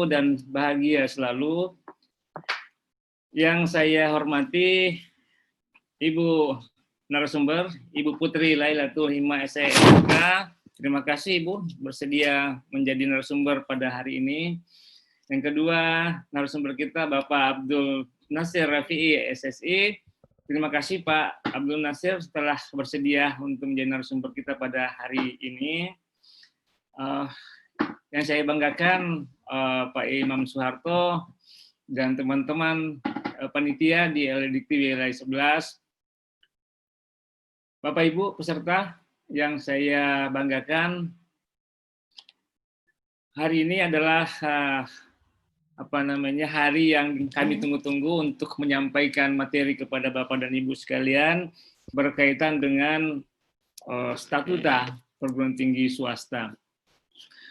dan bahagia selalu. Yang saya hormati Ibu narasumber, Ibu Putri Lailatul Hima SIMK. Terima kasih Ibu bersedia menjadi narasumber pada hari ini. Yang kedua, narasumber kita Bapak Abdul Nasir Rafi'i SSI. Terima kasih Pak Abdul Nasir setelah bersedia untuk menjadi narasumber kita pada hari ini. Yang saya banggakan Pak Imam Soeharto dan teman-teman panitia di LDIKTI Wilayah 11. Bapak Ibu peserta yang saya banggakan, hari ini adalah hari yang kami tunggu-tunggu untuk menyampaikan materi kepada Bapak dan Ibu sekalian berkaitan dengan statuta perguruan tinggi swasta.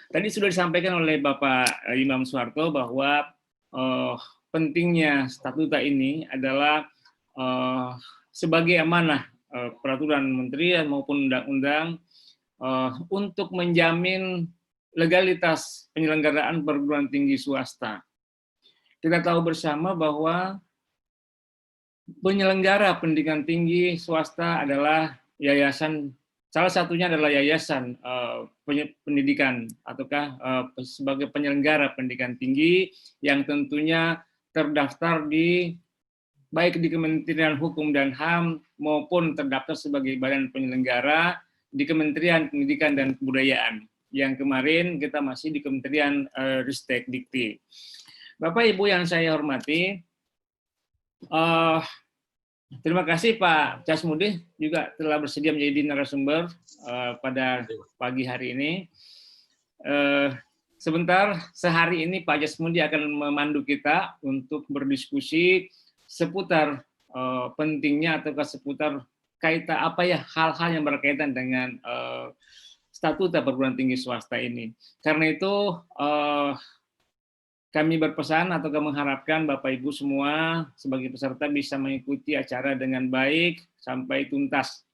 Tadi sudah disampaikan oleh Bapak Imam Soeharto bahwa pentingnya statuta ini adalah sebagai amanah peraturan menteri maupun undang-undang untuk menjamin legalitas penyelenggaraan perguruan tinggi swasta. Kita tahu bersama bahwa penyelenggara pendidikan tinggi swasta adalah yayasan, salah satunya adalah yayasan pendidikan ataukah sebagai penyelenggara pendidikan tinggi yang tentunya terdaftar baik di Kementerian Hukum dan HAM maupun terdaftar sebagai badan penyelenggara di Kementerian Pendidikan dan Kebudayaan. Yang kemarin kita masih di Kementerian Ristek Dikti. Bapak Ibu yang saya hormati, terima kasih Pak Casmudi juga telah bersedia menjadi narasumber pada pagi hari ini. Sebentar, sehari ini Pak Casmudi akan memandu kita untuk berdiskusi seputar pentingnya atau seputar kaitan hal-hal yang berkaitan dengan statuta perguruan tinggi swasta ini. Karena itu kami berpesan atau mengharapkan Bapak Ibu semua sebagai peserta bisa mengikuti acara dengan baik sampai tuntas.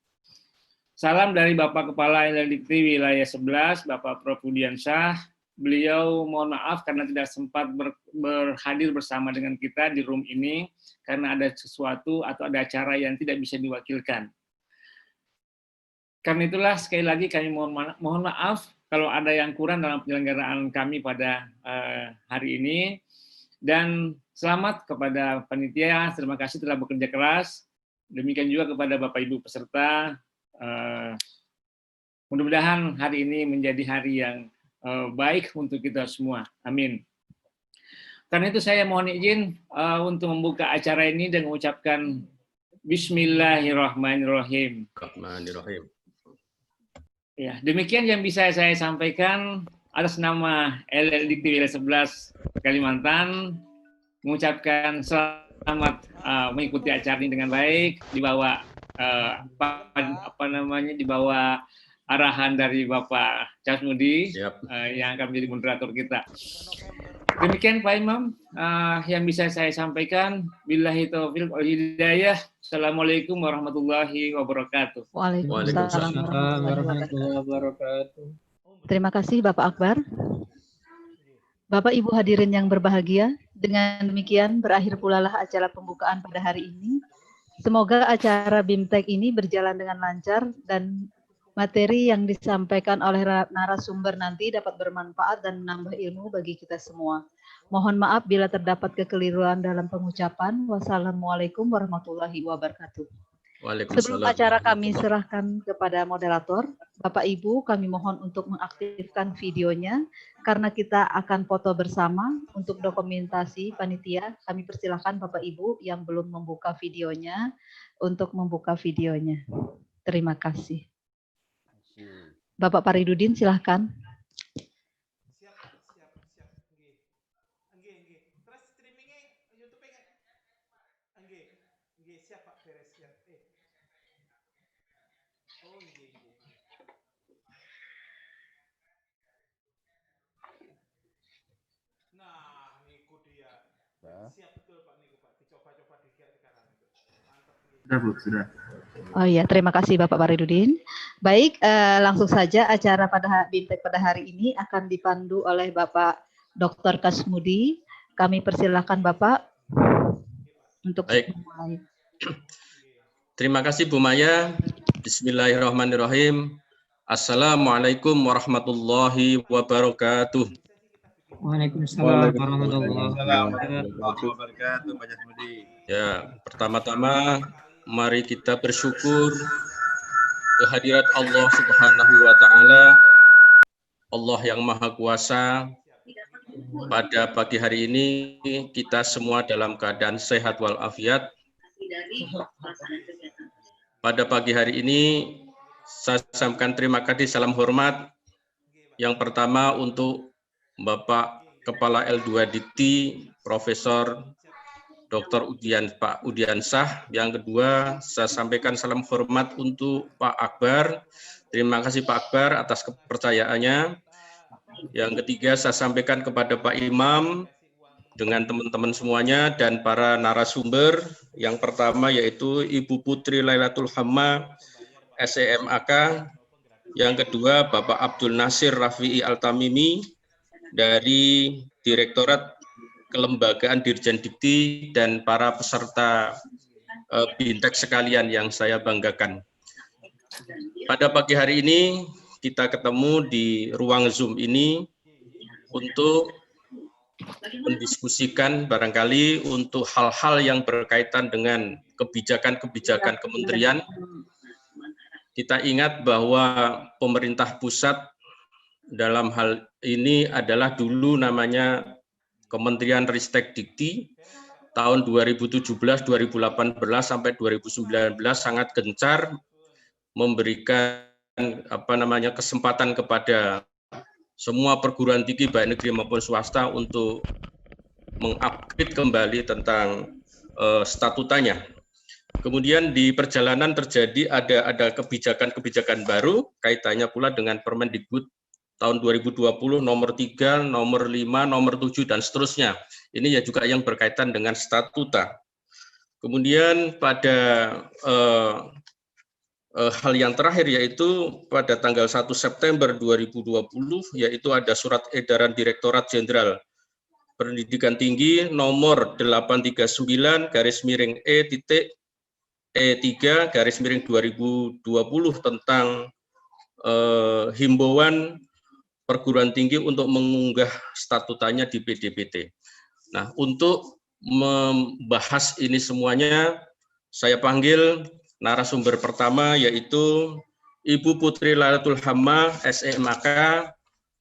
Salam dari Bapak Kepala LDIKTI Wilayah 11, Bapak Prof. Budiansyah. Beliau mohon maaf karena tidak sempat berhadir bersama dengan kita di room ini karena ada sesuatu atau ada acara yang tidak bisa diwakilkan. Karena itulah sekali lagi kami mohon maaf kalau ada yang kurang dalam penyelenggaraan kami pada hari ini. Dan selamat kepada panitia, terima kasih telah bekerja keras. Demikian juga kepada Bapak Ibu peserta. Mudah-mudahan hari ini menjadi hari yang baik untuk kita semua. Amin. Karena itu saya mohon izin untuk membuka acara ini dan mengucapkan Bismillahirrahmanirrahim. Ya, demikian yang bisa saya sampaikan atas nama LDIKTI Wilayah 11 Kalimantan, mengucapkan selamat mengikuti acara ini dengan baik di bawah di bawah arahan dari Bapak Casmudi yang akan menjadi moderator kita. Demikian Pak Imam yang bisa saya sampaikan. Billahi taufiq wal hidayah. Assalamualaikum warahmatullahi wabarakatuh. Waalaikumsalam warahmatullahi wabarakatuh. Terima kasih Bapak Akbar. Bapak Ibu hadirin yang berbahagia, dengan demikian berakhir pula lah acara pembukaan pada hari ini. Semoga acara BIMTEK ini berjalan dengan lancar dan materi yang disampaikan oleh narasumber nanti dapat bermanfaat dan menambah ilmu bagi kita semua. Mohon maaf bila terdapat kekeliruan dalam pengucapan. Wassalamualaikum warahmatullahi wabarakatuh. Sebelum acara kami serahkan kepada moderator, Bapak Ibu kami mohon untuk mengaktifkan videonya karena kita akan foto bersama untuk dokumentasi panitia. Kami persilahkan Bapak Ibu yang belum membuka videonya untuk membuka videonya. Terima kasih. Bapak Paridudin silahkan. Terus streamingnya YouTube-nya siap Pak beres ya. Oh Nah, niku dia. Siap betul Pak niku Pak. Dicoba-coba dikit sekarang itu. Mantap nih. Sudah Bu, sudah. Oh iya, terima kasih Bapak Paridudin. Baik, langsung saja acara pada BIMTEK pada hari ini akan dipandu oleh Bapak Dr. Kasmudi. Kami persilahkan Bapak untuk Baik. memulai. Terima kasih Bu Maya. Bismillahirrahmanirrahim. Assalamualaikum warahmatullahi wabarakatuh. Waalaikumsalam warahmatullahi wabarakatuh. Pak Jasmudi. Ya, pertama-tama mari kita bersyukur kehadirat Allah Subhanahu wa taala, Allah yang Maha Kuasa. Pada pagi hari ini kita semua dalam keadaan sehat walafiat. Pada pagi hari ini saya sampaikan terima kasih, salam hormat. Yang pertama untuk Bapak Kepala L2 Dikti, Profesor Dr. Pak Udiansah. Yang kedua, saya sampaikan salam hormat untuk Pak Akbar. Terima kasih Pak Akbar atas kepercayaannya. Yang ketiga, saya sampaikan kepada Pak Imam dengan teman-teman semuanya dan para narasumber. Yang pertama yaitu Ibu Putri Lailatul Hamma, SEMAK. Yang kedua, Bapak Abdul Nasir Rafi'i Al-Tamimi dari Direktorat Kelembagaan Dirjen Dikti dan para peserta BIMTEK sekalian yang saya banggakan. Pada pagi hari ini kita ketemu di ruang Zoom ini untuk mendiskusikan barangkali untuk hal-hal yang berkaitan dengan kebijakan-kebijakan kementerian. Kita ingat bahwa pemerintah pusat dalam hal ini adalah dulu namanya Kementerian Ristek Dikti. Tahun 2017, 2018 sampai 2019 sangat gencar memberikan kesempatan kepada semua perguruan tinggi baik negeri maupun swasta untuk mengupgrade kembali tentang statutanya. Kemudian di perjalanan terjadi ada kebijakan-kebijakan baru kaitannya pula dengan Permendikbud tahun 2020 nomor 3, nomor 5, nomor 7 dan seterusnya. Ini ya juga yang berkaitan dengan statuta. Kemudian pada hal yang terakhir yaitu pada tanggal 1 September 2020 yaitu ada surat edaran Direktorat Jenderal Pendidikan Tinggi nomor 839/E-E3/2020 tentang himbauan perguruan tinggi untuk mengunggah statutanya di PDBT. Nah, untuk membahas ini semuanya, saya panggil narasumber pertama yaitu Ibu Putri Lailatul Hamma, SEMAK.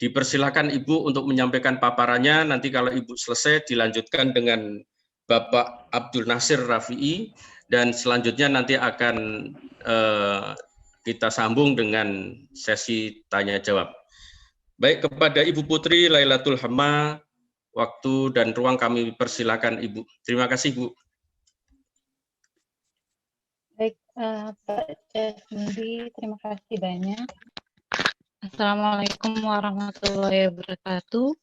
Dipersilakan Ibu untuk menyampaikan paparannya. Nanti kalau Ibu selesai dilanjutkan dengan Bapak Abdul Nasir Rafi'i dan selanjutnya nanti akan kita sambung dengan sesi tanya jawab. Baik, kepada Ibu Putri Lailatul Hamma, waktu dan ruang kami persilakan Ibu. Terima kasih Bu. Baik, Pak Jasmudi, terima kasih banyak. Assalamualaikum warahmatullahi wabarakatuh.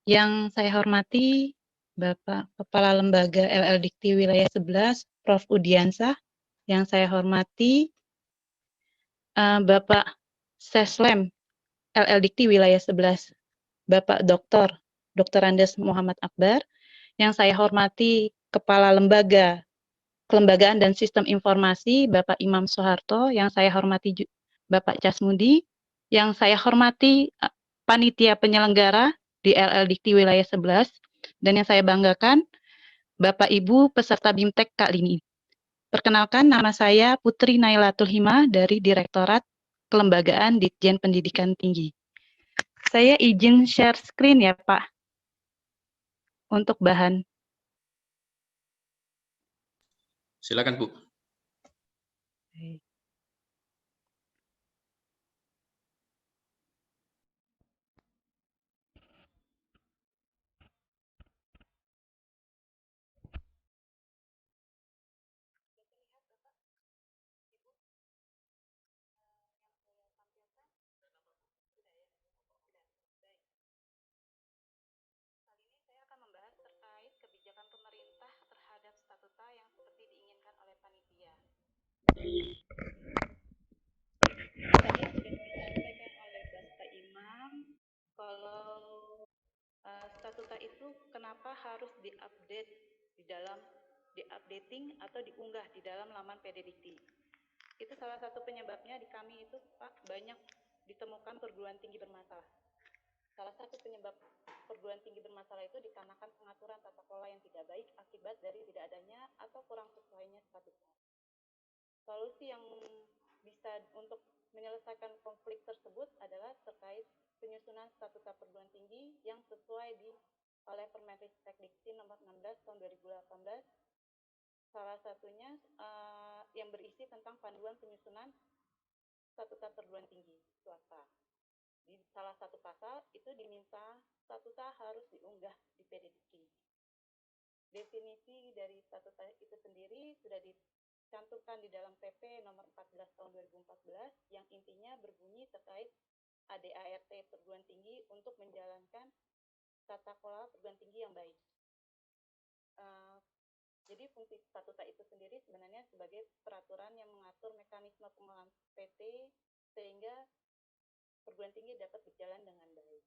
Yang saya hormati Bapak Kepala Lembaga LL Dikti Wilayah 11, Prof. Udiansah. Yang saya hormati Bapak Seslem LL Dikti Wilayah 11, Bapak Dr. Andes Muhammad Akbar. Yang saya hormati Kepala Lembaga Kelembagaan dan Sistem Informasi, Bapak Imam Soeharto. Yang saya hormati Bapak Jasmudi. Yang saya hormati Panitia Penyelenggara di LL Dikti Wilayah 11. Dan yang saya banggakan, Bapak Ibu peserta BIMTEK kali ini. Perkenalkan, nama saya Putri Nailatul Hima dari Direktorat Kelembagaan Ditjen Pendidikan Tinggi. Saya izin share screen ya Pak, untuk bahan. Silakan Bu. Tadi sudah disampaikan oleh Bapak Imam, kalau harus diupdating atau diunggah di dalam laman PDDikti. Itu salah satu penyebabnya di kami itu, Pak, banyak ditemukan perguruan tinggi bermasalah. Salah satu penyebab perguruan tinggi bermasalah itu dikarenakan pengaturan tata kelola yang tidak baik akibat dari tidak adanya atau kurang sesuainya statuta. Solusi yang bisa untuk menyelesaikan konflik tersebut adalah terkait penyusunan statuta perguruan tinggi yang sesuai oleh Permenristek Dikti nomor 16 tahun 2018. Salah satunya yang berisi tentang panduan penyusunan statuta perguruan tinggi swasta. Di salah satu pasal itu diminta statuta harus diunggah di PDDikti. Definisi dari statuta itu sendiri sudah dicantumkan di dalam PP nomor 14 tahun 2014 yang intinya berbunyi terkait ADART perguruan tinggi untuk menjalankan tata kelola perguruan tinggi yang baik. Jadi fungsi statuta itu sendiri sebenarnya sebagai peraturan yang mengatur mekanisme pengelolaan PT sehingga perguruan tinggi dapat berjalan dengan baik.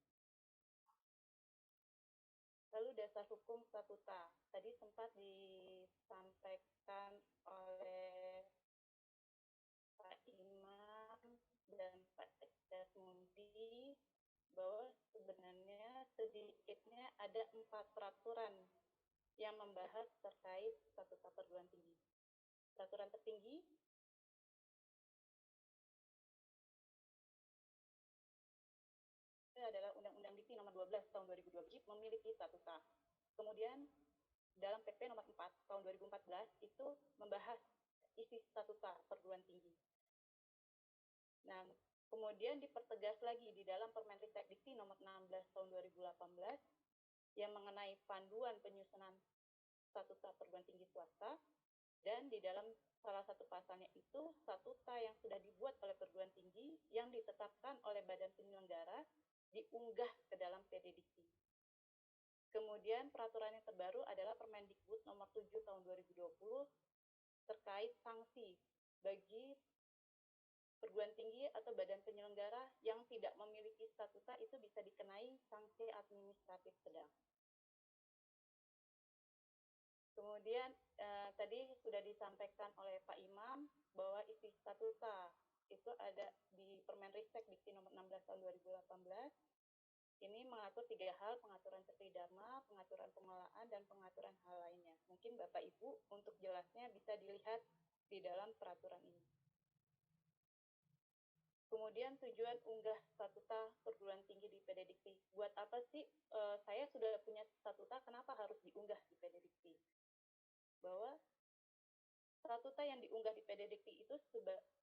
Lalu dasar hukum statuta tadi sempat disampaikan oleh Pak Imam dan Pak Dasmundi bahwa sebenarnya sedikitnya ada 4 peraturan yang membahas terkait statuta perguruan tinggi. Peraturan tertinggi itu adalah Undang-Undang Dikti nomor 12 tahun 2020 memiliki statuta. Kemudian dalam PP nomor 4 tahun 2014 itu membahas isi statuta perguruan tinggi. Nah, kemudian dipertegas lagi di dalam Permenristek Dikti nomor 16 tahun 2018 yang mengenai panduan penyusunan statuta perguruan tinggi swasta, dan di dalam salah satu pasalnya itu statuta yang sudah dibuat oleh perguruan tinggi yang ditetapkan oleh badan penyelenggara diunggah ke dalam PDDikti. Kemudian peraturan yang terbaru adalah Permendikbud nomor 7 tahun 2020 terkait sanksi bagi perguruan tinggi atau badan penyelenggara yang tidak memiliki statuta itu bisa dikenai sanksi administratif sedang. Kemudian tadi sudah disampaikan oleh Pak Imam bahwa isi statuta itu ada di Permenristek Dikti nomor 16 tahun 2018. Ini mengatur 3 hal, pengaturan tertib dharma, pengaturan pengelolaan, dan pengaturan hal lainnya. Mungkin Bapak Ibu untuk jelasnya bisa dilihat di dalam peraturan ini. Kemudian tujuan unggah statuta perguruan tinggi di PDDikti. Buat apa sih saya sudah punya statuta, kenapa harus diunggah di PDDikti? Bahwa statuta yang diunggah di PDDikti itu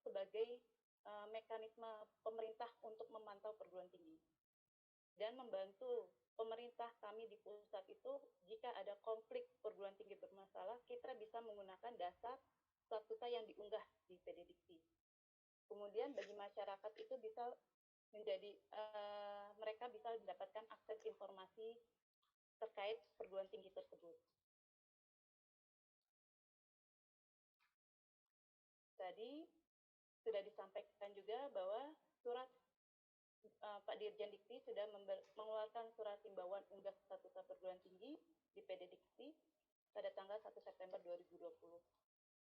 sebagai mekanisme pemerintah untuk memantau perguruan tinggi dan membantu pemerintah kami di pusat itu jika ada konflik perguruan tinggi bermasalah, kita bisa menggunakan dasar statuta yang diunggah di PDDikti. Kemudian bagi masyarakat itu bisa menjadi mereka bisa mendapatkan akses informasi terkait perguruan tinggi tersebut. Tadi sudah disampaikan juga bahwa surat Pak Dirjen Dikti sudah mengeluarkan surat himbauan unggah statuta perguruan tinggi di PDDikti pada tanggal 1 September 2020.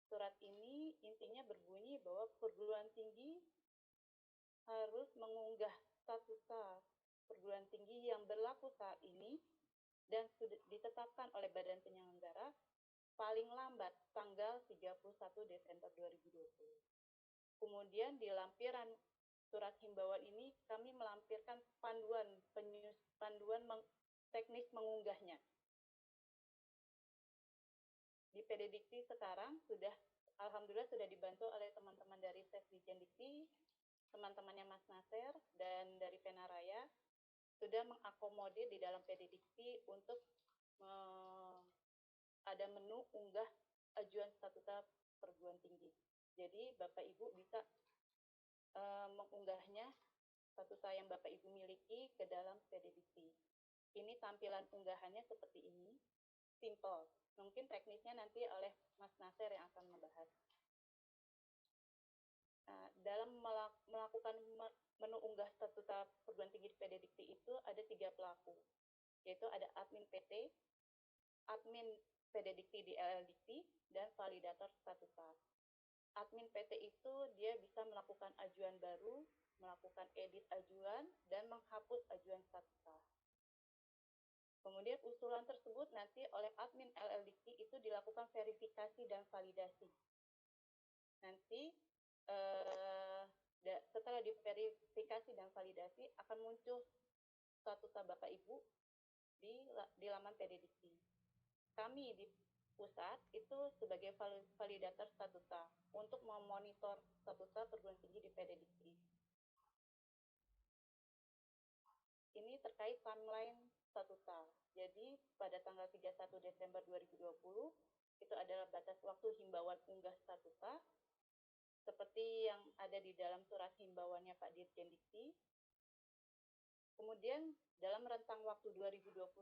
Surat ini intinya berbunyi bahwa perguruan tinggi harus mengunggah statuta perguruan tinggi yang berlaku saat ini dan sudah ditetapkan oleh Badan Penyelenggara paling lambat tanggal 31 Desember 2020. Kemudian di lampiran surat himbauan ini kami melampirkan panduan teknis mengunggahnya. Di PDDikti sekarang alhamdulillah sudah dibantu oleh teman-teman dari Sekjen Dikti, teman-temannya Mas Nasir dan dari Penaraya sudah mengakomodir di dalam PDDikti untuk ada menu unggah ajuan statuta perguruan tinggi. Jadi Bapak Ibu bisa mengunggahnya statuta yang Bapak Ibu miliki ke dalam PDDikti. Ini tampilan unggahannya seperti ini, simple. Mungkin teknisnya nanti oleh Mas Nasir yang akan membahas. Dalam melakukan menu unggah statuta perguruan tinggi di PDDikti itu ada 3 pelaku, yaitu ada admin PT, admin PD Dikti di LL Dikti, dan validator statuta. Admin PT itu dia bisa melakukan ajuan baru, melakukan edit ajuan, dan menghapus ajuan statuta. Kemudian usulan tersebut nanti oleh admin LL Dikti itu dilakukan verifikasi dan validasi. Nanti setelah diverifikasi dan validasi akan muncul statuta Bapak Ibu di laman PD Dikti. Kami di pusat itu sebagai validator statuta untuk memonitor statuta perguruan tinggi di PD Dikti. Ini terkait timeline statuta. Jadi pada tanggal 31 Desember 2020 itu adalah batas waktu himbauan unggah statuta seperti yang ada di dalam surat himbauannya Pak Dirjen Dikti. Kemudian dalam rentang waktu 2021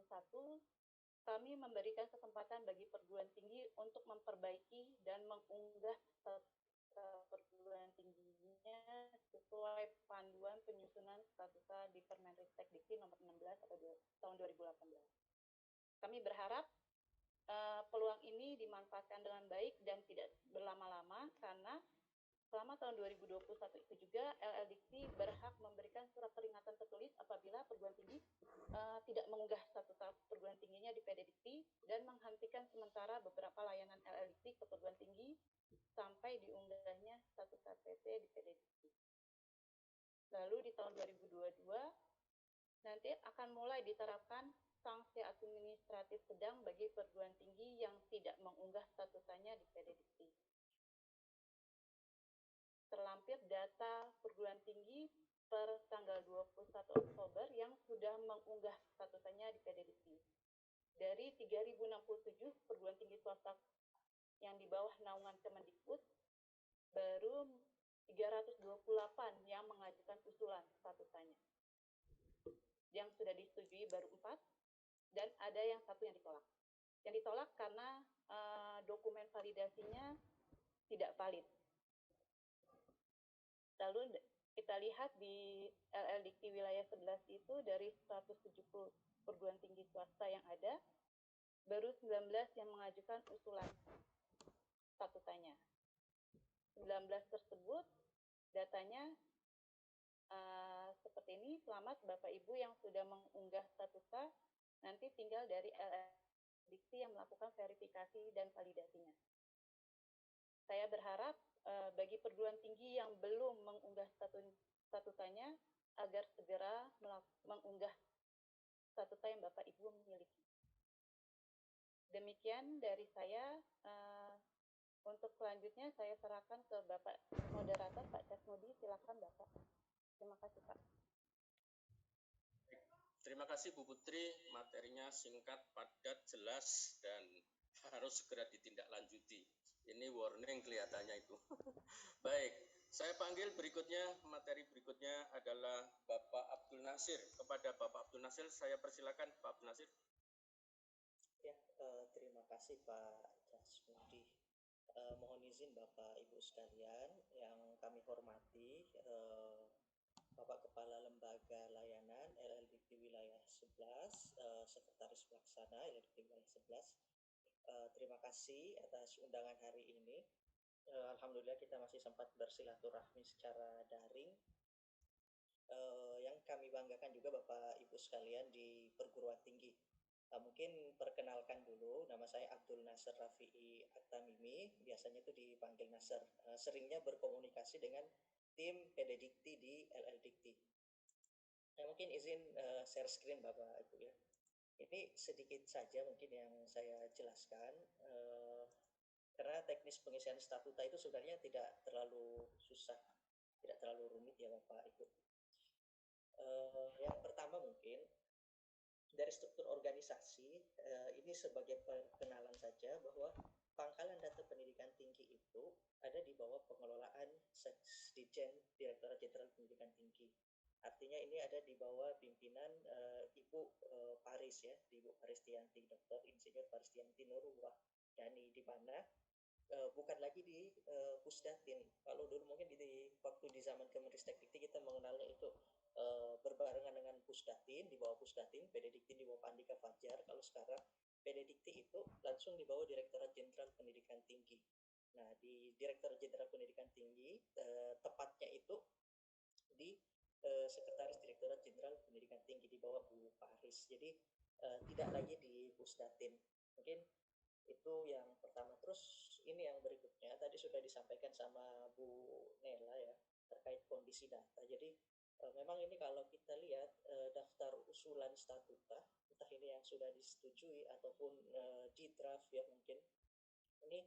kami memberikan kesempatan bagi perguruan tinggi untuk memperbaiki dan mengunggah perguruan tingginya sesuai panduan penyusunan statuta di Permenristek Dikti nomor 16 tahun 2018. Kami berharap peluang ini dimanfaatkan dengan baik dan tidak berlama-lama karena selama tahun 2021 itu juga LL Dikti berhak memberikan surat peringatan tertulis apabila perguruan tinggi tidak mengunggah statuta perguruan tingginya di PD Dikti dan menghentikan sementara beberapa layanan LL Dikti ke perguruan tinggi sampai diunggahnya statuta PT di PD Dikti. Lalu di tahun 2022 nanti akan mulai diterapkan sanksi administratif sedang bagi perguruan tinggi yang tidak mengunggah statutanya di PD Dikti. Terlampir data perguruan tinggi per tanggal 21 Oktober yang sudah mengunggah statutanya di PD Dikti. Dari 3.067 perguruan tinggi swasta yang di bawah naungan Kemendikbud, baru 328 yang mengajukan usulan statutanya. Yang sudah disetujui baru 4, dan ada yang 1 yang ditolak. Yang ditolak karena dokumen validasinya tidak valid. Lalu kita lihat di LL Dikti wilayah 11 itu dari 170 perguruan tinggi swasta yang ada, baru 19 yang mengajukan usulan statutanya. 19 tersebut datanya seperti ini. Selamat Bapak Ibu yang sudah mengunggah statuta, nanti tinggal dari LL Dikti yang melakukan verifikasi dan validasinya. Saya berharap bagi perguruan tinggi yang belum mengunggah statutanya agar segera mengunggah statuta yang Bapak Ibu miliki. Demikian dari saya. Untuk selanjutnya saya serahkan ke Bapak Moderator, Pak Casmudi. Silakan Bapak. Terima kasih Pak. Terima kasih Bu Putri, materinya singkat, padat, jelas, dan harus segera ditindaklanjuti. Ini warning kelihatannya itu. Baik, saya panggil berikutnya, materi berikutnya adalah Bapak Abdul Nasir. Kepada Bapak Abdul Nasir, saya persilakan Pak Abdul Nasir. Ya, terima kasih Pak Casmudi. Mohon izin Bapak Ibu sekalian yang kami hormati, Bapak Kepala Lembaga Layanan LL Dikti Wilayah 11, Sekretaris Pelaksana LL Dikti Wilayah 11. Terima kasih atas undangan hari ini. Alhamdulillah kita masih sempat bersilaturahmi secara daring. Yang kami banggakan juga Bapak Ibu sekalian di perguruan tinggi. Mungkin perkenalkan dulu, nama saya Abdul Nasir Rafi'i At-Tamimi, biasanya itu dipanggil Nasir. Seringnya berkomunikasi dengan tim PD Dikti di LL Dikti. Mungkin izin share screen Bapak Ibu ya. Ini sedikit saja mungkin yang saya jelaskan, karena teknis pengisian statuta itu sebenarnya tidak terlalu susah, tidak terlalu rumit ya Bapak Ibu. Yang pertama mungkin dari struktur organisasi, ini sebagai perkenalan saja bahwa Pangkalan Data Pendidikan Tinggi itu ada di bawah pengelolaan Seksdijen Direktorat Jenderal Pendidikan Tinggi. Artinya ini ada di bawah pimpinan Ibu Paris ya, Ibu Paristianti, Dr. Insinyur Paristianti Nurullah Dhani, di mana bukan lagi di Pusdatin. Kalau dulu mungkin di waktu di zaman Kemenristek Dikti kita mengenalnya itu berbarengan dengan Pusdatin, di bawah Pusdatin, PD Dikti di bawah Pak Andika Fajar. Kalau sekarang PDDikti itu langsung di bawah Direktorat Jenderal Pendidikan Tinggi. Nah, di Direktorat Jenderal Pendidikan Tinggi, tepatnya itu di Sekretaris Direktorat Jenderal Pendidikan Tinggi di bawah Bu Paris. Jadi tidak lagi di Pusdatin. Mungkin itu yang pertama. Terus ini yang berikutnya tadi sudah disampaikan sama Bu Nela ya terkait kondisi data. Jadi memang ini kalau kita lihat daftar usulan statuta, entah ini yang sudah disetujui ataupun di draft ya mungkin ini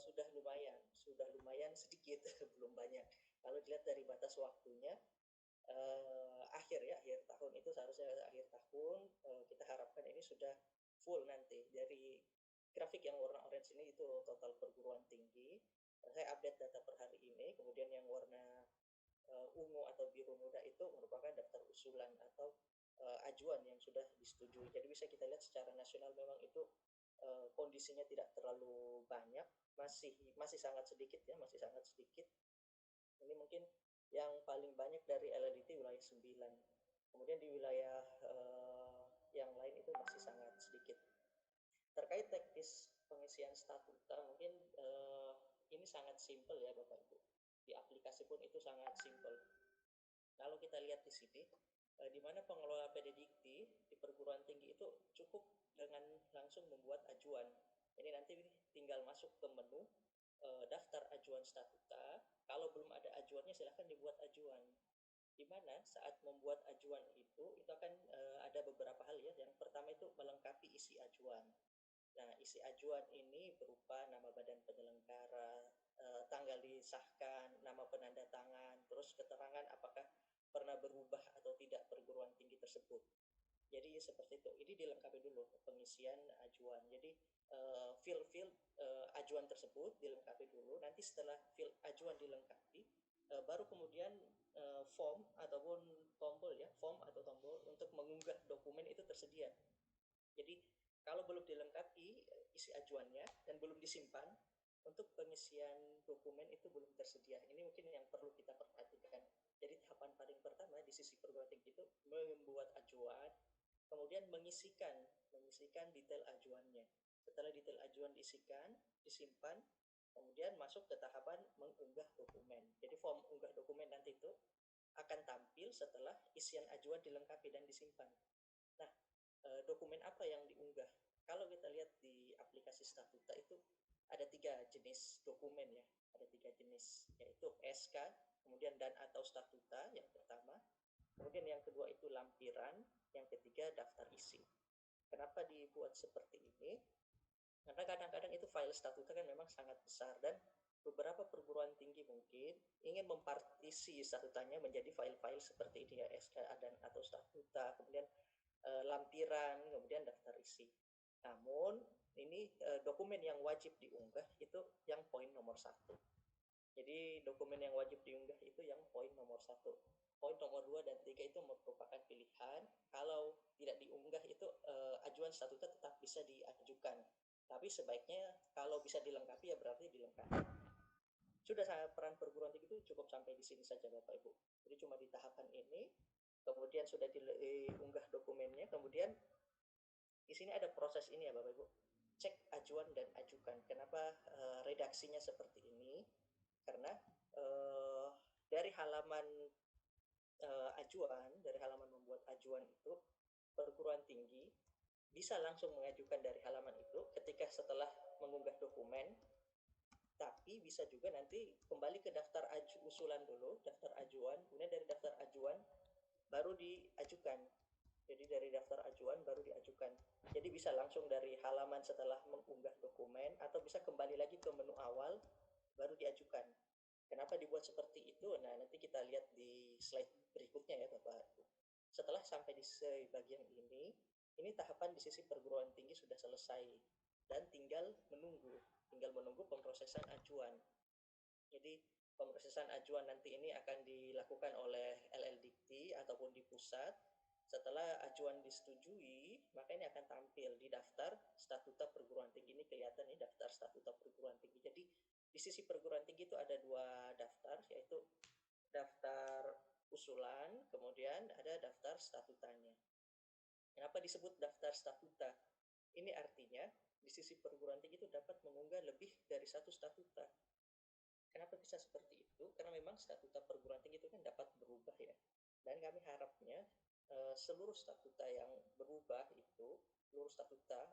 sudah lumayan sedikit, belum banyak. Kalau dilihat dari batas waktunya akhir tahun itu seharusnya akhir tahun kita harapkan ini sudah full nanti. Dari grafik yang warna orange ini itu total perguruan tinggi. Saya update data per hari ini. Kemudian yang warna ungu atau biru muda itu merupakan daftar usulan atau ajuan yang sudah disetujui. Jadi bisa kita lihat secara nasional memang itu kondisinya tidak terlalu banyak, masih sangat sedikit ya, masih sangat sedikit. Ini mungkin yang paling banyak dari LLDT wilayah 9. Kemudian di wilayah yang lain itu masih sangat sedikit. Terkait teknis pengisian statuta, mungkin ini sangat simpel ya Bapak Ibu. Di aplikasi pun itu sangat simpel. Kalau kita lihat di sini, di mana pengelola PDDikti di perguruan tinggi itu cukup dengan langsung membuat ajuan. Ini nanti tinggal masuk ke menu daftar ajuan statuta. Kalau belum ada ajuannya silahkan dibuat ajuan. Di mana saat membuat ajuan itu akan ada beberapa hal ya. Yang pertama itu melengkapi isi ajuan. Nah, isi ajuan ini berupa nama badan penyelenggara, tanggal disahkan, nama penanda tangan, terus keterangan apakah pernah berubah atau tidak perguruan tinggi tersebut. Jadi seperti itu. Ini dilengkapi dulu pengisian ajuan. Jadi field ajuan tersebut dilengkapi dulu. Nanti setelah field ajuan dilengkapi, baru kemudian form ataupun tombol ya, form atau tombol untuk mengunggah dokumen itu tersedia. Jadi kalau belum dilengkapi isi ajuannya dan belum disimpan, untuk pengisian dokumen itu belum tersedia. Ini mungkin yang perlu kita perhatikan. Jadi tahapan paling pertama di sisi perguruan tinggi itu membuat ajuan, kemudian mengisikan detail ajuannya. Setelah detail ajuan diisikan, disimpan, kemudian masuk ke tahapan mengunggah dokumen. Jadi form unggah dokumen nanti itu akan tampil setelah isian ajuan dilengkapi dan disimpan. Nah, dokumen apa yang diunggah? Kalau kita lihat di aplikasi statuta itu ada 3 jenis dokumen ya, ada 3 jenis, yaitu SK, kemudian dan atau statuta yang pertama, kemudian yang kedua itu lampiran, yang ketiga daftar isi. Kenapa dibuat seperti ini? Karena kadang-kadang itu file statuta kan memang sangat besar dan beberapa perguruan tinggi mungkin ingin mempartisi statutanya menjadi file-file seperti ini ya, SK dan atau statuta, kemudian lampiran, kemudian daftar isi. Namun ini dokumen yang wajib diunggah itu yang poin nomor 1. Jadi dokumen yang wajib diunggah itu yang poin nomor 1. Poin nomor 2 dan 3 itu merupakan pilihan. Kalau tidak diunggah itu ajuan statuta tetap bisa diajukan. Tapi sebaiknya kalau bisa dilengkapi ya berarti dilengkapi. Sudah peran perguruan tinggi itu cukup sampai di sini saja Bapak Ibu. Jadi cuma di tahapan ini, kemudian sudah diunggah dokumennya, kemudian di sini ada proses ini ya Bapak Ibu. Cek ajuan dan ajukan. Kenapa redaksinya seperti ini? Karena dari halaman ajuan, dari halaman membuat ajuan itu, perguruan tinggi bisa langsung mengajukan dari halaman itu ketika setelah mengunggah dokumen, tapi bisa juga nanti kembali ke daftar usulan dulu, daftar ajuan, kemudian dari daftar ajuan baru diajukan. Jadi dari daftar ajuan baru diajukan. Jadi bisa langsung dari halaman setelah mengunggah dokumen atau bisa kembali lagi ke menu awal baru diajukan. Kenapa dibuat seperti itu? Nah, nanti kita lihat di slide berikutnya ya Bapak. Setelah sampai di bagian ini tahapan di sisi perguruan tinggi sudah selesai dan tinggal menunggu pemrosesan ajuan. Jadi pemrosesan ajuan nanti ini akan dilakukan oleh LLDikti ataupun di pusat. Setelah ajuan disetujui, maka ini akan tampil di daftar statuta perguruan tinggi. Ini kelihatan nih daftar statuta perguruan tinggi. Jadi di sisi perguruan tinggi itu ada 2 daftar, yaitu daftar usulan, kemudian ada daftar statutanya. Kenapa disebut daftar statuta? Ini artinya di sisi perguruan tinggi itu dapat mengunggah lebih dari satu statuta. Kenapa bisa seperti itu? Karena memang statuta perguruan tinggi itu kan dapat berubah ya. Dan kami harapnya seluruh statuta yang berubah itu, seluruh statuta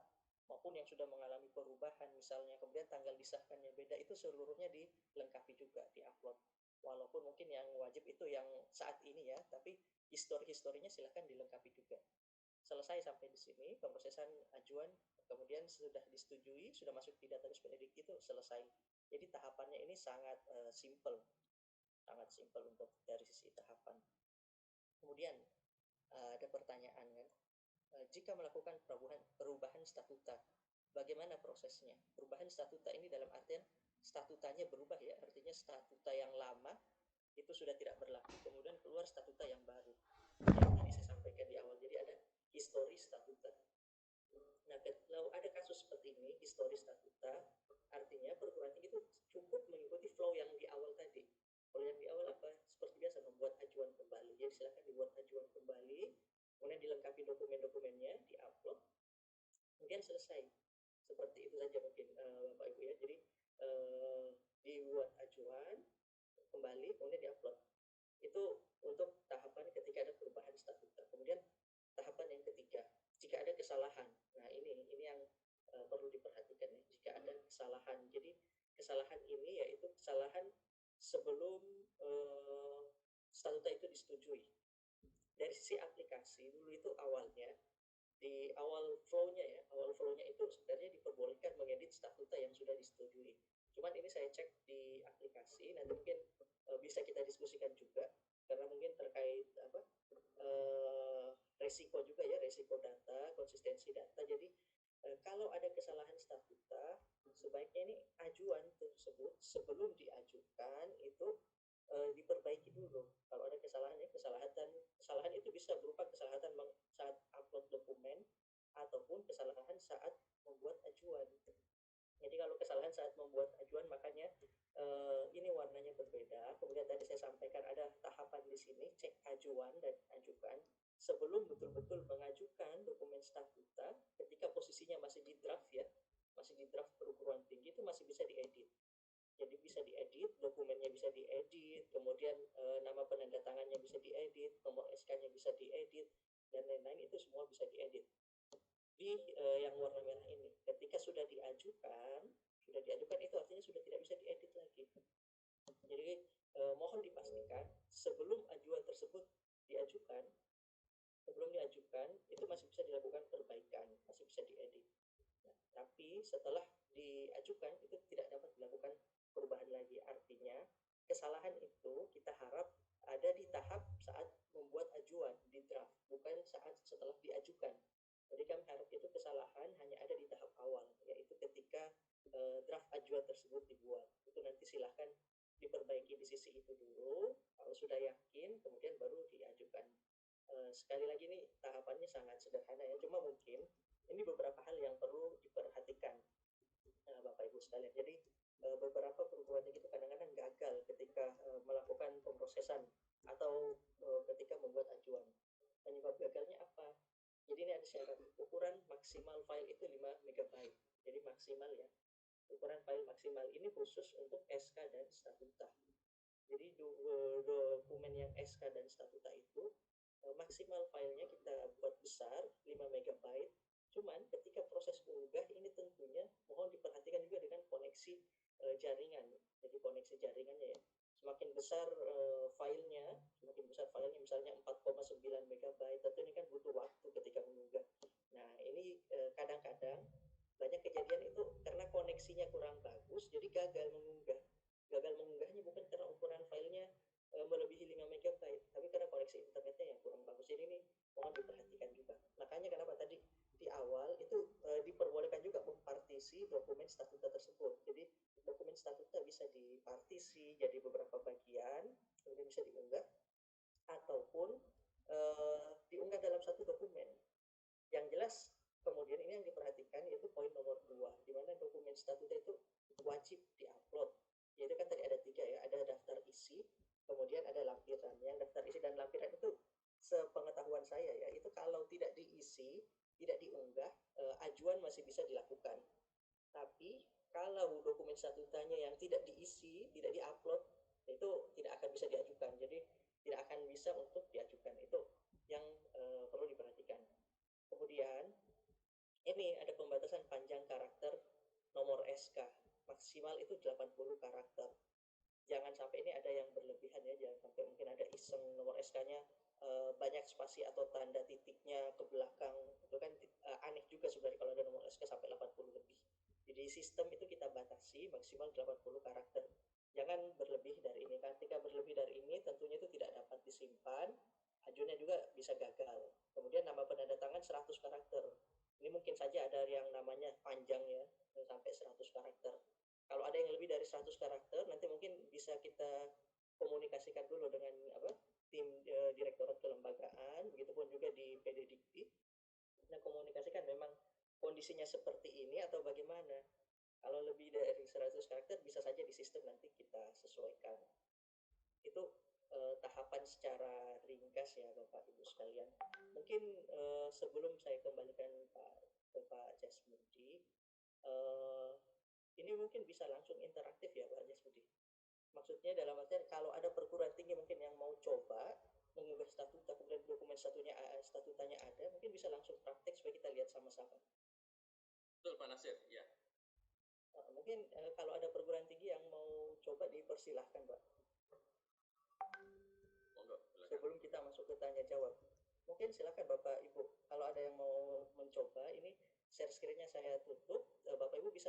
maupun yang sudah mengalami perubahan misalnya, kemudian tanggal disahkannya beda, itu seluruhnya dilengkapi juga, diupload. Walaupun mungkin yang wajib itu yang saat ini ya, tapi histori-historinya silahkan dilengkapi juga. Selesai sampai di sini, pemrosesan ajuan kemudian sudah disetujui, sudah masuk di database pendidik itu selesai. Jadi tahapannya ini sangat simple untuk dari sisi tahapan. Kemudian ada pertanyaan kan, jika melakukan perubahan statuta, bagaimana prosesnya? Perubahan statuta ini dalam artian statutanya berubah ya, artinya statuta yang lama itu sudah tidak berlaku, kemudian keluar statuta yang baru. Yang tadi saya sampaikan di awal, jadi ada histori statuta. Nah, kalau ada kasus seperti ini, histori statuta, artinya perguruan tinggi itu cukup mengikuti flow yang di awal tadi. Kalau yang di awal apa? Seperti biasa membuat ajuan kembali. Jadi silakan dibuat ajuan kembali, kemudian dilengkapi dokumen-dokumennya, diupload, kemudian selesai. Seperti itu saja mungkin Bapak Ibu ya. Jadi dibuat ajuan kembali, kemudian diupload. Itu untuk tahapan ketika ada perubahan statuta. Kemudian tahapan yang ketiga, jika ada kesalahan. Nah, ini yang perlu diperhatikan ya, jika ada kesalahan. Jadi kesalahan ini yaitu kesalahan sebelum statuta itu disetujui. Dari sisi aplikasi dulu itu awalnya di awal flow-nya itu sebenarnya diperbolehkan mengedit statuta yang sudah disetujui. Cuman ini saya cek di aplikasi, nanti mungkin bisa kita diskusikan juga karena mungkin terkait resiko juga ya, resiko data, konsistensi data. Jadi kalau ada kesalahan statuta, sebaiknya ini ajuan tersebut sebelum diajukan itu diperbaiki dulu. Kalau ada kesalahan itu bisa berupa kesalahan saat upload dokumen ataupun kesalahan saat membuat ajuan. Jadi kalau kesalahan saat membuat ajuan, makanya ini warnanya berbeda. Kemudian tadi saya sampaikan ada tahapan di sini, cek ajuan dan ajukan. Sebelum betul-betul mengajukan dokumen statuta, ketika posisinya masih di draft ya, masih di draft perguruan tinggi, itu masih bisa diedit. Jadi bisa diedit, dokumennya bisa diedit, kemudian nama penanda tangannya bisa diedit, nomor SK-nya bisa diedit, dan lain-lain itu semua bisa diedit. Di yang warna merah ini, ketika sudah diajukan itu artinya sudah tidak bisa diedit lagi. Jadi mohon dipastikan sebelum ajuan tersebut diajukan, itu masih bisa dilakukan perbaikan, masih bisa diedit. Nah, tapi setelah diajukan itu tidak dapat dilakukan perubahan lagi. Artinya kesalahan itu kita harap ada di tahap saat membuat ajuan di draft, bukan saat setelah diajukan. Jadi kami harap itu kesalahan hanya ada di tahap awal, yaitu ketika draft ajuan tersebut dibuat. Itu nanti silahkan diperbaiki di sisi itu dulu. Kalau sudah yakin, kemudian baru diajukan. Sekali lagi nih tahapannya sangat sederhana ya, cuma mungkin ini beberapa hal yang perlu diperhatikan Bapak Ibu sekalian. Jadi beberapa perguruan tinggi itu kadang-kadang gagal ketika melakukan pemrosesan atau ketika membuat ajuan. Penyebab gagalnya apa? Jadi ini ada syarat, ukuran maksimal file itu 5 MB. Jadi maksimal ya, ukuran file maksimal ini khusus untuk SK dan statuta. Jadi dokumen yang SK dan statuta itu maksimal filenya kita buat besar 5 MB. Cuman ketika proses mengunggah ini tentunya mohon diperhatikan juga dengan koneksi jaringan. Jadi koneksi jaringannya ya, semakin besar filenya misalnya 4,9 MB, tentu ini kan butuh waktu ketika mengunggah. Nah ini kadang-kadang banyak kejadian itu karena koneksinya kurang bagus, jadi gagal mengunggah. Gagal mengunggahnya bukan karena ukuran filenya melebihi 5 MB, tapi karena koneksi internetnya yang kurang bagus. Jadi ini mohon diperhatikan juga. Makanya kenapa tadi di awal itu diperbolehkan juga mempartisi dokumen statuta tersebut. Jadi dokumen statuta bisa dipartisi jadi beberapa bagian, kemudian bisa diunggah, ataupun diunggah dalam satu dokumen. Yang jelas kemudian ini yang diperhatikan yaitu poin nomor 2, di mana dokumen statuta itu wajib diupload. Yaitu kan tadi ada 3 ya, ada daftar isi, kemudian ada lampiran. Yang daftar isi dan lampiran itu sepengetahuan saya ya, itu kalau tidak diisi tidak diunggah, ajuan masih bisa dilakukan. Tapi kalau dokumen statutanya yang tidak diisi, tidak diupload, itu tidak akan bisa diajukan. Jadi tidak akan bisa untuk diajukan. Itu yang perlu diperhatikan. Kemudian ini ada pembatasan panjang karakter nomor SK. Maksimal itu 80 karakter. Jangan sampai ini ada yang berlebihan ya, jangan sampai mungkin ada iseng nomor SK-nya banyak spasi atau tanda titiknya ke belakang. Itu kan aneh juga sebenarnya kalau ada nomor SK sampai 80 lebih. Jadi sistem itu kita batasi maksimal 80 karakter. Jangan berlebih dari ini. Ketika berlebih dari ini tentunya itu tidak dapat disimpan. Ajuannya juga bisa gagal. Kemudian nama penanda tangan 100 karakter. Ini mungkin saja ada yang namanya panjang ya, sampai 100 karakter. Kalau ada yang lebih dari 100 karakter, nanti mungkin bisa kita komunikasikan dulu dengan tim Direktorat Kelembagaan, begitupun juga di PD Dikti. Nah, komunikasikan memang kondisinya seperti ini atau bagaimana. Kalau lebih dari 100 karakter bisa saja di sistem nanti kita sesuaikan. Itu tahapan secara ringkas ya Bapak Ibu sekalian. Mungkin sebelum saya kembalikan ke Pak Jasmudi, ini mungkin bisa langsung interaktif ya Pak Jasmudi. Maksudnya dalam artian kalau ada perguruan tinggi mungkin yang mau coba mengubah statuta, kemudian dokumen statutanya ada, mungkin bisa langsung praktek supaya kita lihat sama-sama. Betul Pak Nasir, ya. Mungkin kalau ada perguruan tinggi yang mau coba dipersilahkan Pak. Monggo, Sebelum kita masuk ke tanya jawab, mungkin silakan Bapak Ibu. Kalau ada yang mau mencoba, ini share screen-nya saya tutup. Bapak Ibu bisa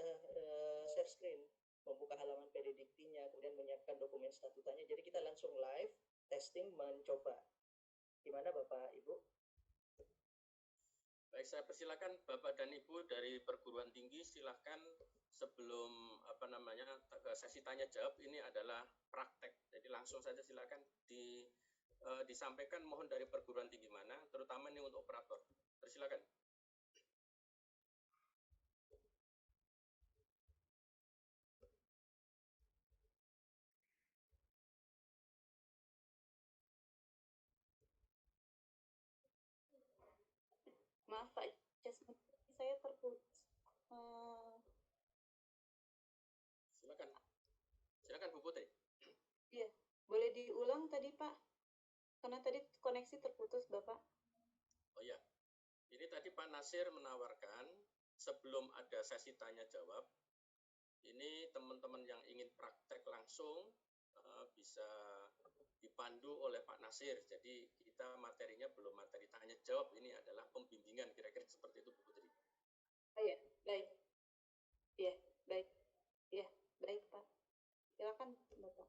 share screen, membuka halaman PD Diktinya, kemudian menyiapkan dokumen statutanya. Jadi kita langsung live testing mencoba. Gimana Bapak Ibu? Baik, saya persilakan Bapak dan Ibu dari perguruan tinggi, silakan sebelum sesi tanya jawab ini adalah praktek. Jadi langsung saja silakan disampaikan mohon dari perguruan tinggi mana, terutama ini untuk operator. Persilakan. Maaf Pak Jasmine, saya terputus. Silakan Bu Putri. Iya, boleh diulang tadi Pak? Karena tadi koneksi terputus Bapak. Oh ya, ini tadi Pak Nasir menawarkan sebelum ada sesi tanya jawab, ini teman-teman yang ingin praktek langsung bisa dipandu oleh Pak Nasir. Jadi kita materinya belum materi tanya jawab, ini adalah pembimbingan, kira-kira seperti itu Bu Putri. Oh ya, baik. Iya, baik. Iya, baik Pak. Silakan Bapak.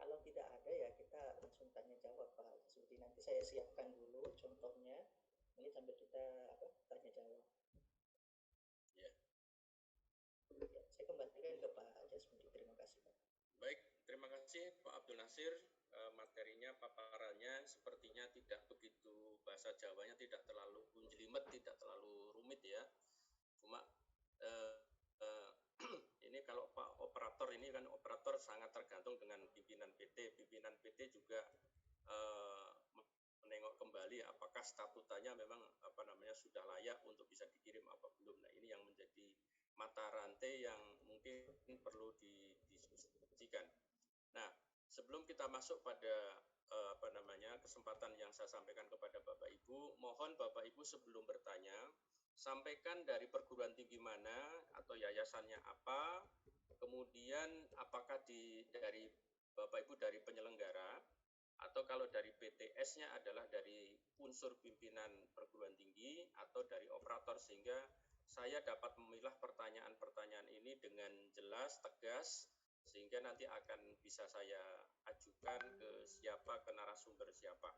Kalau tidak ada ya kita langsung tanya jawab Pak Jasmudi. Nanti saya siapkan dulu contohnya. Ini sambil kita tanya jawab. Ya. Ya, saya kembalikan ke Pak Jasmudi. Terima kasih Pak. Baik, terima kasih Pak Abdul Nasir. Materinya, paparannya sepertinya tidak begitu, bahasa Jawanya tidak terlalu kunjelimet, tidak terlalu rumit ya. Cuma ini kalau Pak Operator ini kan operator sangat tergantung dengan pimpinan PT. Pimpinan PT juga menengok kembali apakah statutanya memang sudah layak untuk bisa dikirim apa belum. Nah, ini yang menjadi mata rantai yang mungkin perlu didiskusikan. Nah, sebelum kita masuk pada kesempatan yang saya sampaikan kepada Bapak Ibu, mohon Bapak Ibu sebelum bertanya sampaikan dari perguruan tinggi mana atau yayasannya apa, kemudian apakah dari Bapak Ibu dari penyelenggara, atau kalau dari PTS-nya adalah dari unsur pimpinan perguruan tinggi atau dari operator, sehingga saya dapat memilah pertanyaan-pertanyaan ini dengan jelas, tegas, sehingga nanti akan bisa saya ajukan ke narasumber siapa.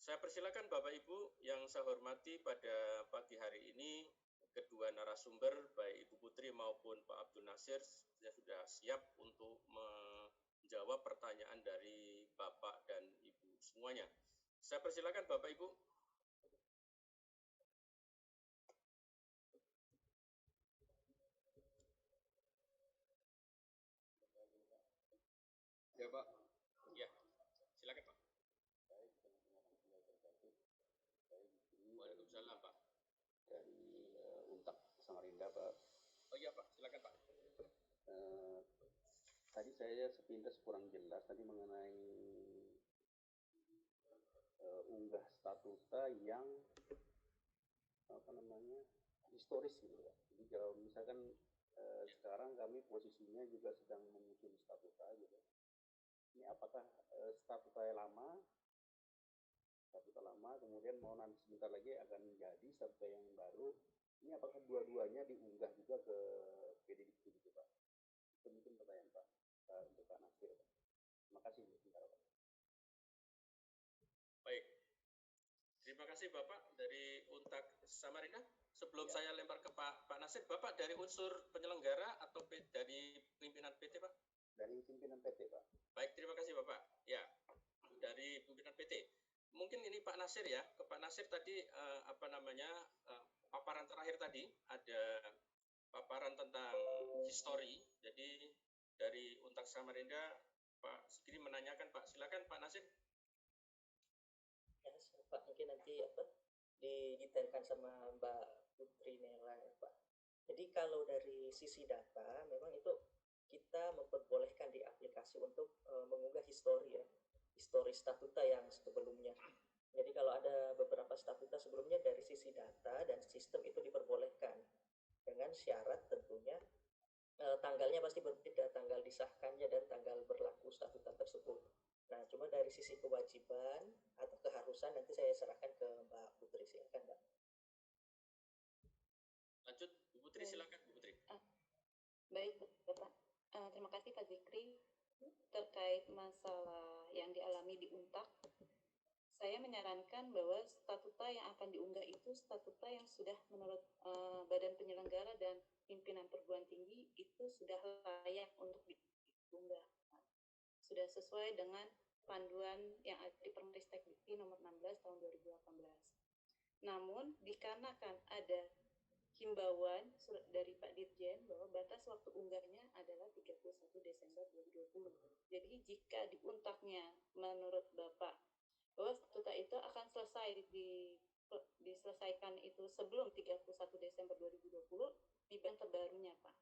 Saya persilakan Bapak Ibu yang saya hormati pada pagi hari ini, kedua narasumber, baik Ibu Putri maupun Pak Abdul Nasir, sudah siap untuk menjawab pertanyaan dari Bapak dan Ibu semuanya. Saya persilakan Bapak Ibu. Ya Pak. Ya, silakan Pak. Waalaikumsalam. Waalaikumsalam, Pak. Dari Untak Samarinda, Pak. Oh iya, Pak, silakan, Pak. Tadi saya sepintas kurang jelas tadi mengenai unggah statuta yang historis gitu ya. Jadi kalau misalkan sekarang kami posisinya juga sedang menyusun statuta gitu. Ini apakah statuta lama kemudian mau nanti sebentar lagi akan menjadi statuta yang baru. Ini apakah dua-duanya diunggah juga ke PDDT gitu, Pak? Itu mungkin pertanyaan Pak untuk Pak Nasir. Pak. Terima kasih. Pak. Baik. Terima kasih Bapak dari Untak Samarinda. Sebelum saya lempar ke Pak Nasir, Bapak dari unsur penyelenggara atau dari pimpinan PT, Pak? Dari pimpinan PT, Pak. Baik, terima kasih Bapak. Ya, dari pimpinan PT. Mungkin ini Pak Nasir ya, ke Pak Nasir tadi paparan terakhir tadi ada paparan tentang histori. Jadi dari Untak Samarinda Pak Sigri menanyakan, Pak, silakan Pak Nasir. Ya, Pak, mungkin nanti didetailkan sama Mbak Putri Nela ya, Pak. Jadi kalau dari sisi data, memang itu kita memperbolehkan di aplikasi untuk mengunggah histori ya, histori statuta yang sebelumnya. Jadi kalau ada beberapa statuta sebelumnya dari sisi data dan sistem itu diperbolehkan dengan syarat tentunya tanggalnya pasti berbeda, tanggal disahkannya dan tanggal berlaku statuta tersebut. Nah, cuma dari sisi kewajiban atau keharusan nanti saya serahkan ke Mbak Putri. Silakan, Mbak. Lanjut, Bu Putri, silakan Bu Putri. Baik, Bapak. Terima kasih Pak Zikri. Terkait masalah yang dialami di Untak, saya menyarankan bahwa statuta yang akan diunggah itu statuta yang sudah menurut Badan Penyelenggara dan pimpinan perguruan tinggi itu sudah layak untuk diunggah. Sudah sesuai dengan panduan yang ada di Permenristek Dikti nomor 16 tahun 2018. Namun, dikarenakan ada himbauan surat dari Pak Dirjen bahwa batas waktu unggahnya adalah 31 Desember 2020. Jadi, jika diuntaknya menurut Bapak bahwa statuta itu akan diselesaikan itu sebelum 31 Desember 2020, dibanding terbarunya, Pak.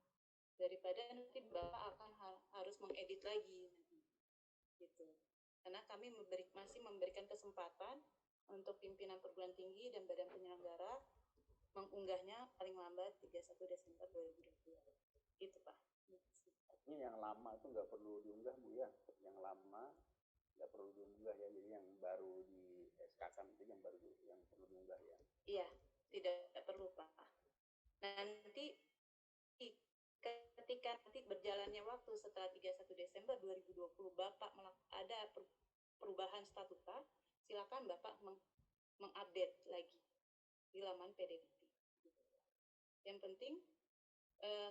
Daripada nanti Bapak akan harus mengedit lagi gitu. Karena kami masih memberikan kesempatan untuk pimpinan perguruan tinggi dan badan penyelenggara mengunggahnya paling lambat 31 Desember 2020. Itu, Pak. Artinya yang lama itu nggak perlu diunggah, Bu ya? Yang lama nggak perlu diunggah ya, jadi yang baru di SK-kan itu yang perlu diunggah ya? Iya, tidak perlu, Pak. Nanti ketika nanti berjalannya waktu setelah 31 Desember 2020 Bapak ada perubahan statuta, silakan Bapak mengupdate lagi di laman PDDT. Yang penting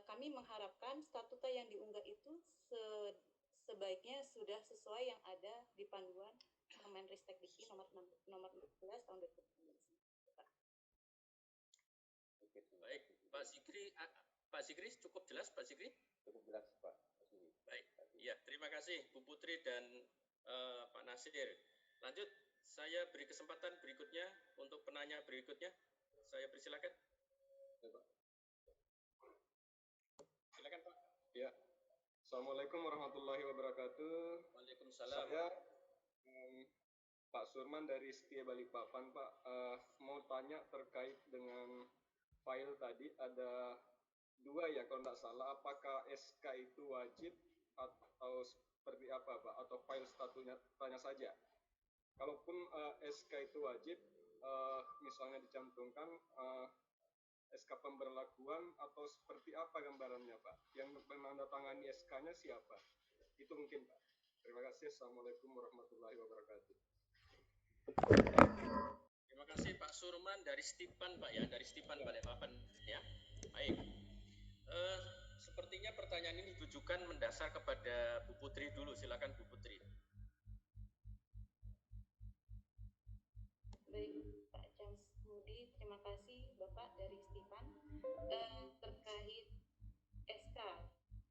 kami mengharapkan statuta yang diunggah itu sebaiknya sudah sesuai yang ada di panduan Permenristek Dikti nomor 16 tahun 2019. Baik, Pak Sigri cukup jelas, Pak Sigri? Cukup jelas, Pak. Baik, ya, terima kasih Bu Putri dan Pak Nasir. Lanjut, saya beri kesempatan berikutnya untuk penanya berikutnya. Saya persilakan. Ya, Pak. Silakan, Pak. Ya. Assalamualaikum warahmatullahi wabarakatuh. Waalaikumsalam. Saya Pak Surman dari Setia Balikpapan, Pak. Mau tanya terkait dengan file tadi, ada 2 ya kalau tidak salah. Apakah SK itu wajib atau seperti apa, Pak? Atau file statusnya tanya saja. Kalaupun SK itu wajib, misalnya dicantumkan SK pemberlakuan atau seperti apa gambarannya, Pak? Yang menandatangani SK-nya siapa? Itu mungkin, Pak. Terima kasih. Assalamualaikum warahmatullahi wabarakatuh. Terima kasih Pak Surman dari Stipan, Pak ya, dari Stipan Balikpapan ya. Baik. Sepertinya pertanyaan ini ditujukan mendasar kepada Bu Putri dulu. Silakan Bu Putri. Baik, Pak Jamsudi, terima kasih Bapak dari Stipan. Terkait SK,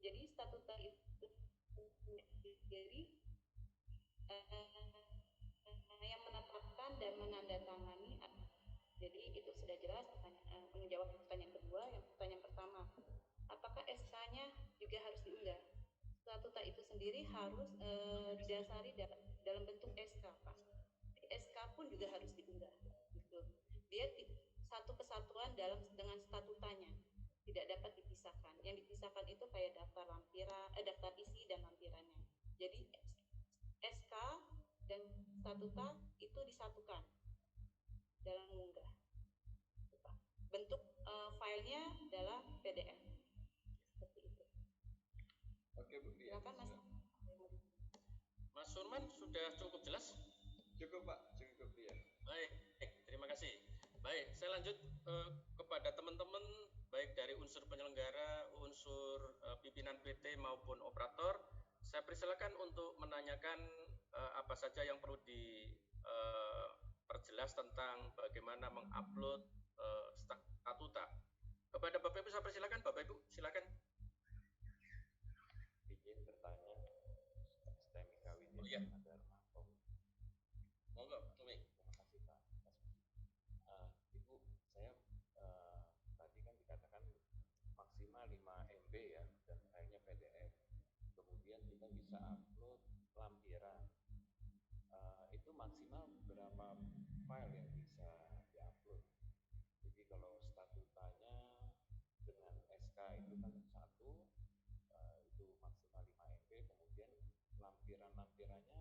jadi statuta itu sendiri yang menetapkan dan menandatangani Jadi itu sudah jelas menjawab pertanyaan kedua. Yang pertanyaan pertama, apakah SK-nya juga harus diunggah? Statuta itu sendiri harus didasari dalam bentuk SK, Pak. SK pun juga harus diunggah, gitu. Dia satu kesatuan dengan statutanya, tidak dapat dipisahkan. Yang dipisahkan itu kayak daftar isi dan lampirannya. Jadi SK dan statuta itu disatukan dalam mengunggah. Bentuk filenya adalah PDF. Seperti itu. Oke, Bu Dia. Silakan Mas. Mas Surman sudah cukup jelas? Cukup, Pak. Cukup, ya. Baik, terima kasih. Baik, saya lanjut kepada teman-teman baik dari unsur penyelenggara, unsur pimpinan PT maupun operator. Saya persilakan untuk menanyakan apa saja yang perlu diperjelas tentang bagaimana mengupload statuta. Kepada Bapak Ibu saya persilakan, Bapak Ibu silakan. Izin bertanya, STMK Widya. Oh iya. Monggo, Tumi. Terima kasih Pak. Ibu, saya tadi kan dikatakan maksimal 5 MB ya, dan filenya PDF. Kemudian kita bisa upload lampiran. Itu maksimal berapa file yang bisa diupload? Jadi kalau statutanya dengan SK itu kan satu, itu maksimal 5 MB. Kemudian lampirannya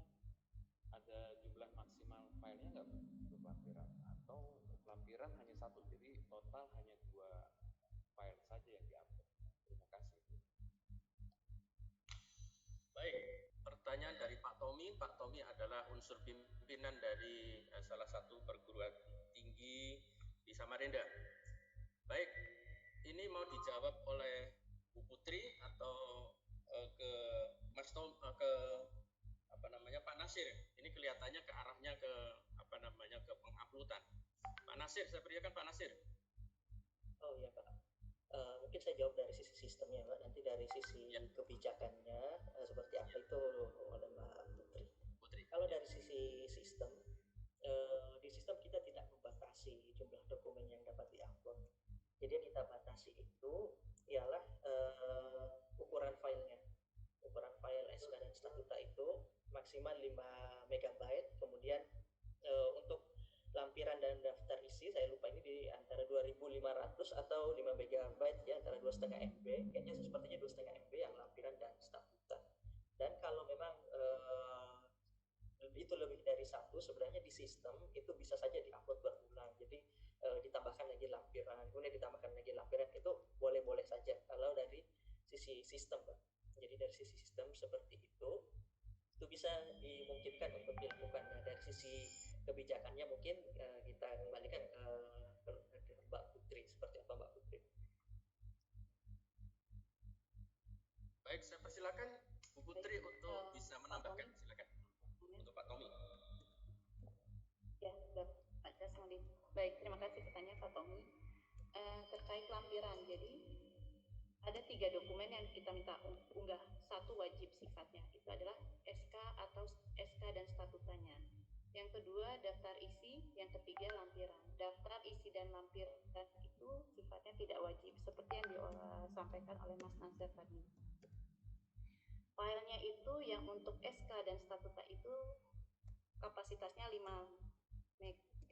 ada jumlah maksimal filenya nggak untuk lampiran, atau untuk lampiran hanya satu, jadi total hanya 2 file saja yang diupload? Terima kasih. Baik, pertanyaan dari Pak Tommy. Pak Tommy adalah unsur pimpinan dari salah satu perguruan tinggi di Samarinda. Baik, ini mau dijawab oleh Bu Putri atau ke Mas Tom, ke Pak Nasir. Ini kelihatannya ke arahnya ke ke penguploadan. Pak Nasir, saya persilakan Pak Nasir. Oh iya Pak. Mungkin saya jawab dari sisi sistemnya Pak. Nanti dari sisi kebijakannya seperti apa itu oleh Mbak Putri. Kalau dari sisi sistem, di sistem kita tidak membatasi jumlah dokumen yang dapat diupload. Jadi yang kita batasi itu ialah ukuran filenya. Ukuran file SK dan statuta itu maksimal 5 MB. Kemudian untuk lampiran dan daftar isi, saya lupa ini di antara 2.500 atau 5 MB ya, antara 2,5 MB, kayaknya sepertinya 2,5 MB yang lampiran dan statuta. Dan kalau memang itu lebih dari satu, sebenarnya di sistem itu bisa saja diupload berulang. Jadi ditambahkan lagi lampiran, kemudian ditambahkan lagi lampiran, itu boleh-boleh saja kalau dari sisi sistem, Pak. Jadi dari sisi sistem seperti itu bisa dimungkinkan untuk dilakukan. Nah, dari sisi kebijakannya mungkin kita kembalikan ke Mbak Putri. Seperti apa Mbak Putri? Baik, saya persilakan Bu Putri untuk bisa menambahkan. Silakan untuk Pak Tommy. Ya, Pak Jasmudin. Baik, terima kasih pertanyaan Pak Tommy. Terkait lampiran, jadi ada 3 dokumen yang kita minta unggah. Satu wajib sifatnya, itu adalah SK atau SK dan statutanya. Yang kedua daftar isi, yang ketiga lampiran. Daftar isi dan lampiran itu sifatnya tidak wajib, seperti yang disampaikan oleh Mas Nasir tadi. Filenya itu yang untuk SK dan statuta itu kapasitasnya 5 MB.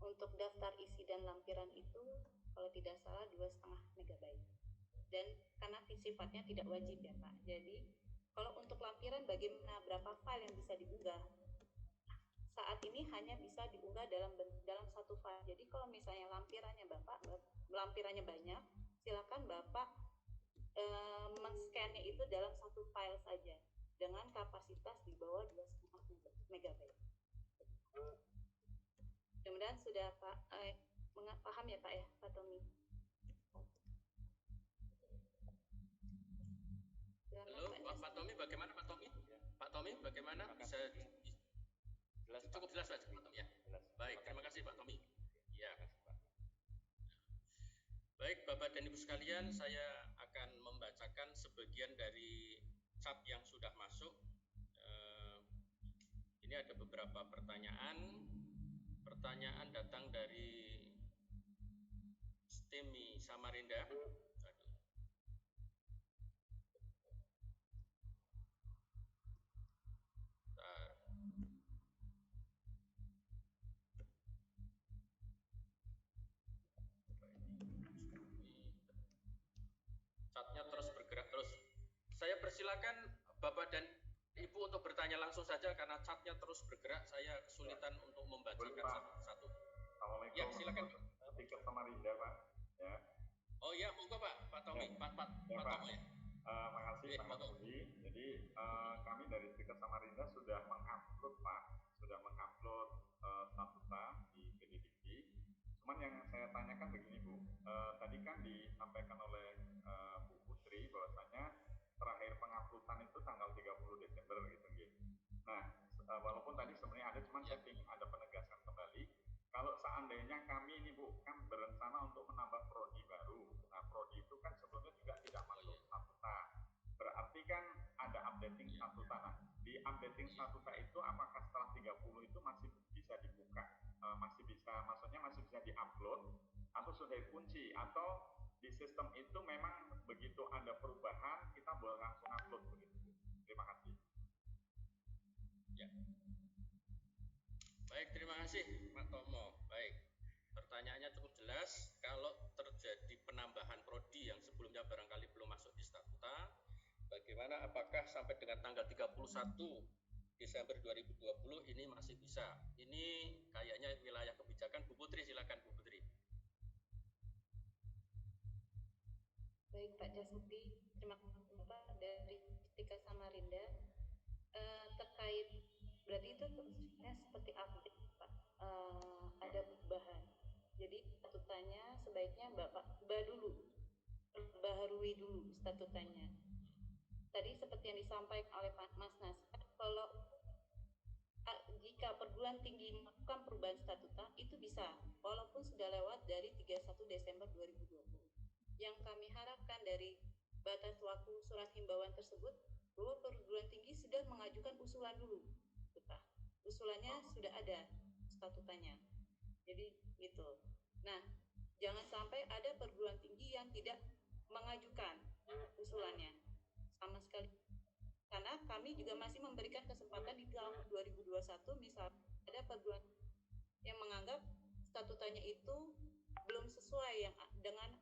Untuk daftar isi dan lampiran itu kalau tidak salah 2,5 MB. Dan karena sifatnya tidak wajib ya Pak. Jadi kalau untuk lampiran bagaimana, berapa file yang bisa diunggah? Saat ini hanya bisa diunggah dalam satu file. Jadi kalau misalnya lampirannya banyak, silakan Bapak men-scan-nya itu dalam satu file saja dengan kapasitas di bawah 2,5 MB. Mudah-mudahan sudah paham ya Pak ya, Pak Tommy. Halo, Pak Tommy, bagaimana Pak Tommy? Pak Tommy, bagaimana bisa jelas, cukup jelas Pak Tommy ya? Baik, terima kasih Pak Tommy. Ya. Baik, Bapak dan Ibu sekalian, saya akan membacakan sebagian dari chat yang sudah masuk. Ini ada beberapa pertanyaan. Pertanyaan datang dari Samarinda. Chatnya terus bergerak terus. Saya persilakan Bapak dan Ibu untuk bertanya langsung saja karena chatnya terus bergerak. Saya kesulitan untuk membacakan satu-satu. Assalamualaikum. Ya, silakan. Tiket Samarinda, Pak. Ya. Oh ya, monggo Pak Tommy, Pak Tomo ya. Makasih Pak Budi. Jadi kami dari Tiket Samarinda sudah mengupload Pak, statuta di PDDikti. Cuman yang saya tanyakan begini Bu, tadi kan disampaikan oleh Bu Putri bahwasanya terakhir penguploadan itu tanggal 30 Desember gitu. Nah, walaupun tadi sebenarnya ada, cuman saya ingin ada penegasan kembali. Kalau seandainya kami ini Bu, kan berencana untuk menambah prodi baru. Nah, prodi itu kan sebelumnya juga tidak masuk statuta. Berarti kan ada updating statuta. Nah, di updating statuta itu apakah setelah 30 itu masih bisa dibuka? Masih bisa, maksudnya masih bisa diupload atau sudah dikunci? Atau di sistem itu memang begitu ada perubahan, kita boleh langsung upload begitu? Terima kasih. Ya. Baik, terima kasih Pak Tomo. Baik, pertanyaannya cukup jelas. Kalau terjadi penambahan prodi yang sebelumnya barangkali belum masuk di statuta, bagaimana apakah sampai dengan tanggal 31 Desember 2020 ini masih bisa? Ini kayaknya wilayah kebijakan. Bu Putri, silakan Bu Putri. Baik Pak Jasmudi, terima kasih Bapak dari Tiket Samarinda. Terkait berarti itu sebenarnya seperti update Pak, ada perubahan. Jadi statutanya sebaiknya Bapak perbaharui dulu statutanya. Tadi seperti yang disampaikan oleh Pak Mas Nasir, kalau jika perguruan tinggi melakukan perubahan statuta itu bisa, walaupun sudah lewat dari 31 Desember 2020. Yang kami harapkan dari batas waktu surat himbauan tersebut, bahwa perguruan tinggi sudah mengajukan usulan dulu. Usulannya sudah ada statutanya. Jadi gitu. Nah, jangan sampai ada perguruan tinggi yang tidak mengajukan usulannya sama sekali. Karena kami juga masih memberikan kesempatan di tahun 2021, misal ada perguruan yang menganggap statutanya itu belum sesuai dengan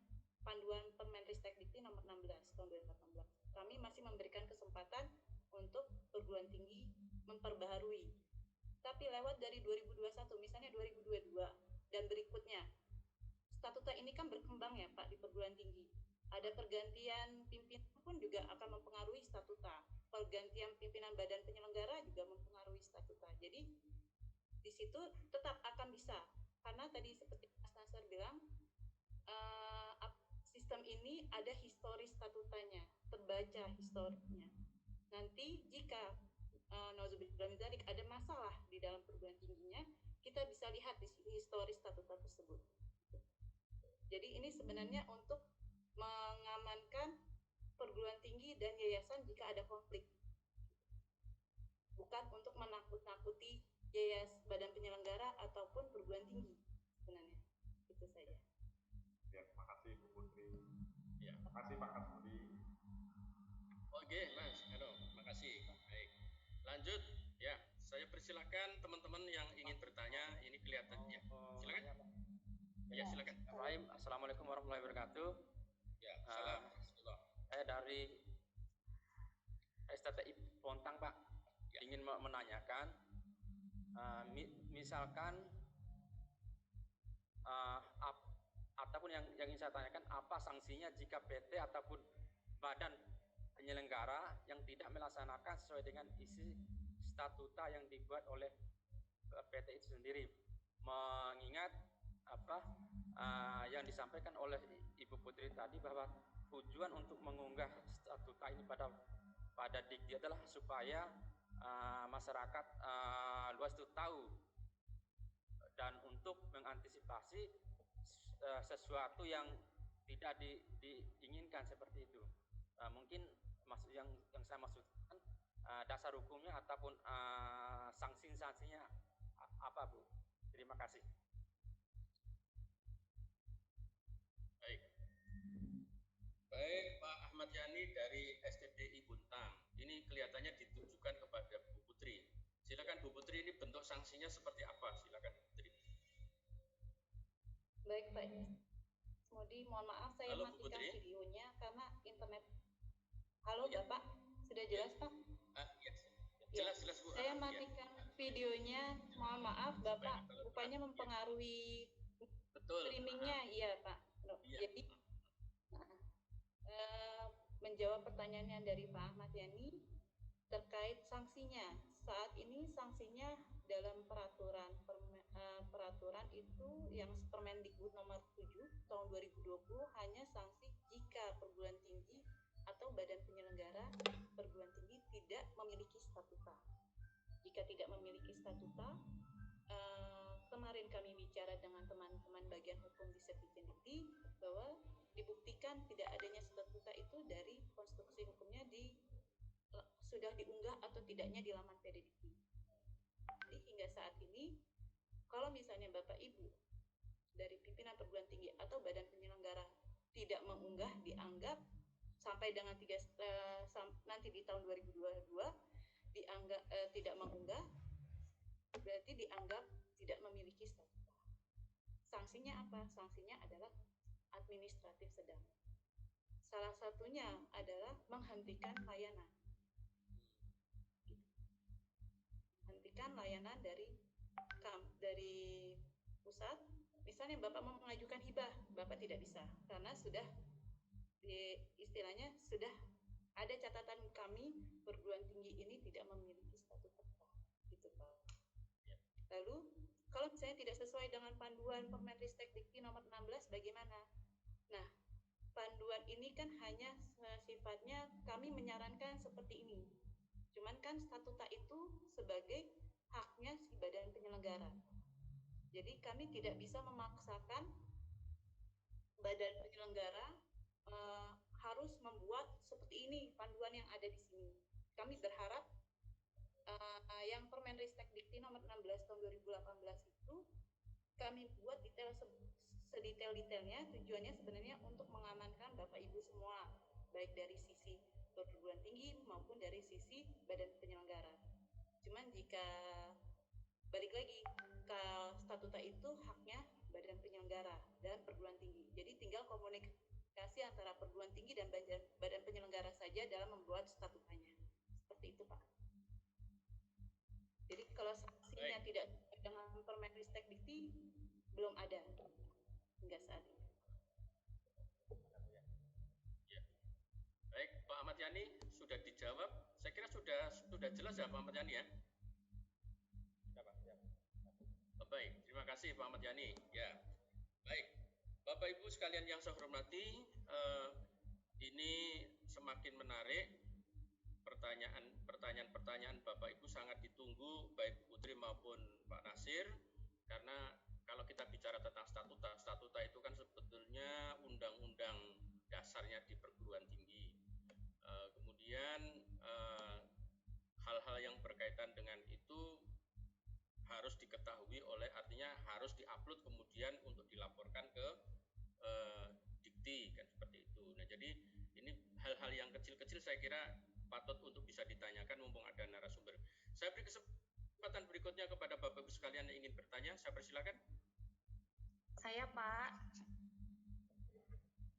panduan Permenristekdikti nomor 16 tahun 2018. Kami masih memberikan kesempatan untuk perguruan tinggi memperbaharui. Tapi lewat dari 2021, misalnya 2022 dan berikutnya, statuta ini kan berkembang ya Pak di perguruan tinggi. Ada pergantian pimpinan pun juga akan mempengaruhi statuta. Pergantian pimpinan badan penyelenggara juga mempengaruhi statuta. Jadi di situ tetap akan bisa, karena tadi seperti Mas Nasir bilang, sistem ini ada historis statutanya, terbaca historisnya. Nanti jika ada masalah di dalam perguruan tingginya, kita bisa lihat di historis statuta tersebut. Jadi ini sebenarnya untuk mengamankan perguruan tinggi dan yayasan jika ada konflik, bukan untuk menakut-nakuti badan penyelenggara ataupun perguruan tinggi sebenarnya. Itu saja. Ya, terima kasih Bu Putri. Ya. Terima kasih Pak Kasbudi. Oke, Mas. Terima kasih. Baik. Lanjut. Ya, saya persilakan teman-teman yang ingin bertanya. Ini kelihatannya. Silakan. Ya, silakan. Assalamualaikum warahmatullahi wabarakatuh. Ya, salam. Saya dari STTI Pontang, Pak. Ya. Ingin menanyakan, misalkan ataupun yang ingin saya tanyakan, apa sanksinya jika PT ataupun badan penyelenggara yang tidak melaksanakan sesuai dengan isi statuta yang dibuat oleh PT itu sendiri, mengingat yang disampaikan oleh Ibu Putri tadi bahwa tujuan untuk mengunggah statuta ini pada Dikti adalah supaya masyarakat luas itu tahu dan untuk mengantisipasi sesuatu yang tidak diinginkan seperti itu. Mungkin maksud yang saya maksudkan dasar hukumnya ataupun sanksinya apa, Bu? Terima kasih. Baik. Ahmad Yani dari STDI Buntang. Ini kelihatannya ditujukan kepada Bu Putri. Silakan Bu Putri, ini bentuk sanksinya seperti apa? Silakan Bu Putri. Baik Pak Modi, mohon maaf saya Halo, Bu matikan Putri. videonya karena internet. Halo Bapak, sudah jelas Pak? Ya, Ya, jelas Bu. saya matikan videonya, mohon maaf Bapak, rupanya mempengaruhi streamingnya, iya Pak. Jadi menjawab pertanyaannya dari Pak Ahmad Yani terkait sanksinya. Saat ini sanksinya dalam peraturan itu yang Permendikbud nomor 7 tahun 2020 hanya sanksi jika perguruan tinggi atau badan penyelenggara perguruan tinggi tidak memiliki statuta. Jika tidak memiliki statuta, kemarin kami bicara dengan teman-teman bagian hukum di Sekjen Dikti bahwa dibuktikan tidak adanya statuta itu dari konstruksi hukumnya sudah diunggah atau tidaknya di laman PD Dikti. Jadi hingga saat ini, kalau misalnya Bapak Ibu dari pimpinan perguruan tinggi atau badan penyelenggara tidak mengunggah, dianggap sampai dengan nanti di tahun 2022 dianggap tidak mengunggah, berarti dianggap tidak memiliki statuta. Sanksinya apa? Sanksinya adalah administratif sedang. Salah satunya adalah menghentikan layanan. Hentikan layanan dari pusat. Misalnya Bapak mau mengajukan hibah, Bapak tidak bisa karena sudah istilahnya sudah ada catatan kami perguruan tinggi ini tidak memiliki statuta. Gitu Pak. Lalu kalau misalnya tidak sesuai dengan panduan Permenristek Dikti nomor 16 bagaimana? Nah, panduan ini kan hanya sifatnya kami menyarankan seperti ini. Cuman kan statuta itu sebagai haknya si badan penyelenggara. Jadi kami tidak bisa memaksakan badan penyelenggara harus membuat seperti ini panduan yang ada di sini. Kami berharap yang Permenristek Dikti nomor 16 tahun 2018 itu kami buat detail sedetail-detailnya, tujuannya sebenarnya untuk mengamankan Bapak Ibu semua, baik dari sisi perguruan tinggi maupun dari sisi badan penyelenggara. Cuman jika balik lagi ke statuta itu haknya badan penyelenggara dan perguruan tinggi. Jadi tinggal komunikasi antara perguruan tinggi dan badan penyelenggara saja dalam membuat statutanya. Seperti itu Pak. Jadi kalau sanksinya tidak dengan Permenristek Dikti belum ada hingga saat ini. Ya. Baik, Pak Ahmad Yani sudah dijawab. Saya kira sudah jelas ya Pak Ahmad Yani ya. Baik, terima kasih Pak Ahmad Yani. Ya, baik, Bapak Ibu sekalian yang saya hormati, ini semakin menarik. Pertanyaan-pertanyaan Bapak Ibu sangat ditunggu baik Putri maupun Pak Nasir, karena kalau kita bicara tentang statuta itu kan sebetulnya undang-undang dasarnya di perguruan tinggi. Kemudian hal-hal yang berkaitan dengan itu harus diketahui artinya harus diupload kemudian untuk dilaporkan ke Dikti kan seperti itu. Nah, jadi ini hal-hal yang kecil-kecil saya kira patut untuk bisa ditanyakan mumpung ada narasumber. Saya beri kesempatan berikutnya kepada Bapak Ibu sekalian yang ingin bertanya. Saya persilakan. Saya Pak.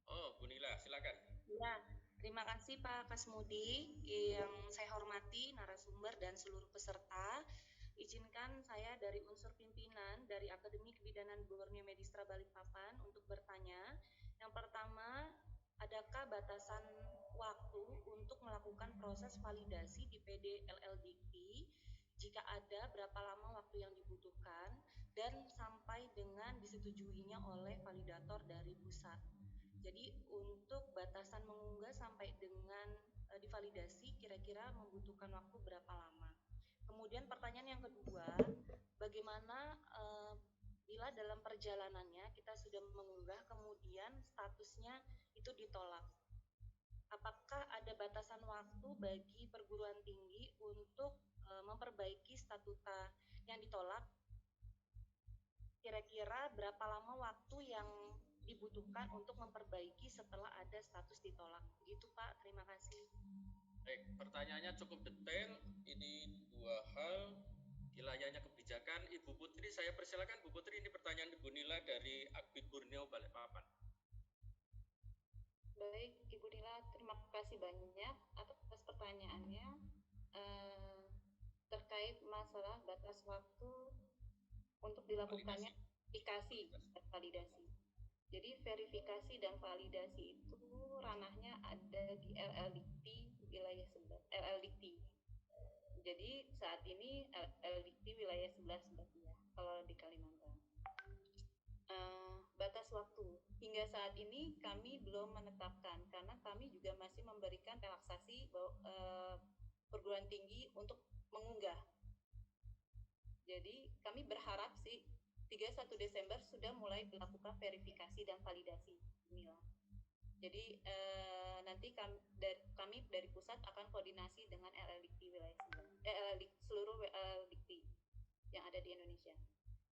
Oh, Bu Nila, silakan. Ya, terima kasih Pak Kasmudi yang saya hormati narasumber dan seluruh peserta. Izinkan saya dari unsur pimpinan dari Akademi Kebidanan Borneo Medistra Balikpapan untuk bertanya. Yang pertama, adakah batasan waktu untuk melakukan proses validasi di PD LL Dikti? Jika ada, berapa lama waktu yang dibutuhkan dan sampai dengan disetujuinya oleh validator dari pusat? Jadi untuk batasan mengunggah sampai dengan divalidasi kira-kira membutuhkan waktu berapa lama? Kemudian pertanyaan yang kedua, bagaimana bila dalam perjalanannya kita sudah mengunggah kemudian statusnya itu ditolak? Apakah ada batasan waktu bagi perguruan tinggi untuk memperbaiki statuta yang ditolak? Kira-kira berapa lama waktu yang dibutuhkan untuk memperbaiki setelah ada status ditolak. Begitu Pak, terima kasih. Baik, pertanyaannya cukup detail. Ini dua hal, wilayahnya kebijakan. Ibu Putri, saya persilakan Bu Putri, ini pertanyaan Ibu Nila dari Akbid Borneo Balikpapan. Baik, Ibu Nila, terima kasih banyak atas pertanyaannya terkait masalah batas waktu untuk dilakukannya verifikasi dan validasi. Jadi verifikasi dan validasi itu ranahnya ada di LLDikti wilayah 11, LLDikti. Jadi saat ini LLDikti wilayah 11 berarti ya, kalau di Kalimantan. Batas waktu hingga saat ini kami belum menetapkan karena kami juga masih memberikan relaksasi perguruan tinggi untuk mengunggah. Jadi kami berharap sih 31 Desember sudah mulai dilakukan verifikasi dan validasi. Inilah. Jadi nanti kami dari pusat akan koordinasi dengan LLDikti wilayah seluruh LLDikti yang ada di Indonesia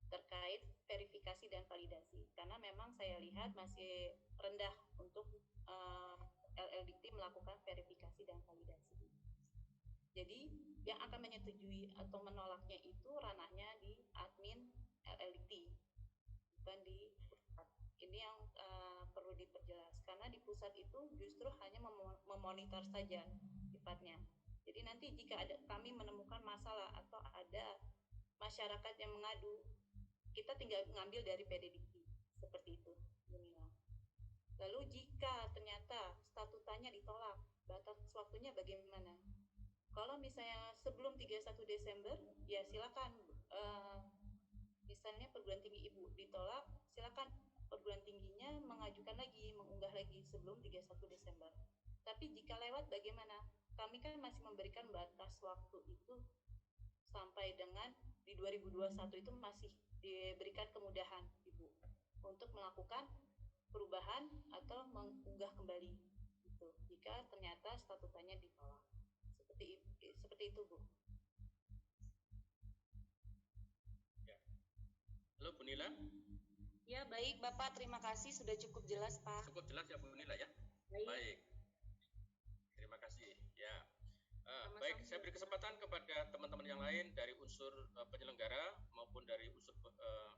terkait verifikasi dan validasi, karena memang saya lihat masih rendah untuk LLDikti melakukan verifikasi dan validasi. Jadi yang akan menyetujui atau menolaknya itu ranahnya di admin LLDikti, bukan di pusat. Ini yang perlu diperjelas, karena di pusat itu justru hanya memonitor saja sifatnya. Jadi nanti jika kami menemukan masalah atau ada masyarakat yang mengadu, kita tinggal mengambil dari PD-Dikti, seperti itu. Lalu jika ternyata statutanya ditolak, batas waktunya bagaimana? Kalau misalnya sebelum 31 Desember, ya silakan. Misalnya perguruan tinggi Ibu ditolak, silakan perguruan tingginya mengajukan lagi, mengunggah lagi sebelum 31 Desember. Tapi jika lewat bagaimana? Kami kan masih memberikan batas waktu itu sampai dengan di 2021 itu masih diberikan kemudahan Ibu untuk melakukan perubahan atau mengunggah kembali gitu, jika ternyata statutanya ditolak. Seperti itu Bu. Ya. Halo Bu Nila. Ya baik Bapak, terima kasih sudah cukup jelas Pak. Cukup jelas ya Bu Nila ya. Baik. Terima kasih. Ya. Baik, saya beri kesempatan kepada teman-teman yang lain dari unsur penyelenggara maupun dari unsur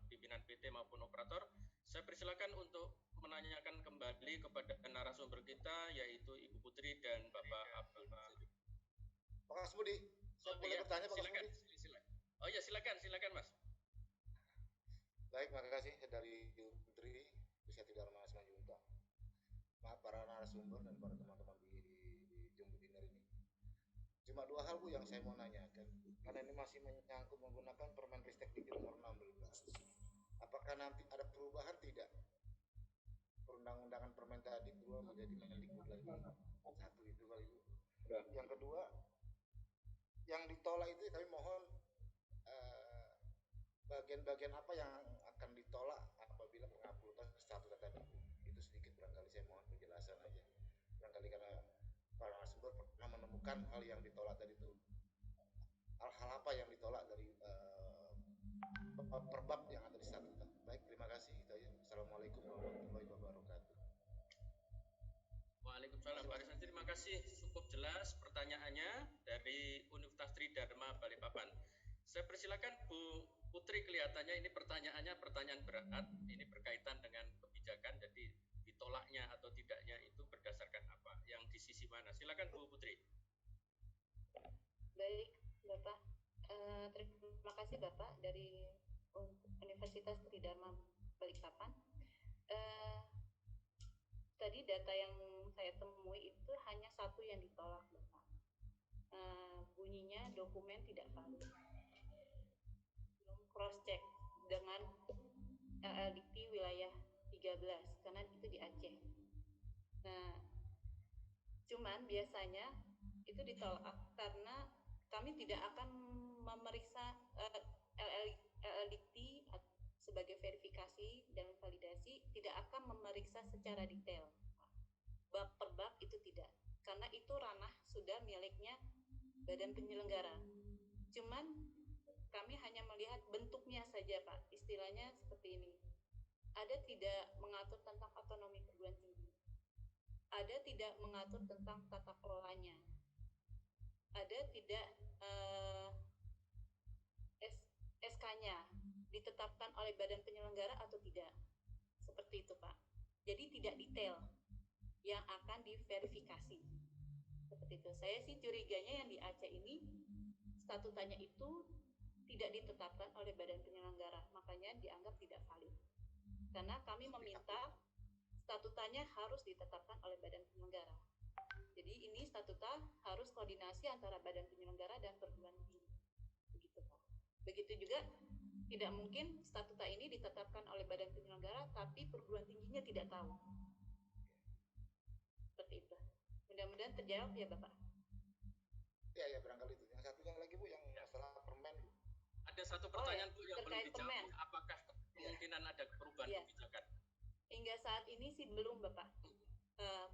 pimpinan PT maupun operator. Saya persilakan untuk menanyakan kembali kepada narasumber kita, yaitu Ibu Putri dan Bapak Abdul Nasir. Pak Kasmudi, saya boleh bertanya Pak Kasmudi? Silakan. Oh ya, silakan Mas. Baik, makasih. Saya dari Putri, Bisa Tidak Mas Manjunta. Maaf para narasumber dan para teman-teman di Jumbo Dinner ini. Cuma dua hal Bu yang saya mau nanyakan, karena ini masih menyangkut menggunakan Permenristek Dikti nomor 16. Apakah nanti ada perubahan tidak? Perundang-undangan permen tadi berubah menjadi Mendikbud lagi. Satu itu kali Bu. Yang kedua, yang ditolak itu kami mohon bagian-bagian apa yang akan ditolak apabila penguploadan status tadi. Itu sedikit barangkali saya mohon penjelasan aja. Barangkali karena para narasumber pernah menemukan hal yang ditolak tadi itu. Hal apa yang ditolak dari perbab yang ada di status. Baik, terima kasih. Itu aja. Assalamualaikum warahmatullahi wabarakatuh. Waalaikumsalam Pak Rizal. Terima kasih, cukup jelas pertanyaannya dari Universitas Tridharma Balikpapan. Saya persilakan Bu Putri, kelihatannya ini pertanyaannya pertanyaan berat. Ini berkaitan dengan kebijakan, jadi ditolaknya atau tidaknya itu berdasarkan apa? Yang di sisi mana? Silakan Bu Putri. Baik, Bapak. Terima kasih Bapak dari Universitas Tridharma Balikpapan. Tadi data yang saya temui itu hanya satu yang ditolak, Bapak. Bunyinya dokumen tidak valid. Belum cross check dengan LLDikti wilayah 13 karena itu di Aceh. Nah, cuman biasanya itu ditolak karena kami tidak akan memeriksa LLDikti sebagai verifikasi dan validasi, tidak akan memeriksa secara detail bab per bab, itu tidak, karena itu ranah sudah miliknya badan penyelenggara. Cuman kami hanya melihat bentuknya saja Pak, istilahnya seperti ini. ada tidak mengatur tentang otonomi perguruan tinggi, ada tidak mengatur tentang tata kelolanya, ada tidak SK-nya ditetapkan oleh badan penyelenggara atau tidak, seperti itu Pak. Jadi tidak detail yang akan diverifikasi, seperti itu. Saya sih curiganya yang di Aceh ini statutanya itu tidak ditetapkan oleh badan penyelenggara, makanya dianggap tidak valid. Karena kami meminta statutanya harus ditetapkan oleh badan penyelenggara. Jadi ini statuta harus koordinasi antara badan penyelenggara dan perguruan tinggi. Begitu Pak. Begitu juga tidak mungkin statuta ini ditetapkan oleh badan penyelenggara tapi perguruan tingginya tidak tahu. Seperti itu. Mudah-mudahan terjawab ya Bapak. Ya barangkali itu. Yang satu lagi Bu, yang masalah permen Bu. Ada satu pertanyaan Bu yang belum terkait dijawab. permen. Apakah kemungkinan ada perubahan kebijakan? Hingga saat ini sih belum Bapak.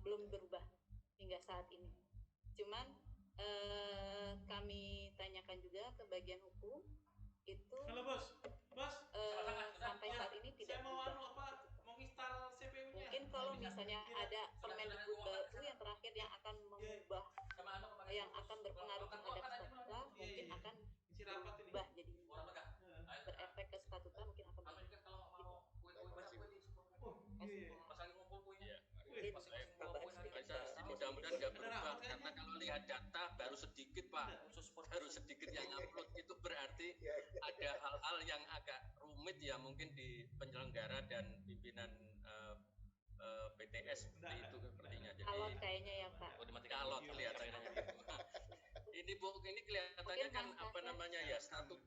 Belum berubah hingga saat ini. Cuman kami tanyakan juga ke bagian hukum itu. Halo bos, sampai saat ini tidak berubah. Menginstal CPU-nya. Mungkin kalau misalnya ada Permendikbud baru yang terakhir yang akan mengubah, yang akan berpengaruh terhadap statuta, mungkin akan berubah jadi berefek ke statuta, mungkin akan berubah. Mudah-mudahan nggak berubah karena kalau lihat data baru sedikit Pak, baru sedikit yang upload, itu berarti ada hal-hal yang agak rumit ya mungkin di penyelenggara dan pimpinan PTS seperti itu sepertinya. Jadi alot kayaknya ya Pak. Alot kelihatannya. Ini Bu, ini kelihatannya kan apa namanya ya statut.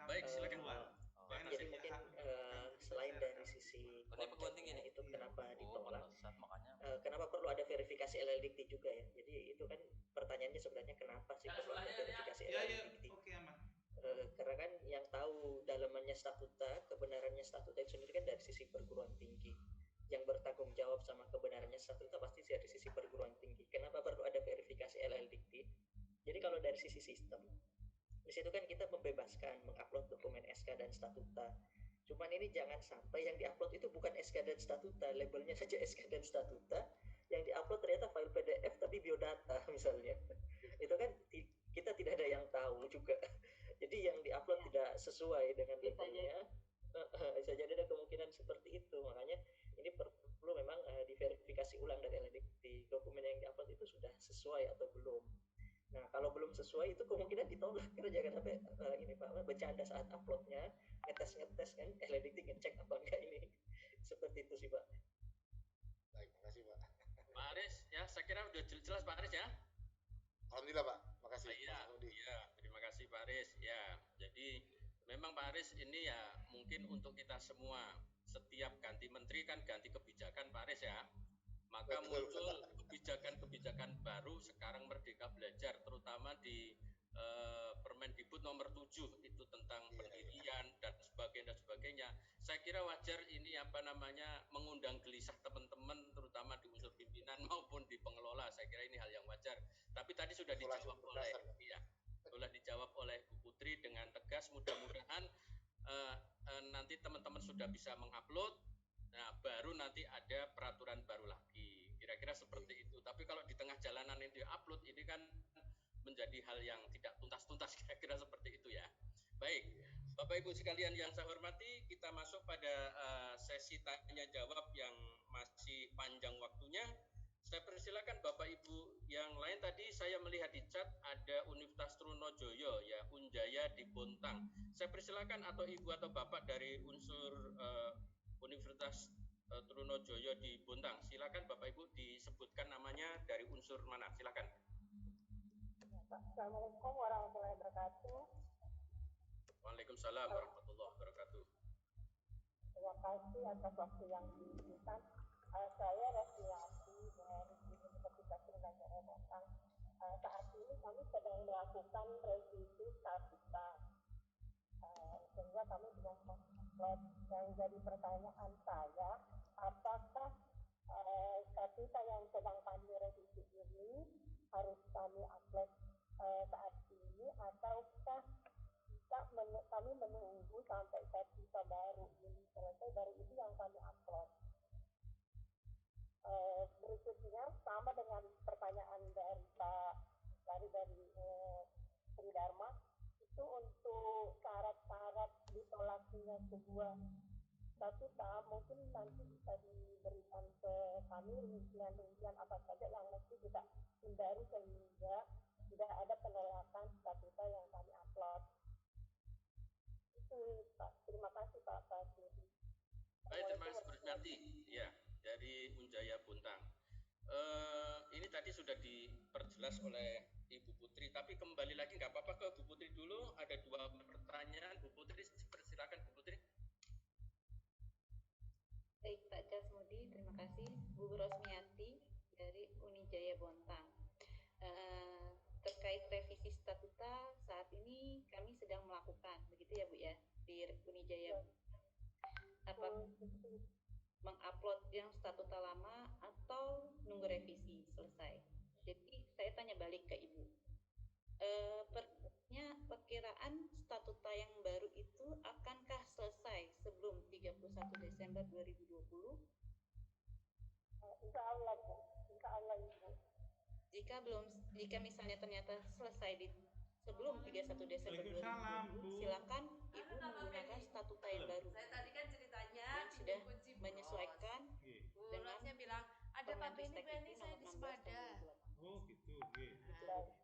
Baik, silakan. Jadi mungkin selain dari sisi kontennya itu kenapa ditolak, kenapa perlu ada verifikasi LLDikti juga ya. Jadi itu kan pertanyaannya sebenarnya kenapa sih perlu ada verifikasi LLDikti. Karena kan yang tahu dalamannya statuta, kebenarannya statuta itu sendiri kan dari sisi perguruan tinggi. Yang bertanggung jawab sama kebenarannya statuta pasti dari sisi perguruan tinggi. Kenapa perlu ada verifikasi LLDikti? Jadi kalau dari sisi sistem, di situ kan kita membebaskan mengupload dokumen SK dan statuta. Cuman ini jangan sampai yang diupload itu bukan SK dan statuta, labelnya saja SK dan statuta, yang diupload ternyata file PDF tapi biodata misalnya. Itu kan kita tidak ada yang tahu juga. Jadi yang diupload tidak sesuai dengan labelnya. Bisa jadi ada kemungkinan seperti itu. Makanya ini perlu memang diverifikasi ulang dari LLDikti. Dokumen yang diupload itu sudah sesuai atau belum. Nah, kalau belum sesuai itu kemungkinan ditolak, karena jangan sampai ini Pak, bercanda saat uploadnya, ngetes kan, LLDikti ngecek apa enggak ini. Seperti itu sih Pak. Baik, makasih Pak. Pak Aris, ya saya kira udah jelas Pak Aris ya. Alhamdulillah Pak, makasih. Iya, terima kasih Pak Aris. Ya, jadi memang Pak Aris ini ya mungkin untuk kita semua, setiap ganti menteri kan ganti kebijakan Pak Aris ya. Maka muncul kebijakan-kebijakan baru sekarang Merdeka Belajar, terutama di Permendikbud nomor 7 itu tentang pendirian dan sebagainya. Saya kira wajar ini apa namanya mengundang gelisah teman-teman terutama di unsur pimpinan maupun di pengelola. Saya kira ini hal yang wajar. Tapi tadi sudah dijawab oleh Bu Putri dengan tegas. Mudah-mudahan nanti teman-teman sudah bisa mengupload. Nah, baru nanti ada peraturan baru lagi. Kira-kira seperti itu. Tapi kalau di tengah jalanan ini di-upload, ini kan menjadi hal yang tidak tuntas-tuntas, kira-kira seperti itu ya. Baik, Bapak Ibu sekalian yang saya hormati, kita masuk pada sesi tanya jawab yang masih panjang waktunya. Saya persilakan Bapak Ibu yang lain. Tadi saya melihat di chat ada Universitas Trunojoyo ya, Unjaya di Bontang. Saya persilakan atau Ibu atau Bapak dari unsur Universitas Trunojoyo di Bontang. Silakan Bapak Ibu disebutkan namanya dari unsur mana. Silakan. Assalamualaikum warahmatullahi wabarakatuh. Waalaikumsalam warahmatullahi wabarakatuh. Terima kasih atas waktu yang diberikan. Saya Rasiati dari Universitas Trunojoyo Bontang. Saat ini kami sedang melakukan revisi statuta. Sehingga kami belum upload. Yang jadi pertanyaan saya, apakah statuta yang sedang kami revisi ini harus kami upload saat ini, ataukah kami kami menunggu sampai sertifikat baru ini selesai, baru itu yang kami upload. Berikutnya sama dengan pertanyaan dari Pak dari Sri Dharma, itu untuk syarat-syarat ditolaknya sebuah statuta mungkin nanti bisa diberikan ke kami rincian-rincian apa saja yang mesti kita hindari sehingga tidak ada penolakan statuta yang kami upload. Itu Pak. Terima kasih Pak Sudi. Baik, terima kasih Bu Rusmiati. Ya, dari Unjaya Bontang. Ini tadi sudah diperjelas oleh Ibu Putri, tapi kembali lagi nggak apa-apa ke Bu Putri dulu. Ada 2 pertanyaan, Bu Putri, silakan Bu Putri. Baik Pak Kasmudi, terima kasih. Bu Rosmiati dari Unijaya Bontang. Terkait revisi statuta, saat ini kami sedang melakukan, begitu ya Bu ya, di Unijaya. Apa mengupload yang statuta lama atau nunggu revisi selesai? Jadi saya tanya balik ke Ibu. Perkiraan statuta yang baru itu akankah selesai sebelum 31 Desember 2020? Insya Allah Bu. Insya Allah Ibu. Jika misalnya ternyata selesai sebelum 31 Desember 2020, silakan Ibu menggunakan statuta yang baru. Saya tadi kan ceritanya yang sudah menyesuaikan dengan bilang ada Pak Beni saya di Sepada. Oh gitu.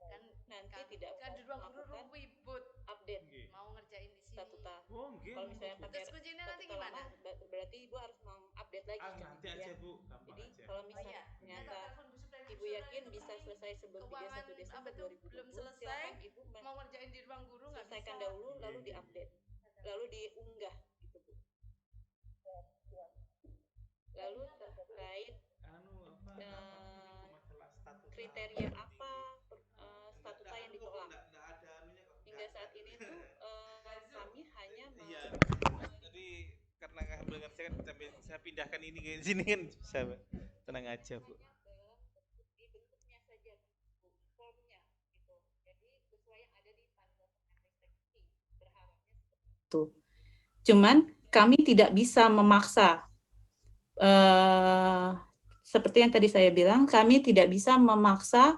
Kan nanti tidak kan di ruang guru ribut update mau ngerjain di sini. Statuta. Oh, kalau misalnya pakai terus kuncinya nanti statuta gimana? lama, berarti Ibu harus mengupdate lagi. Nanti aja Bu, gampang jadi aja. kalau misalnya ternyata Ibu yakin bisa selesai sebelum 31 Desember 2020, belum selesai, silakan Ibu mau ngerjain di ruang guru nggak bisa. Selesaikan dahulu, lalu diupdate, lalu diunggah gitu Bu. Lalu terkait kriteria apa statuta yang ditolak. Hingga saat ini tuh kami hanya Jadi karena ngambil ngerjain saya pindahkan ini ke sini kan bisa tenang aja Bu. Dibentuknya saja Bu, formnya gitu. Jadi sesuai yang ada di panduan Permenristek berharapnya seperti itu. Cuman kami tidak bisa memaksa. Seperti yang tadi saya bilang, kami tidak bisa memaksa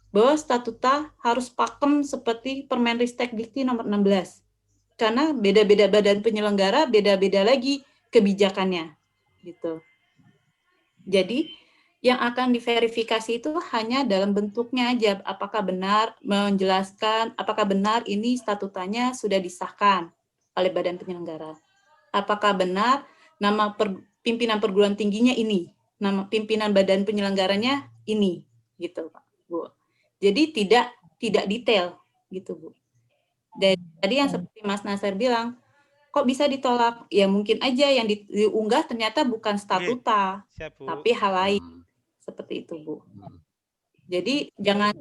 bahwa statuta harus pakem seperti Permenristek Dikti nomor 16. Karena beda-beda badan penyelenggara, beda-beda lagi kebijakannya. Gitu. Jadi, yang akan diverifikasi itu hanya dalam bentuknya aja, apakah benar menjelaskan, apakah benar ini statutanya sudah disahkan oleh badan penyelenggara. Apakah benar nama pimpinan perguruan tingginya ini, nama pimpinan badan penyelenggaranya ini, gitu Pak, Bu. Jadi tidak detail, gitu Bu. Dan tadi yang seperti Mas Nasir bilang, kok bisa ditolak? Ya mungkin aja yang diunggah ternyata bukan statuta, tapi hal lain, seperti itu Bu. Jadi jangan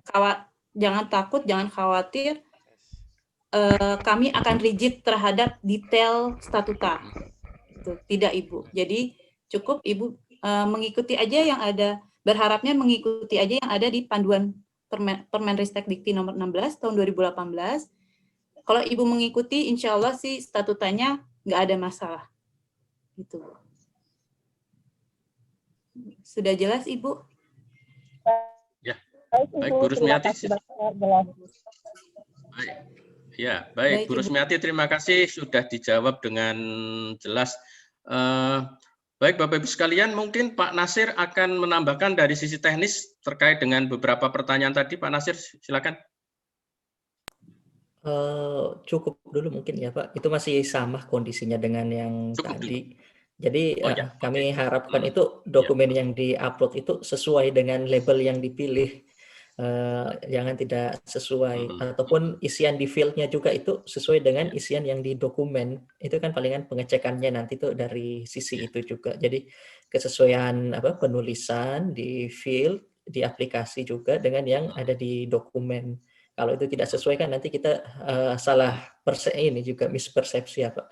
takut, jangan khawatir. Kami akan rigid terhadap detail statuta. Tidak Ibu. Jadi cukup Ibu mengikuti aja yang ada, berharapnya mengikuti aja yang ada di panduan Permenristek Dikti nomor 16 tahun 2018. Kalau Ibu mengikuti, insya Allah sih statutanya nggak ada masalah. Gitu. Sudah jelas Ibu? Ya, baik Bu Rusmiati. Ya, baik Bu Rusmiati, terima kasih sudah dijawab dengan jelas. Baik Bapak Ibu sekalian, mungkin Pak Nasir akan menambahkan dari sisi teknis terkait dengan beberapa pertanyaan tadi. Pak Nasir, silakan. Cukup dulu mungkin ya Pak, itu masih sama kondisinya dengan yang tadi. Jadi kami harapkan itu dokumen yang diupload itu sesuai dengan label yang dipilih. Jangan tidak sesuai, ataupun isian di fieldnya juga itu sesuai dengan isian yang di dokumen. Itu kan palingan pengecekannya nanti tuh dari sisi itu juga. Jadi kesesuaian penulisan di field, di aplikasi juga dengan yang ada di dokumen. Kalau itu tidak sesuai kan nanti kita salah ini juga mispersepsi Pak.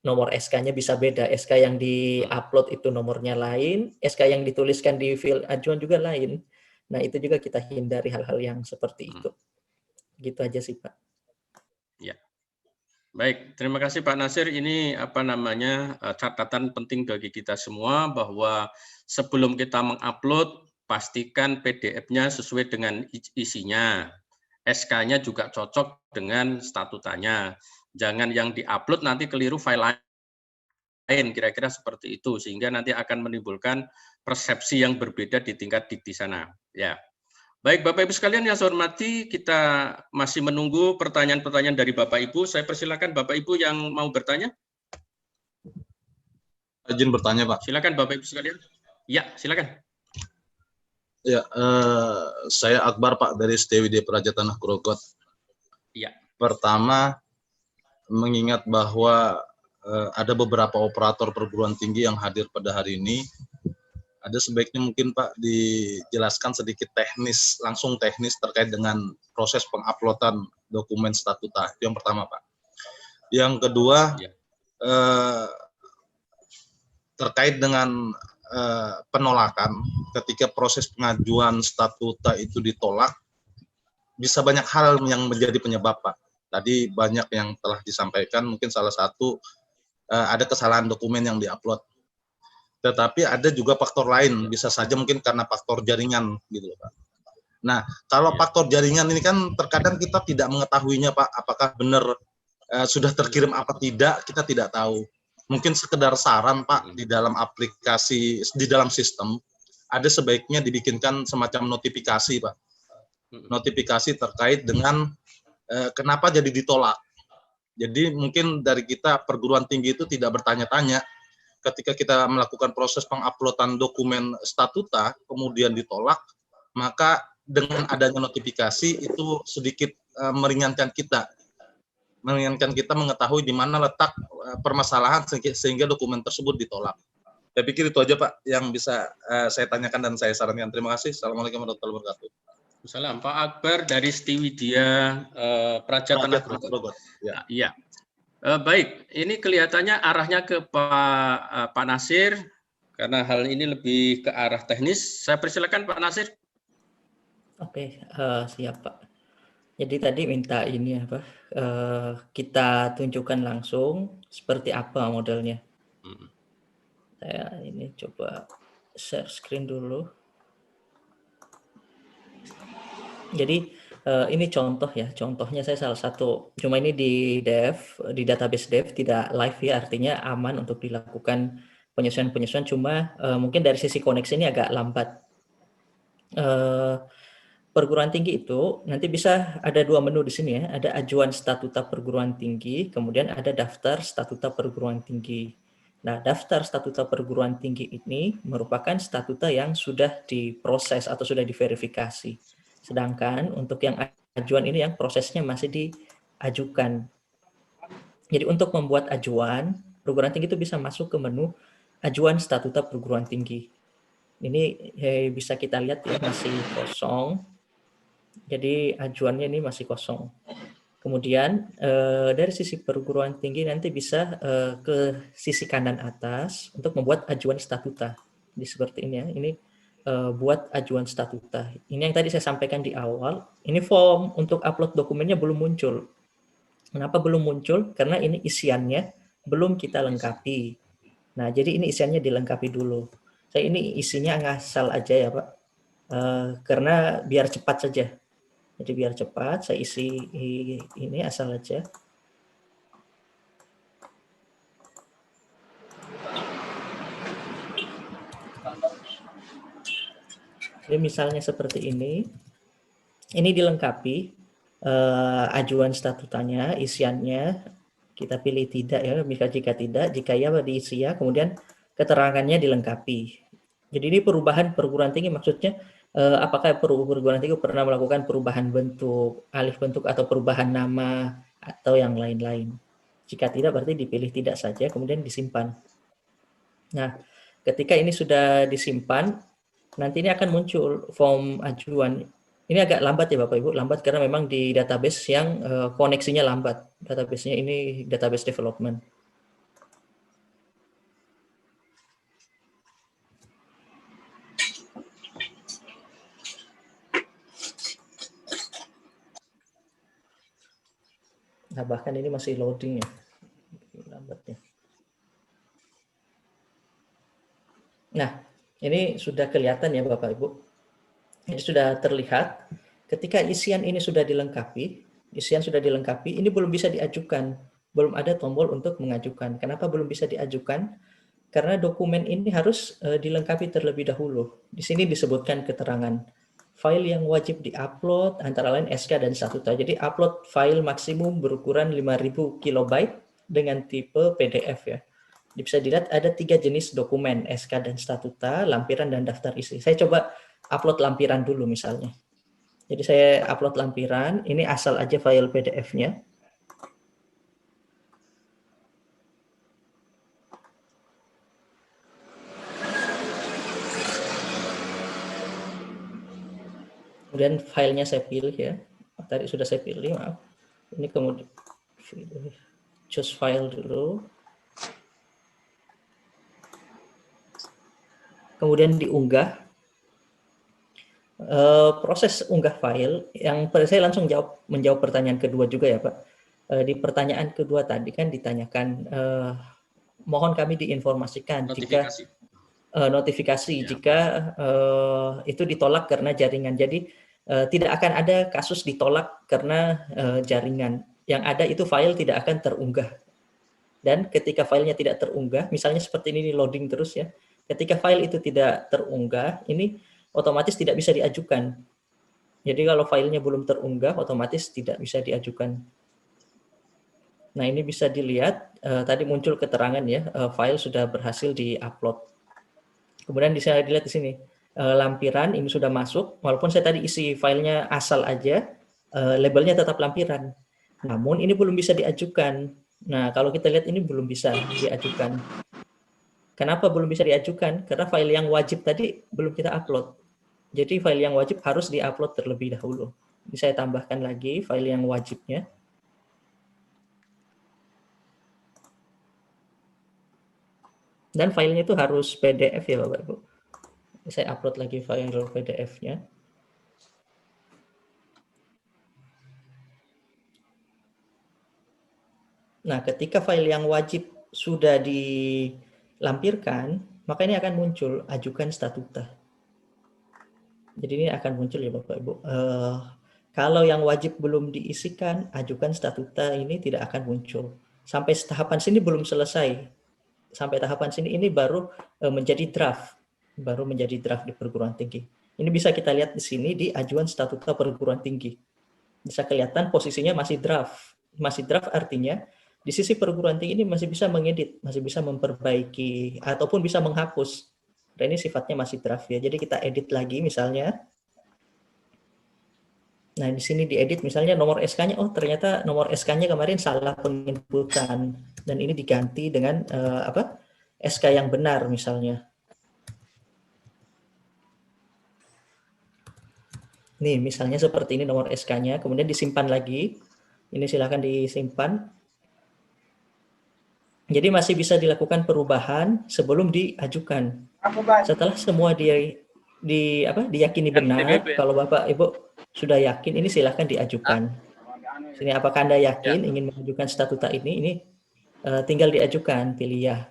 Nomor SK-nya bisa beda, SK yang di-upload itu nomornya lain, SK yang dituliskan di field ajuan juga lain. Nah, itu juga kita hindari hal-hal yang seperti itu. Gitu aja sih, Pak. Ya. Baik, terima kasih Pak Nasir. Ini apa namanya catatan penting bagi kita semua bahwa sebelum kita mengupload, pastikan PDF-nya sesuai dengan isinya. SK-nya juga cocok dengan statutanya. Jangan yang diupload nanti keliru file lain, kira-kira seperti itu, sehingga nanti akan menimbulkan persepsi yang berbeda di tingkat di sana. Ya. Baik, Bapak Ibu sekalian yang saya hormati, kita masih menunggu pertanyaan-pertanyaan dari Bapak Ibu. Saya persilakan Bapak Ibu yang mau bertanya. Izin bertanya, Pak. Silakan Bapak Ibu sekalian. Ya, silakan. Ya, saya Akbar, Pak, dari STWD Praja Tanah Grogot. Iya. Pertama, mengingat bahwa ada beberapa operator perguruan tinggi yang hadir pada hari ini, ada sebaiknya mungkin Pak dijelaskan sedikit teknis, langsung teknis terkait dengan proses penguploadan dokumen statuta. Itu yang pertama, Pak. Yang kedua, terkait dengan penolakan, ketika proses pengajuan statuta itu ditolak, bisa banyak hal yang menjadi penyebab, Pak. Tadi banyak yang telah disampaikan, mungkin salah satu ada kesalahan dokumen yang diupload. Tetapi ada juga faktor lain, bisa saja mungkin karena faktor jaringan, gitu Pak. Nah, kalau faktor jaringan ini kan terkadang kita tidak mengetahuinya, Pak, apakah benar sudah terkirim apa tidak, kita tidak tahu. Mungkin sekedar saran, Pak, di dalam aplikasi, di dalam sistem, ada sebaiknya dibikinkan semacam notifikasi, Pak. Notifikasi terkait dengan kenapa jadi ditolak. Jadi mungkin dari kita perguruan tinggi itu tidak bertanya-tanya, ketika kita melakukan proses penguploadan dokumen statuta, kemudian ditolak, maka dengan adanya notifikasi itu sedikit meringankan kita mengetahui di mana letak permasalahan sehingga dokumen tersebut ditolak. Saya pikir itu aja Pak yang bisa saya tanyakan dan saya sarankan. Terima kasih. Assalamualaikum warahmatullahi wabarakatuh. Salam Pak Akbar dari Stiwidya Praja Tanah Grogot. Ya. Iya. Baik, ini kelihatannya arahnya ke Pak Nasir, karena hal ini lebih ke arah teknis. Saya persilakan Pak Nasir. Oke, siap Pak. Jadi tadi minta ini apa? Kita tunjukkan langsung seperti apa modelnya. Saya ini coba share screen dulu. Jadi ini contoh ya, contohnya saya salah satu, cuma ini di database dev, tidak live ya, artinya aman untuk dilakukan penyesuaian-penyesuaian, cuma mungkin dari sisi koneksi ini agak lambat. Perguruan tinggi itu nanti bisa ada dua menu di sini ya, ada ajuan statuta perguruan tinggi, kemudian ada daftar statuta perguruan tinggi. Nah, daftar statuta perguruan tinggi ini merupakan statuta yang sudah diproses atau sudah diverifikasi. Sedangkan untuk yang ajuan ini yang prosesnya masih diajukan. Jadi untuk membuat ajuan, perguruan tinggi itu bisa masuk ke menu ajuan statuta perguruan tinggi. Ini bisa kita lihat ya, masih kosong. Jadi ajuannya ini masih kosong. Kemudian dari sisi perguruan tinggi nanti bisa ke sisi kanan atas untuk membuat ajuan statuta. Jadi seperti ini ya, ini buat ajuan statuta. Ini yang tadi saya sampaikan di awal, ini form untuk upload dokumennya belum muncul. Kenapa belum muncul? Karena ini isiannya belum kita lengkapi. Nah, jadi ini isiannya dilengkapi dulu. Saya ini isinya ngasal aja ya Pak, karena biar cepat saja. Jadi biar cepat, saya isi ini asal aja. Jadi misalnya seperti ini dilengkapi ajuan statutanya, isiannya, kita pilih tidak ya, jika tidak, jika ya diisi ya, kemudian keterangannya dilengkapi. Jadi ini perubahan perguruan tinggi maksudnya apakah perguruan tinggi pernah melakukan perubahan bentuk, alih bentuk atau perubahan nama atau yang lain-lain. Jika tidak berarti dipilih tidak saja kemudian disimpan. Nah, ketika ini sudah disimpan, nanti ini akan muncul form ajuan. Ini agak lambat ya Bapak Ibu, lambat karena memang di database yang koneksinya lambat. Database-nya ini database development. Nah, bahkan ini masih loading ya. Lambatnya. Nah, ini sudah kelihatan ya Bapak Ibu. Ini sudah terlihat ketika isian ini sudah dilengkapi, ini belum bisa diajukan. Belum ada tombol untuk mengajukan. Kenapa belum bisa diajukan? Karena dokumen ini harus dilengkapi terlebih dahulu. Di sini disebutkan keterangan file yang wajib diupload antara lain SK dan statuta. Jadi upload file maksimum berukuran 5000 KB dengan tipe PDF ya. Bisa dilihat ada 3 jenis dokumen, SK dan statuta, lampiran dan daftar isi. Saya coba upload lampiran dulu misalnya. Jadi saya upload lampiran, ini asal aja file PDF-nya. Kemudian filenya saya pilih ya. Tadi sudah saya pilih, maaf. Ini kemudian choose file dulu. Kemudian diunggah. Proses unggah file yang saya langsung menjawab pertanyaan kedua juga ya Pak. Di pertanyaan kedua tadi kan ditanyakan mohon kami diinformasikan Notifikasi. Jika notifikasi Ya. jika itu ditolak karena jaringan. Jadi tidak akan ada kasus ditolak karena jaringan. Yang ada itu file tidak akan terunggah. Dan ketika filenya tidak terunggah, misalnya seperti ini loading terus ya. Ketika file itu tidak terunggah, ini otomatis tidak bisa diajukan. Jadi kalau filenya belum terunggah, otomatis tidak bisa diajukan. Nah ini bisa dilihat, tadi muncul keterangan ya, file sudah berhasil di-upload. Kemudian bisa dilihat di sini, lampiran ini sudah masuk, walaupun saya tadi isi filenya asal aja, labelnya tetap lampiran. Namun ini belum bisa diajukan. Nah kalau kita lihat ini belum bisa diajukan. Kenapa belum bisa diajukan? Karena file yang wajib tadi belum kita upload. Jadi file yang wajib harus di-upload terlebih dahulu. Ini saya tambahkan lagi file yang wajibnya. Dan filenya itu harus PDF ya Bapak Ibu. Saya upload lagi file PDF-nya. Nah, ketika file yang wajib sudah dilampirkan, maka ini akan muncul ajukan statuta. Jadi ini akan muncul ya Bapak Ibu. Kalau yang wajib belum diisikan, ajukan statuta ini tidak akan muncul. Sampai tahapan sini belum selesai. Sampai tahapan sini ini baru menjadi draft. Baru menjadi draft di perguruan tinggi. Ini bisa kita lihat di sini di ajuan statuta perguruan tinggi. Bisa kelihatan posisinya masih draft. Masih draft artinya di sisi perguruan tinggi ini masih bisa mengedit, masih bisa memperbaiki, ataupun bisa menghapus. Dan ini sifatnya masih draft ya. Jadi kita edit lagi misalnya. Nah di sini diedit misalnya nomor SK-nya, oh ternyata nomor SK-nya kemarin salah penginputan. Dan ini diganti dengan SK yang benar misalnya. Nih misalnya seperti ini nomor SK-nya, kemudian disimpan lagi. Ini silakan disimpan. Jadi masih bisa dilakukan perubahan sebelum diajukan. Setelah semua diyakini benar, kalau Bapak Ibu sudah yakin, ini silakan diajukan. Sini apakah Anda yakin ingin mengajukan statuta ini tinggal diajukan, pilih ya.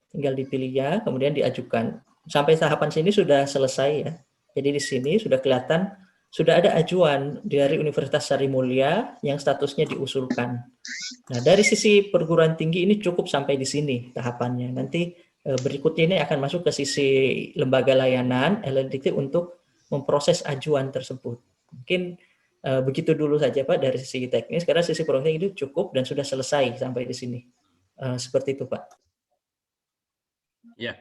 Tinggal dipilih ya, kemudian diajukan. Sampai tahapan sini sudah selesai ya. Jadi di sini sudah kelihatan sudah ada ajuan dari Universitas Sarimulya yang statusnya diusulkan. Nah, dari sisi perguruan tinggi ini cukup sampai di sini tahapannya. Nanti berikutnya ini akan masuk ke sisi lembaga layanan LLDT untuk memproses ajuan tersebut. Mungkin begitu dulu saja Pak dari sisi teknis, karena sisi perguruan tinggi itu cukup dan sudah selesai sampai di sini. Seperti itu Pak. Ya.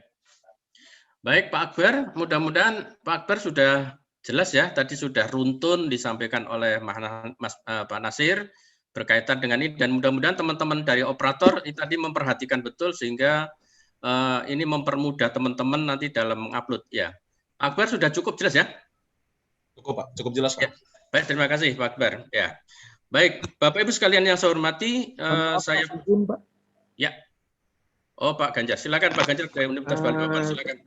Baik Pak Akbar, mudah-mudahan Pak Akbar sudah jelas ya, tadi sudah runtun disampaikan oleh Pak Nasir berkaitan dengan ini, dan mudah-mudahan teman-teman dari operator ini tadi memperhatikan betul sehingga ini mempermudah teman-teman nanti dalam mengupload ya. Pak Akbar sudah cukup jelas ya? Cukup Pak, cukup jelas Pak. Ya. Baik, terima kasih Pak Akbar. Ya. Baik, Bapak Ibu sekalian yang saya hormati, saya Pak. Ya. Oh Pak Ganjar, silakan Pak Ganjar dari Universitas Bali Papan, silakan.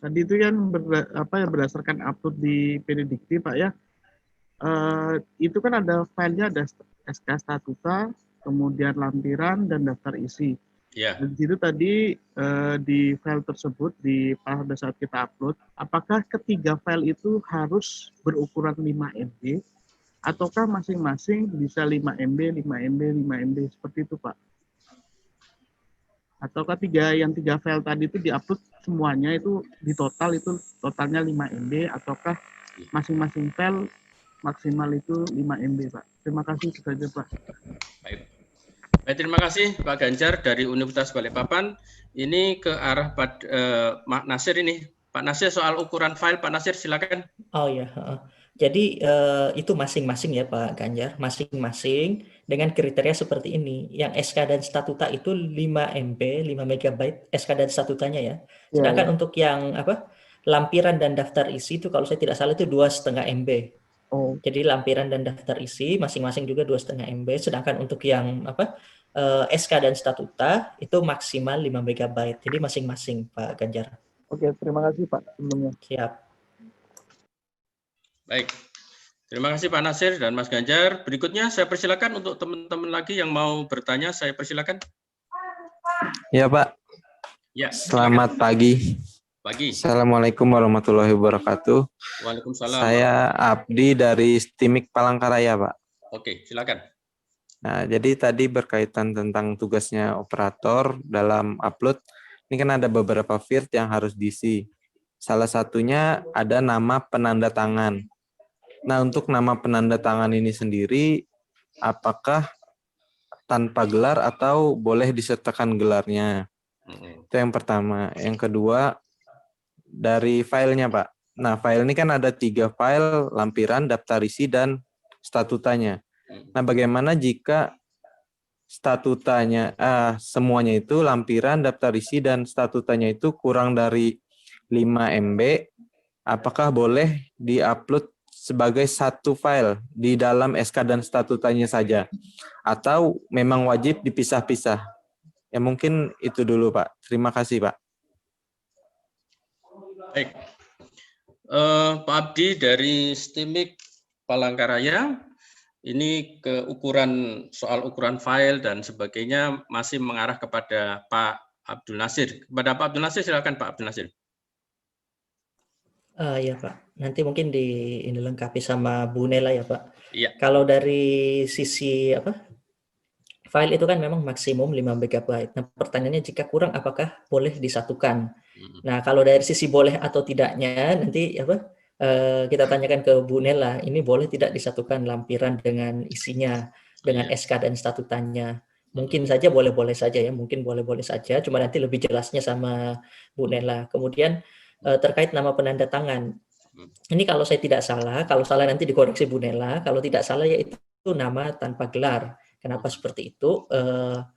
Tadi itu kan berdasarkan upload di PD Dikti Pak ya, itu kan ada filenya, ada SK statuta, kemudian lampiran dan daftar isi. Ya. Dan di situ tadi di file tersebut pada saat kita upload, apakah ketiga file itu harus berukuran 5 MB ataukah masing-masing bisa 5 MB, 5 MB, 5 MB seperti itu, Pak? Ataukah tiga file tadi itu diupload semuanya itu di total itu totalnya 5 MB ataukah masing-masing file maksimal itu 5 MB, Pak? Terima kasih, itu saja, Pak. Baik. Baik, terima kasih Pak Ganjar dari Universitas Balikpapan. Ini ke arah Pak Nasir ini. Pak Nasir, soal ukuran file, Pak Nasir silakan. Oh ya, jadi itu masing-masing ya Pak Ganjar, masing-masing dengan kriteria seperti ini. Yang SK dan statuta itu 5 MB, 5 MB SK dan statutanya ya. Sedangkan untuk yang lampiran dan daftar isi itu kalau saya tidak salah itu 2,5 MB. Oh. Jadi lampiran dan daftar isi masing-masing juga 2,5 MB. Sedangkan untuk yang SK dan statuta itu maksimal 5 MB. Jadi masing-masing Pak Ganjar. Oke, terima kasih Pak sebelumnya. Siap. Baik, terima kasih Pak Nasir dan Mas Ganjar. Berikutnya saya persilakan untuk teman-teman lagi yang mau bertanya, saya persilakan. Ya Pak. Ya. Selamat pagi. Pagi. Assalamualaikum warahmatullahi wabarakatuh. Waalaikumsalam. Saya Abdi dari STIMIK Palangkaraya, Pak. Oke, silakan. Nah, jadi tadi berkaitan tentang tugasnya operator dalam upload. Ini kan ada beberapa field yang harus diisi. Salah satunya ada nama penanda tangan. Nah, untuk nama penanda tangan ini sendiri, apakah tanpa gelar atau boleh disertakan gelarnya? Itu yang pertama. Yang kedua, dari filenya, Pak. Nah, file ini kan ada 3 file, lampiran, daftar isi, dan statutanya. Nah, bagaimana jika statutanya, semuanya itu, lampiran, daftar isi, dan statutanya itu kurang dari 5 MB, apakah boleh diupload sebagai satu file di dalam SK dan statutanya saja? Atau memang wajib dipisah-pisah? Ya mungkin itu dulu Pak. Terima kasih Pak. Baik. Pak Abdi dari STIMIK Palangkaraya, ini ke soal ukuran file dan sebagainya masih mengarah kepada Pak Abdul Nasir. Kepada Pak Abdul Nasir, silakan Pak Abdul Nasir. Ya Pak, nanti mungkin dilengkapi sama Bu Nela ya Pak. Iya. Kalau dari sisi file itu kan memang maksimum 5 MB. Nah pertanyaannya jika kurang apakah boleh disatukan? Nah kalau dari sisi boleh atau tidaknya nanti kita tanyakan ke Bu Nela, ini boleh tidak disatukan lampiran dengan isinya, dengan SK dan statutanya? Mungkin saja boleh-boleh saja ya, mungkin boleh-boleh saja, cuma nanti lebih jelasnya sama Bu Nela. Kemudian terkait nama penanda tangan. Ini kalau saya tidak salah, kalau salah nanti dikoreksi Bu Nela, kalau tidak salah ya itu nama tanpa gelar. Kenapa seperti itu?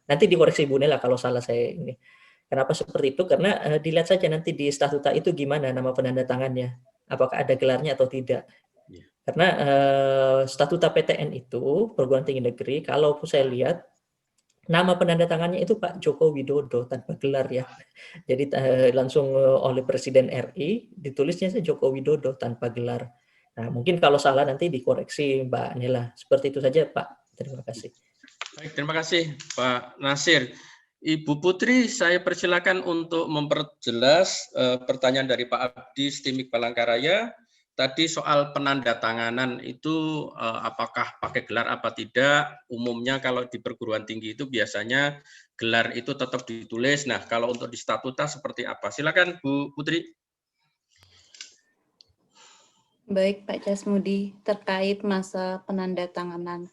Nanti dikoreksi Bu Nela kalau salah saya ini. Kenapa seperti itu? Karena dilihat saja nanti di statuta itu gimana nama penanda tangannya. Apakah ada gelarnya atau tidak. Karena statuta PTN itu, Perguruan Tinggi Negeri, kalau saya lihat, nama penanda tangannya itu Pak Joko Widodo tanpa gelar ya. Jadi langsung oleh Presiden RI ditulisnya Joko Widodo tanpa gelar. Nah, mungkin kalau salah nanti dikoreksi Mbak Nela. Seperti itu saja Pak. Terima kasih. Baik, terima kasih Pak Nasir. Ibu Putri, saya persilakan untuk memperjelas pertanyaan dari Pak Abdi STIMIK Palangkaraya. Tadi soal penandatanganan itu apakah pakai gelar apa tidak? Umumnya kalau di perguruan tinggi itu biasanya gelar itu tetap ditulis. Nah, kalau untuk di statuta seperti apa? Silakan Bu Putri. Baik Pak Jasmudi, terkait masa penandatanganan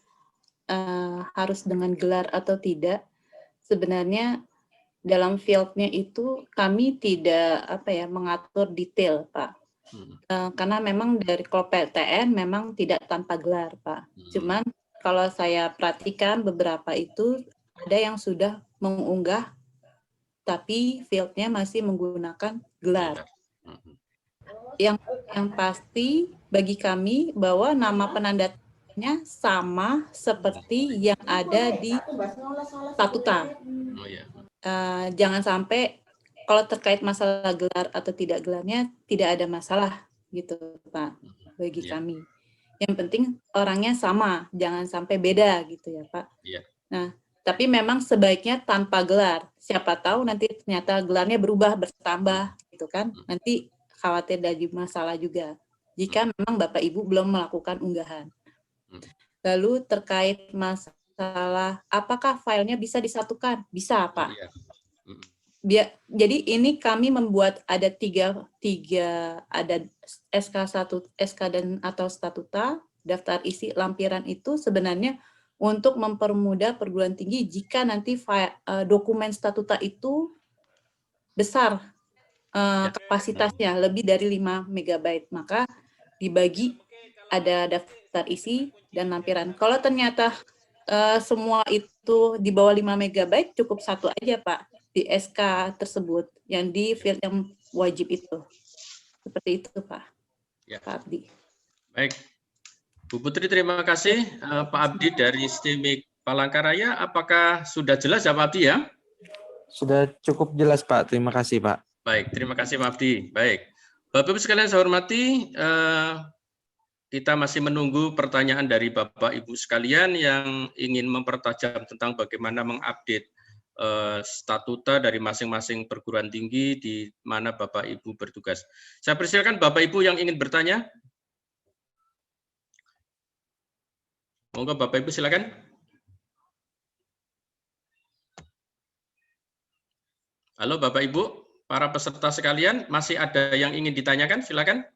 harus dengan gelar atau tidak, sebenarnya dalam field-nya itu kami tidak mengatur detail Pak. Karena memang dari kalau PTN memang tidak tanpa gelar Pak. Cuman kalau saya perhatikan beberapa itu ada yang sudah mengunggah tapi field-nya masih menggunakan gelar. Yang pasti bagi kami bahwa nama penandatangannya sama seperti yang ada di statuta. Jangan sampai kalau terkait masalah gelar atau tidak gelarnya tidak ada masalah gitu Pak bagi kami. Yang penting orangnya sama, jangan sampai beda gitu ya Pak. Iya. Nah, tapi memang sebaiknya tanpa gelar. Siapa tahu nanti ternyata gelarnya berubah, bertambah gitu kan. Nanti khawatir jadi masalah juga. Jika memang Bapak Ibu belum melakukan unggahan. Lalu terkait masalah apakah filenya bisa disatukan? Bisa Pak. Jadi ini kami membuat ada tiga ada SK dan atau statuta, daftar isi lampiran itu sebenarnya untuk mempermudah perguruan tinggi jika nanti dokumen statuta itu besar kapasitasnya lebih dari 5 MB, maka dibagi ada daftar isi dan lampiran. Kalau ternyata semua itu di bawah 5 MB cukup satu aja Pak di SK tersebut yang di field yang wajib itu. Seperti itu Pak. Ya. Pak Abdi. Baik. Bu Putri terima kasih. Pak Abdi dari STIMIK Palangkaraya, apakah sudah jelas ya Pak Abdi ya? Sudah cukup jelas Pak, terima kasih Pak. Baik, terima kasih Pak Abdi. Baik. Bapak-Ibu sekalian saya hormati, kita masih menunggu pertanyaan dari Bapak Ibu sekalian yang ingin mempertajam tentang bagaimana mengupdate statuta dari masing-masing perguruan tinggi di mana Bapak Ibu bertugas. Saya persilakan Bapak Ibu yang ingin bertanya. Monggo Bapak Ibu silakan. Halo Bapak Ibu, para peserta sekalian, masih ada yang ingin ditanyakan? Silakan.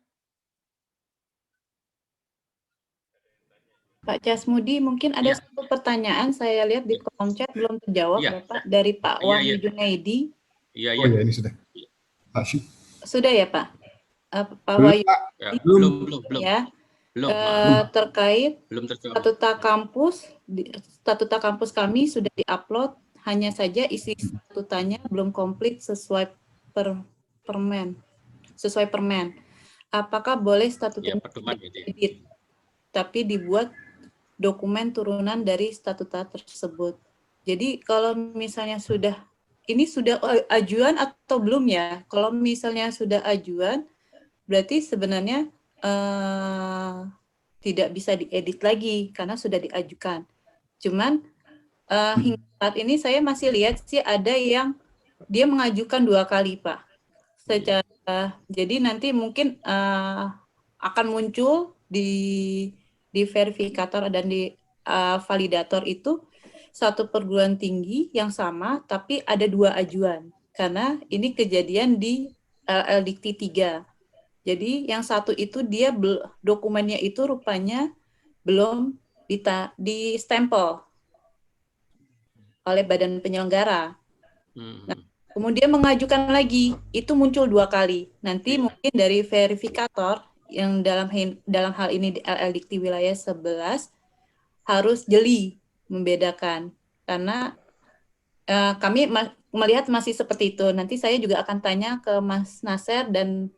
Pak Casmudi, mungkin ada satu pertanyaan saya lihat di kolom chat belum terjawab Bapak dari Pak Wahyu Junaidi. Iya, Oh ya, ini sudah. Sudah ya Pak? Pak Wahyu. Belum. Ya. Belum. Terkait Belum terjawab. statuta kampus kami sudah diupload, hanya saja isi statutanya belum komplit sesuai permen. Apakah boleh statutanya diedit tapi dibuat dokumen turunan dari statuta tersebut? Jadi kalau misalnya ini sudah ajuan atau belum ya? Kalau misalnya sudah ajuan, berarti sebenarnya tidak bisa diedit lagi karena sudah diajukan. Cuman hingga saat ini saya masih lihat sih ada yang dia mengajukan 2 kali Pak. Jadi nanti mungkin akan muncul di verifikator dan di validator itu satu perguruan tinggi yang sama tapi ada 2 ajuan karena ini kejadian di LLDikti 3. Jadi yang satu itu dia dokumennya itu rupanya belum di stempel oleh badan penyelenggara. Nah, kemudian mengajukan lagi, itu muncul 2 kali. Nanti mungkin dari verifikator yang dalam hal ini di LLDikti wilayah 11 harus jeli membedakan karena kami melihat masih seperti itu. Nanti saya juga akan tanya ke Mas Nasir dan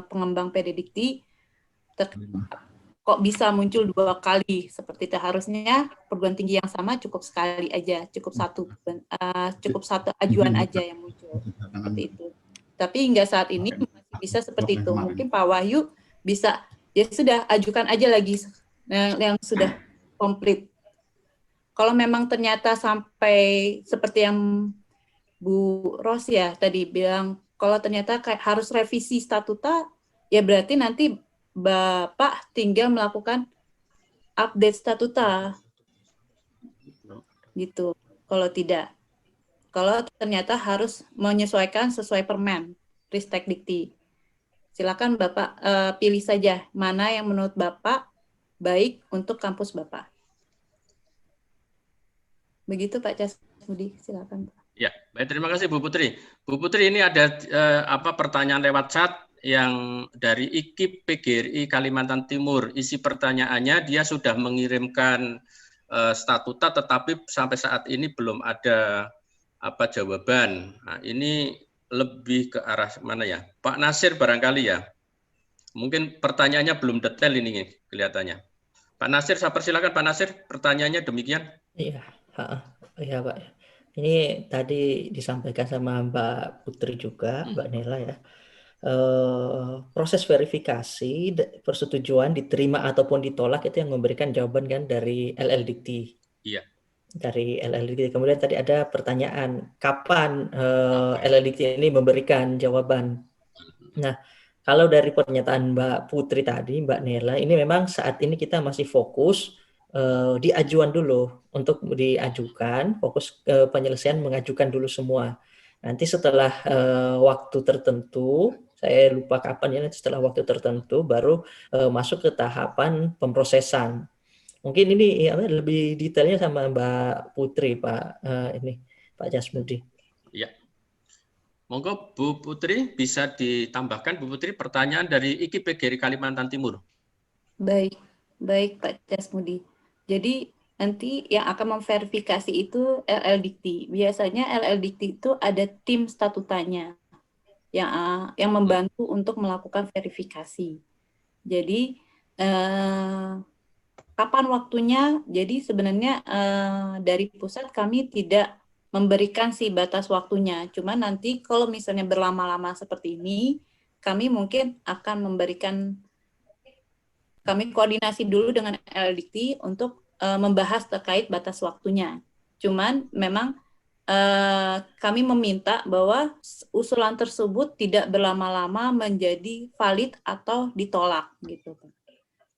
pengembang PDDikti kok bisa muncul 2 kali seperti itu. Harusnya perguruan tinggi yang sama cukup sekali aja, cukup satu ajuan aja yang muncul seperti itu. Tapi hingga saat ini masih bisa seperti itu. Mungkin Pak Wahyu bisa ya sudah ajukan aja lagi yang sudah komplit. Kalau memang ternyata sampai seperti yang Bu Ros ya tadi bilang, kalau ternyata kayak harus revisi statuta, ya berarti nanti Bapak tinggal melakukan update statuta. Gitu. Kalau ternyata harus menyesuaikan sesuai permen, Ristek Dikti. Silakan Bapak pilih saja mana yang menurut Bapak baik untuk kampus Bapak. Begitu Pak Casmudi, silakan Pak. Ya, baik, terima kasih Bu Putri. Bu Putri, ini ada pertanyaan lewat chat yang dari IKIP PGRI Kalimantan Timur. Isi pertanyaannya, dia sudah mengirimkan statuta, tetapi sampai saat ini belum ada jawaban. Nah, ini lebih ke arah mana ya? Pak Nasir barangkali ya. Mungkin pertanyaannya belum detail ini kelihatannya. Pak Nasir, saya persilakan Pak Nasir, pertanyaannya demikian. Iya, iya Pak. Ini tadi disampaikan sama Mbak Putri juga, Mbak Nela ya. proses verifikasi persetujuan diterima ataupun ditolak itu yang memberikan jawaban kan dari LLDT. Iya. Dari LLDT. Kemudian tadi ada pertanyaan kapan LLDT ini memberikan jawaban. Nah, kalau dari pernyataan Mbak Putri tadi, Mbak Nela, ini memang saat ini kita masih fokus di ajuan dulu. Untuk diajukan, fokus penyelesaian mengajukan dulu semua. Nanti setelah waktu tertentu, saya lupa kapan ya, nanti setelah waktu tertentu baru masuk ke tahapan pemrosesan. Mungkin ini ya, lebih detailnya sama Mbak Putri, Pak Pak Jasmudi. Ya. Monggo Bu Putri bisa ditambahkan, Bu Putri, pertanyaan dari IKI PGRI Kalimantan Timur. Baik, baik Pak Jasmudi. Jadi nanti yang akan memverifikasi itu LLDT. Biasanya LLDT itu ada tim statutanya yang membantu untuk melakukan verifikasi. Jadi kapan waktunya? Jadi sebenarnya dari pusat kami tidak memberikan si batas waktunya. Cuma nanti kalau misalnya berlama-lama seperti ini, kami mungkin akan memberikan, kami koordinasi dulu dengan LLDT untuk membahas terkait batas waktunya. Cuman memang kami meminta bahwa usulan tersebut tidak berlama-lama menjadi valid atau ditolak gitu.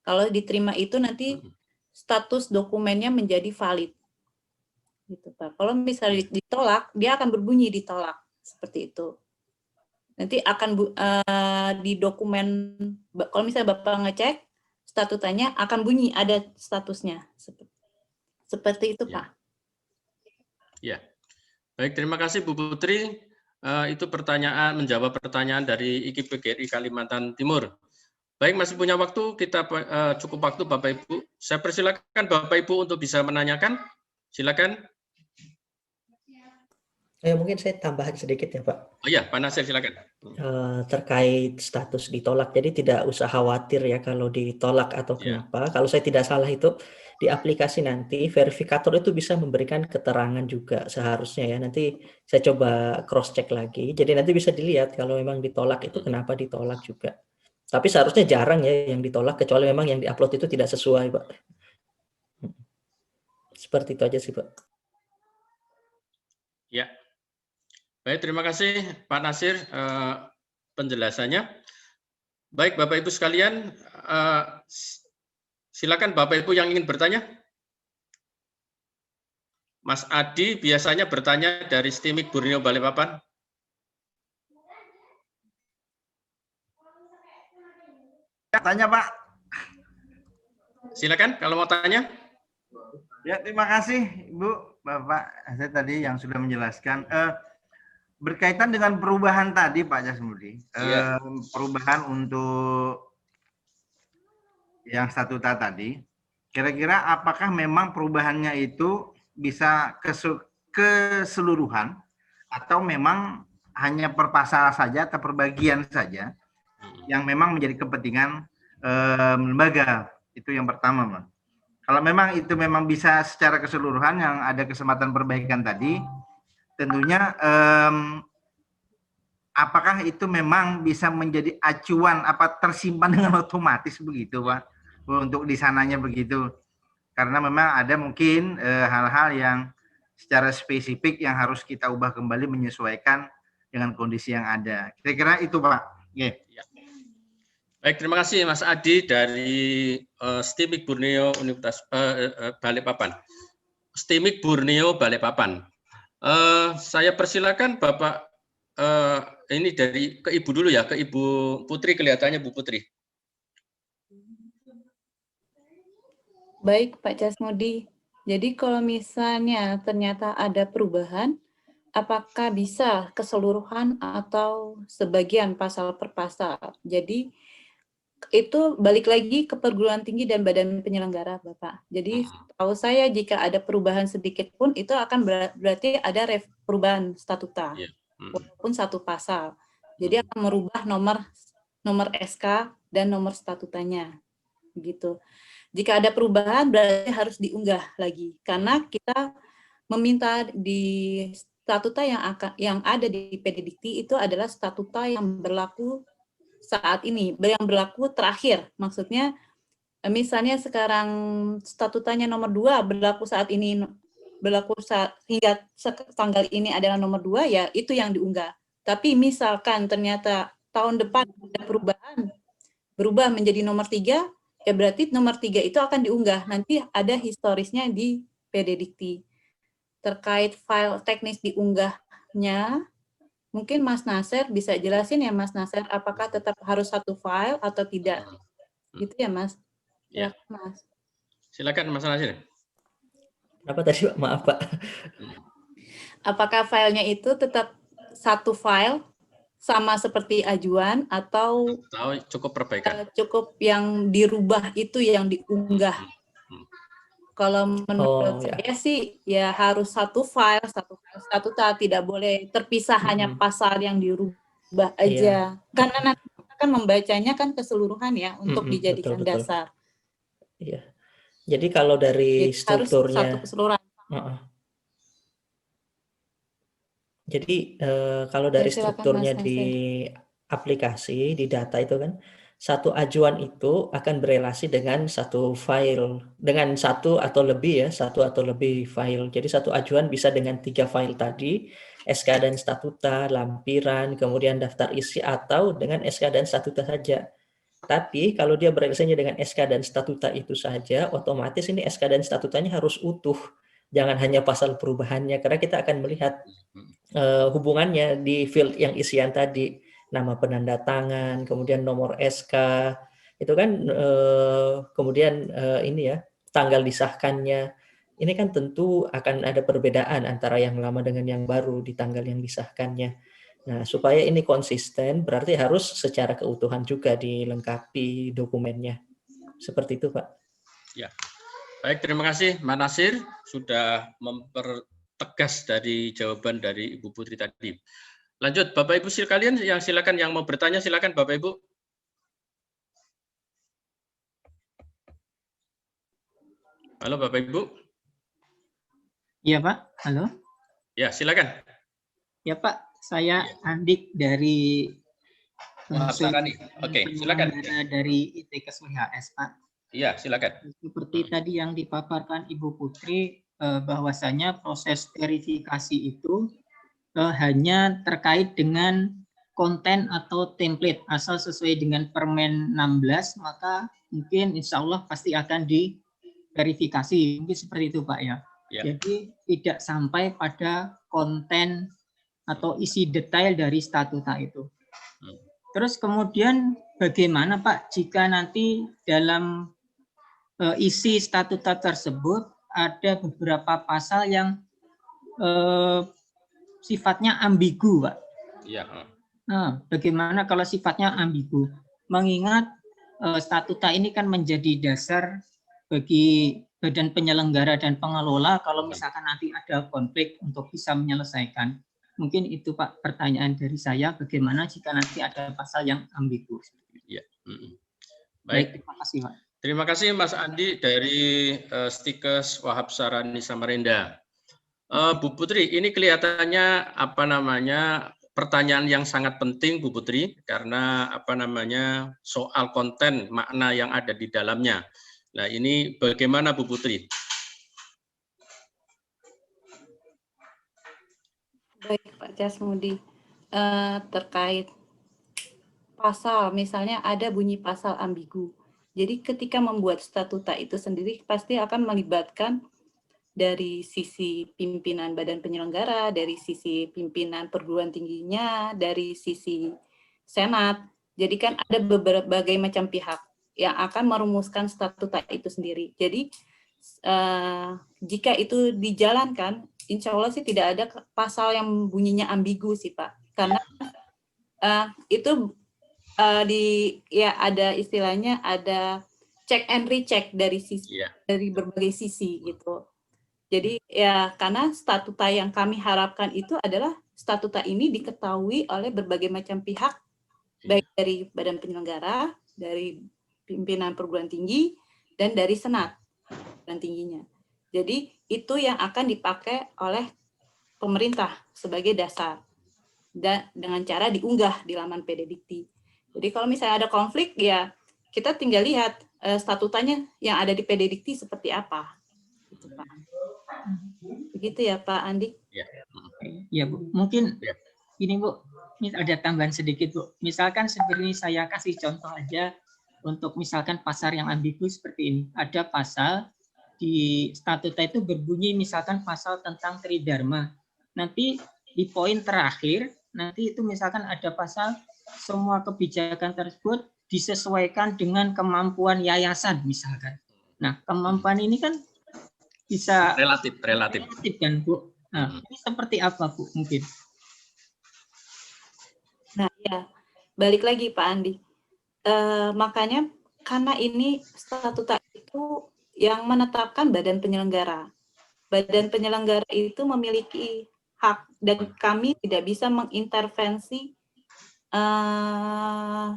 Kalau diterima itu nanti status dokumennya menjadi valid. Gitu, Pak. Kalau misalnya ditolak, dia akan berbunyi ditolak seperti itu. Nanti akan di dokumen, kalau misalnya Bapak ngecek statutanya akan bunyi ada statusnya. Seperti itu, Pak. Ya. Baik, terima kasih Bu Putri. Itu menjawab pertanyaan dari IKI PGRI Kalimantan Timur. Baik, masih punya waktu, kita cukup waktu Bapak Ibu. Saya persilakan Bapak Ibu untuk bisa menanyakan. Silakan. Mungkin saya tambahan sedikit ya Pak. Oh ya, Pak Nasir silakan. Terkait status ditolak, jadi tidak usah khawatir ya kalau ditolak atau kenapa. Kalau saya tidak salah itu di aplikasi nanti verifikator itu bisa memberikan keterangan juga seharusnya ya. Nanti saya coba cross check lagi. Jadi nanti bisa dilihat kalau memang ditolak itu kenapa ditolak juga. Tapi seharusnya jarang ya yang ditolak kecuali memang yang diupload itu tidak sesuai Pak. Seperti itu aja sih Pak. Ya. Baik, terima kasih Pak Nasir penjelasannya. Baik, Bapak Ibu sekalian, silakan Bapak Ibu yang ingin bertanya. Mas Adi biasanya bertanya dari STIMIK Borneo Balikpapan. Tanya Pak. Silakan kalau mau tanya. Ya, terima kasih Bu, Bapak. Saya tadi yang sudah menjelaskan. Berkaitan dengan perubahan tadi Pak Jasmudi, perubahan untuk yang statuta tadi, kira-kira apakah memang perubahannya itu bisa keseluruhan atau memang hanya per pasal saja atau per bagian saja yang memang menjadi kepentingan lembaga? Itu yang pertama, Pak. Kalau memang itu memang bisa secara keseluruhan yang ada kesempatan perbaikan tadi, tentunya apakah itu memang bisa menjadi acuan apa tersimpan dengan otomatis begitu Pak untuk di sananya begitu, karena memang ada mungkin hal-hal yang secara spesifik yang harus kita ubah kembali menyesuaikan dengan kondisi yang ada. Kira-kira itu Pak. Yeah. Baik, terima kasih Mas Adi dari STIMIK Borneo Universitas Balikpapan. STIMIK Borneo Balikpapan. Saya persilakan Bapak ini ke Ibu dulu ya, ke Ibu Putri kelihatannya Bu Putri. Baik Pak Jasmudi. Jadi kalau misalnya ternyata ada perubahan, apakah bisa keseluruhan atau sebagian pasal per pasal? Jadi itu balik lagi ke perguruan tinggi dan badan penyelenggara Bapak. Jadi tahu saya jika ada perubahan sedikit pun itu akan berarti ada perubahan statuta. Walaupun satu pasal. Jadi akan merubah nomor SK dan nomor statutanya. Begitu. Jika ada perubahan berarti harus diunggah lagi karena kita meminta di statuta yang ada di PDDikti itu adalah statuta yang berlaku saat ini, yang berlaku terakhir. Maksudnya misalnya sekarang statutanya nomor 2 berlaku saat ini, berlaku hingga tanggal ini adalah nomor 2, ya itu yang diunggah. Tapi misalkan ternyata tahun depan ada perubahan, berubah menjadi nomor 3, ya berarti nomor 3 itu akan diunggah. Nanti ada historisnya di PD Dikti. Terkait file teknis diunggahnya, mungkin Mas Nasir bisa jelasin ya Mas Nasir, apakah tetap harus satu file atau tidak? Gitu ya Mas? Ya. Silakan Mas. Silakan Mas Nasir. Apa tadi Pak? Maaf Pak. Apakah filenya itu tetap satu file sama seperti ajuan atau cukup perbaikan? Cukup yang dirubah itu yang diunggah. Kalau menurut saya sih ya harus satu file statuta, tidak boleh terpisah hanya pasal yang dirubah aja. Karena nanti kita akan membacanya kan keseluruhan ya untuk dijadikan betul. dasar. Iya. Jadi kalau dari strukturnya harus satu keseluruhan. Jadi kalau dari silakan, strukturnya Mas di aplikasi, di data itu kan, satu ajuan itu akan berelasi dengan satu file, dengan satu atau lebih file. Jadi satu ajuan bisa dengan 3 file tadi, SK dan statuta, lampiran, kemudian daftar isi, atau dengan SK dan statuta saja. Tapi kalau dia berelasinya dengan SK dan statuta itu saja, otomatis ini SK dan statutanya harus utuh. Jangan hanya pasal perubahannya, karena kita akan melihat hubungannya di field yang isian tadi. Nama penanda tangan, kemudian nomor SK, itu kan kemudian ini ya, tanggal disahkannya. Ini kan tentu akan ada perbedaan antara yang lama dengan yang baru di tanggal yang disahkannya. Nah, supaya ini konsisten, berarti harus secara keutuhan juga dilengkapi dokumennya. Seperti itu, Pak. Ya, baik, terima kasih Mas Nasir sudah mempertegas dari jawaban dari Ibu Putri tadi. Lanjut, Bapak Ibu sekalian yang silakan yang mau bertanya, silakan Bapak Ibu. Halo Bapak Ibu. Iya Pak, halo. Ya, silakan. Ya Pak, saya Andik dari Oke, silakan. Dari ITKes WHS Pak. Iya, silakan. Seperti tadi yang dipaparkan Ibu Putri, bahwasanya proses verifikasi itu hanya terkait dengan konten atau template, asal sesuai dengan Permen 16, maka mungkin insya Allah pasti akan diverifikasi. Mungkin seperti itu Pak ya. Jadi tidak sampai pada konten atau isi detail dari statuta itu. Terus kemudian bagaimana Pak jika nanti dalam isi statuta tersebut ada beberapa pasal yang sifatnya ambigu, Pak? Iya. Nah, bagaimana kalau sifatnya ambigu? Mengingat statuta ini kan menjadi dasar bagi badan penyelenggara dan pengelola kalau misalkan nanti ada konflik untuk bisa menyelesaikan. Mungkin itu Pak pertanyaan dari saya, bagaimana jika nanti ada pasal yang ambigu? Ya. Baik, terima kasih Pak. Terima kasih Mas Andi dari Stikes Wahab Sarani Samarinda. Bu Putri, ini kelihatannya pertanyaan yang sangat penting Bu Putri, karena soal konten makna yang ada di dalamnya. Nah, ini bagaimana Bu Putri? Baik Pak Jasmudi, terkait pasal, misalnya ada bunyi pasal ambigu. Jadi ketika membuat statuta itu sendiri pasti akan melibatkan dari sisi pimpinan badan penyelenggara, dari sisi pimpinan perguruan tingginya, dari sisi senat. Jadi kan ada berbagai macam pihak yang akan merumuskan statuta itu sendiri. Jadi jika itu dijalankan, insya Allah sih tidak ada pasal yang bunyinya ambigu sih Pak. Karena itu ada istilahnya ada check and recheck dari sisi dari berbagai sisi gitu. Jadi ya karena statuta yang kami harapkan itu adalah statuta ini diketahui oleh berbagai macam pihak, baik dari badan penyelenggara, dari pimpinan perguruan tinggi, dan dari senat dan tingginya. Jadi itu yang akan dipakai oleh pemerintah sebagai dasar dan dengan cara diunggah di laman PD Dikti. Jadi kalau misalnya ada konflik, ya kita tinggal lihat statutanya yang ada di PD Dikti seperti apa. Gitu, Pak. Begitu ya Pak Andi? Ya Bu, mungkin ini Bu, ini ada tambahan sedikit Bu. Misalkan seperti saya kasih contoh aja untuk misalkan pasal yang ambigu seperti ini. Ada pasal di statuta itu berbunyi misalkan pasal tentang tridharma. Nanti di poin terakhir, nanti itu misalkan ada pasal semua kebijakan tersebut disesuaikan dengan kemampuan yayasan misalkan. Nah, kemampuan ini kan bisa relatif kan Bu. Nah, ini seperti apa Bu mungkin? Nah, ya, balik lagi Pak Andi. Makanya karena ini statuta itu yang menetapkan badan penyelenggara. Badan penyelenggara itu memiliki hak dan kami tidak bisa mengintervensi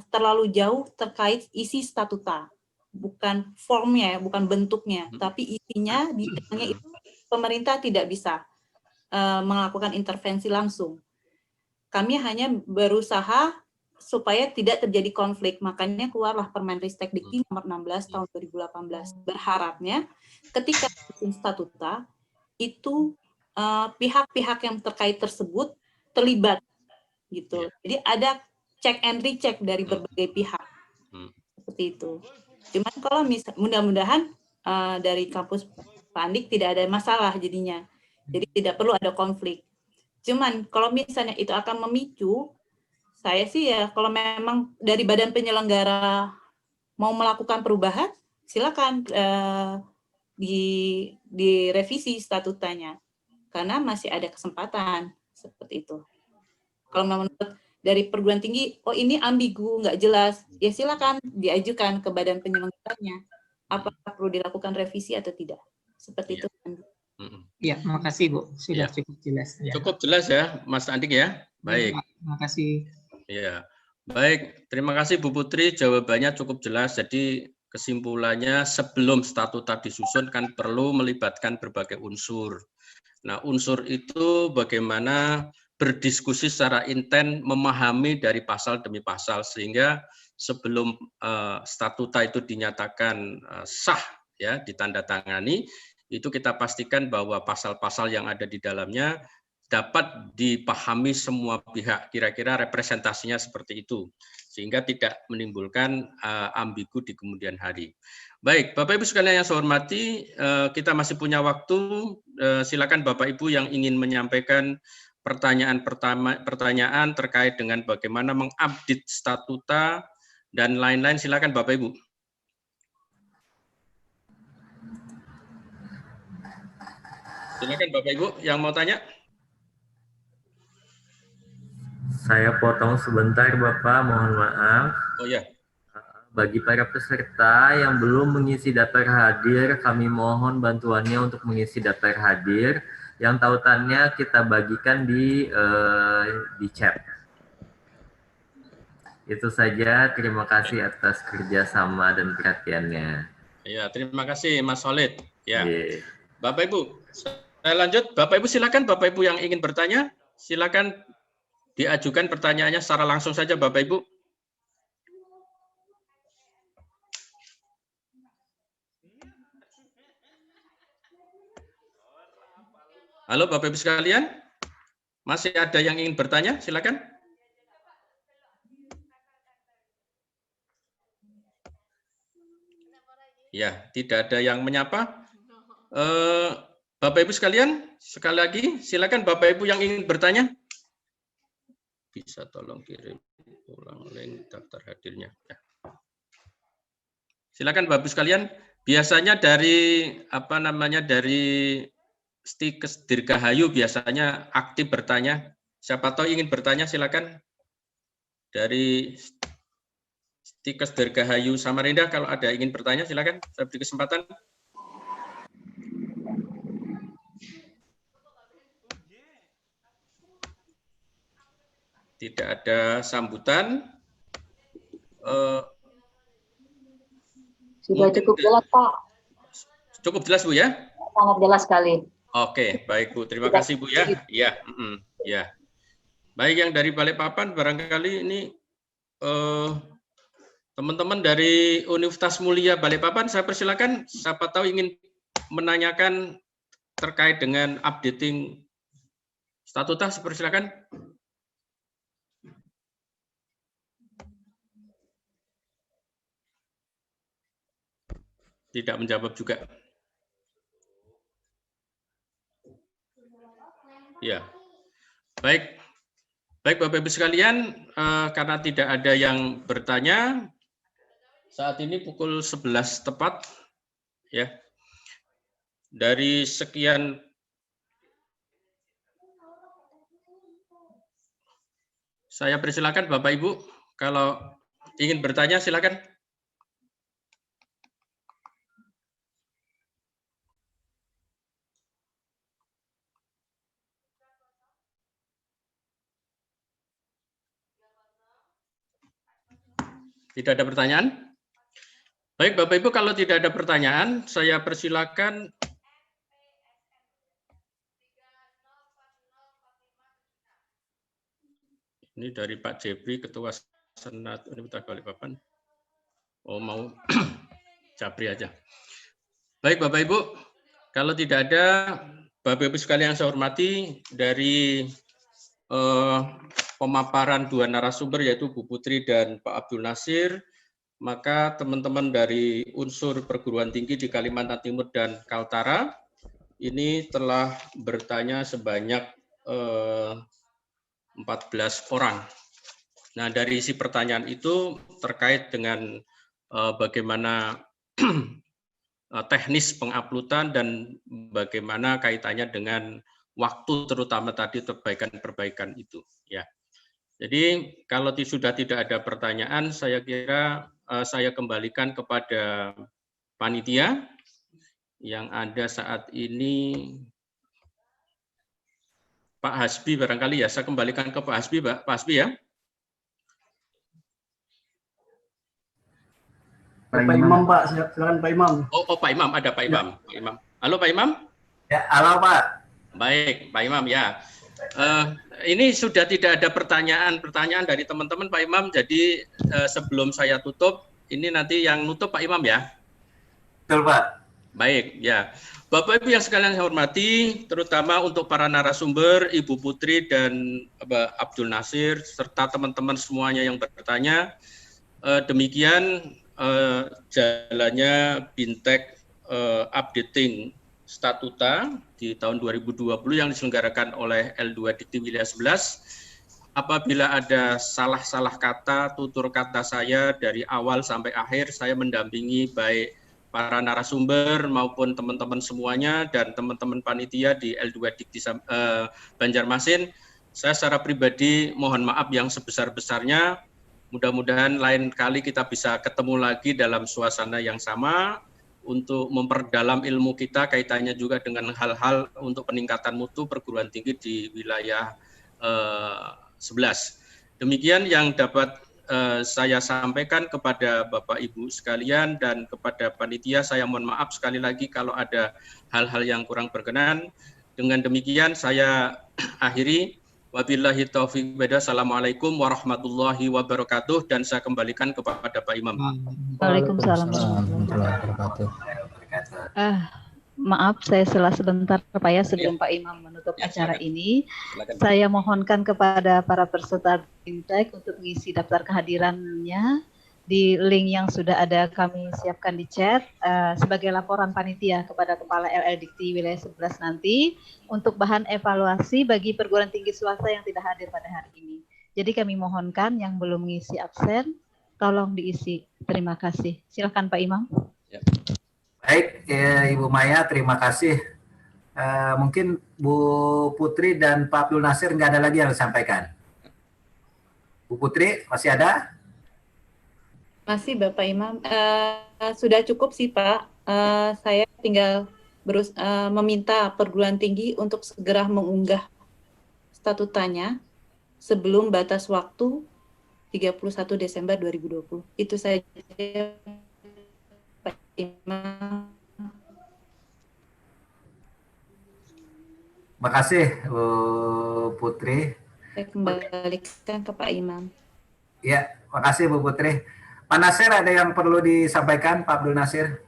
terlalu jauh terkait isi statuta. Bukan formnya, bukan bentuknya, tapi isinya, detailnya itu pemerintah tidak bisa melakukan intervensi langsung. Kami hanya berusaha supaya tidak terjadi konflik. Makanya keluarlah Permenristek Dikti nomor 16 tahun 2018. Berharapnya ketika bikin statuta itu pihak-pihak yang terkait tersebut terlibat gitu. Jadi ada check and recheck dari berbagai pihak. Seperti itu. Cuman kalau mudah-mudahan dari kampus Pak Andik tidak ada masalah jadinya. Jadi tidak perlu ada konflik. Cuman kalau misalnya itu akan memicu, saya sih ya kalau memang dari badan penyelenggara mau melakukan perubahan, silakan direvisi statutanya. Karena masih ada kesempatan seperti itu. Kalau menurut dari perguruan tinggi, oh ini ambigu, nggak jelas, ya silakan diajukan ke badan penyelenggaranya. Apakah perlu dilakukan revisi atau tidak? Seperti itu. Ya, makasih Bu, sudah cukup jelas. Ya. Cukup jelas ya, Mas Andik ya. Baik. Terima kasih. Ya, baik. Terima kasih Bu Putri, jawabannya cukup jelas. Jadi kesimpulannya sebelum statuta disusun kan perlu melibatkan berbagai unsur. Nah, unsur itu bagaimana berdiskusi secara intens, memahami dari pasal demi pasal sehingga sebelum statuta itu dinyatakan sah ya, ditandatangani, itu kita pastikan bahwa pasal-pasal yang ada di dalamnya dapat dipahami semua pihak, kira-kira representasinya seperti itu, sehingga tidak menimbulkan ambigu di kemudian hari. Baik, Bapak Ibu sekalian yang saya hormati, kita masih punya waktu, silakan Bapak Ibu yang ingin menyampaikan pertanyaan terkait dengan bagaimana mengupdate statuta dan lain-lain, silakan Bapak Ibu. Silakan Bapak Ibu yang mau tanya. Saya potong sebentar Bapak, mohon maaf. Oh ya. Bagi para peserta yang belum mengisi daftar hadir, kami mohon bantuannya untuk mengisi daftar hadir. Yang tautannya kita bagikan di chat. Itu saja, terima kasih atas kerjasama dan perhatiannya. Ya, terima kasih Mas Khalid. Ya. Bapak Ibu, saya lanjut. Bapak Ibu silakan, Bapak Ibu yang ingin bertanya, silakan diajukan pertanyaannya secara langsung saja Bapak Ibu. Halo Bapak Ibu sekalian, masih ada yang ingin bertanya? Silakan. Ya, tidak ada yang menyapa. Bapak Ibu sekalian, sekali lagi silakan Bapak Ibu yang ingin bertanya. Bisa tolong kirim ulang link daftar hadirnya. Ya. Silakan Bapak Ibu sekalian. Biasanya dari dari Stikes Dirgahayu biasanya aktif bertanya. Siapa tahu ingin bertanya silakan. Dari Stikes Dirgahayu Samarinda kalau ada ingin bertanya silakan. Saya beri kesempatan. Tidak ada sambutan. Sudah cukup jelas Pak. Cukup jelas Bu ya? Sangat jelas sekali. Oke, baik Bu. Terima kasih Bu ya. Ya, ya. Baik yang dari Balikpapan barangkali ini teman-teman dari Universitas Mulia Balikpapan, saya persilakan, siapa tahu ingin menanyakan terkait dengan updating statuta, persilakan. Tidak menjawab juga. Ya, baik. Baik Bapak Ibu sekalian, karena tidak ada yang bertanya, saat ini pukul 11 tepat, ya. Dari sekian saya persilakan Bapak Ibu, kalau ingin bertanya silakan. Tidak ada pertanyaan? Baik Bapak Ibu, kalau tidak ada pertanyaan, saya persilakan. Ini dari Pak Jepri, Ketua Senat Universitas Balikpapan. Oh, mau Jabri aja. Baik Bapak Ibu, kalau tidak ada, Bapak Ibu sekalian yang saya hormati, dari pemaparan dua narasumber yaitu Bu Putri dan Pak Abdul Nasir, maka teman-teman dari unsur perguruan tinggi di Kalimantan Timur dan Kaltara ini telah bertanya sebanyak 14 orang. Nah, dari isi pertanyaan itu terkait dengan bagaimana teknis penguploadan dan bagaimana kaitannya dengan waktu, terutama tadi perbaikan-perbaikan itu. Ya. Jadi kalau sudah tidak ada pertanyaan, saya kira saya kembalikan kepada panitia yang ada saat ini. Pak Hasbi barangkali ya, saya kembalikan ke Pak Hasbi, Pak Hasbi ya. Pak Imam, Pak, silakan Pak Imam. Oh, Pak Imam, ada Pak Imam. Pak Imam. Halo Pak Imam. Ya, halo Pak. Baik, Pak Imam ya. Ini sudah tidak ada pertanyaan dari teman-teman Pak Imam, jadi sebelum saya tutup, ini nanti yang nutup Pak Imam ya. Betul Pak. Baik, ya. Bapak Ibu yang sekalian saya hormati, terutama untuk para narasumber, Ibu Putri dan Abdul Nasir, serta teman-teman semuanya yang bertanya, demikian jalannya Bintek updating statuta di tahun 2020 yang diselenggarakan oleh L2 Dikti Wilayah 11. Apabila ada salah-salah kata, tutur kata saya dari awal sampai akhir, saya mendampingi baik para narasumber maupun teman-teman semuanya dan teman-teman panitia di L2 Dikti Banjarmasin. Saya secara pribadi mohon maaf yang sebesar-besarnya. Mudah-mudahan lain kali kita bisa ketemu lagi dalam suasana yang sama untuk memperdalam ilmu kita, kaitannya juga dengan hal-hal untuk peningkatan mutu perguruan tinggi di wilayah 11. Demikian yang dapat saya sampaikan kepada Bapak Ibu sekalian dan kepada panitia. Saya mohon maaf sekali lagi kalau ada hal-hal yang kurang berkenan. Dengan demikian saya akhiri. Wabillahi taufiq wal. Assalamualaikum warahmatullahi wabarakatuh, dan saya kembalikan kepada Pak Imam. Waalaikumsalam warahmatullahi wabarakatuh. Maaf, saya salah sebentar Pak ya, sebelum Pak Imam menutup acara ini. Saya mohonkan kepada para peserta Bintek untuk mengisi daftar kehadirannya di link yang sudah ada kami siapkan di chat sebagai laporan panitia kepada Kepala LL Dikti Wilayah 11 nanti untuk bahan evaluasi bagi perguruan tinggi swasta yang tidak hadir pada hari ini. Jadi kami mohonkan yang belum mengisi absen, tolong diisi. Terima kasih. Silakan Pak Imam. Ya. Baik, Ibu Maya, terima kasih. Mungkin Bu Putri dan Pak Abdul Nasir nggak ada lagi yang disampaikan. Bu Putri, masih ada? Masih Bapak Imam, sudah cukup sih Pak. Saya tinggal meminta perguruan tinggi untuk segera mengunggah statutanya sebelum batas waktu 31 Desember 2020. Itu saja Pak Imam. Makasih Bu Putri. Saya kembalikan ke Pak Imam. Ya, makasih Bu Putri. Pak Nasir, ada yang perlu disampaikan, Pak Abdul Nasir?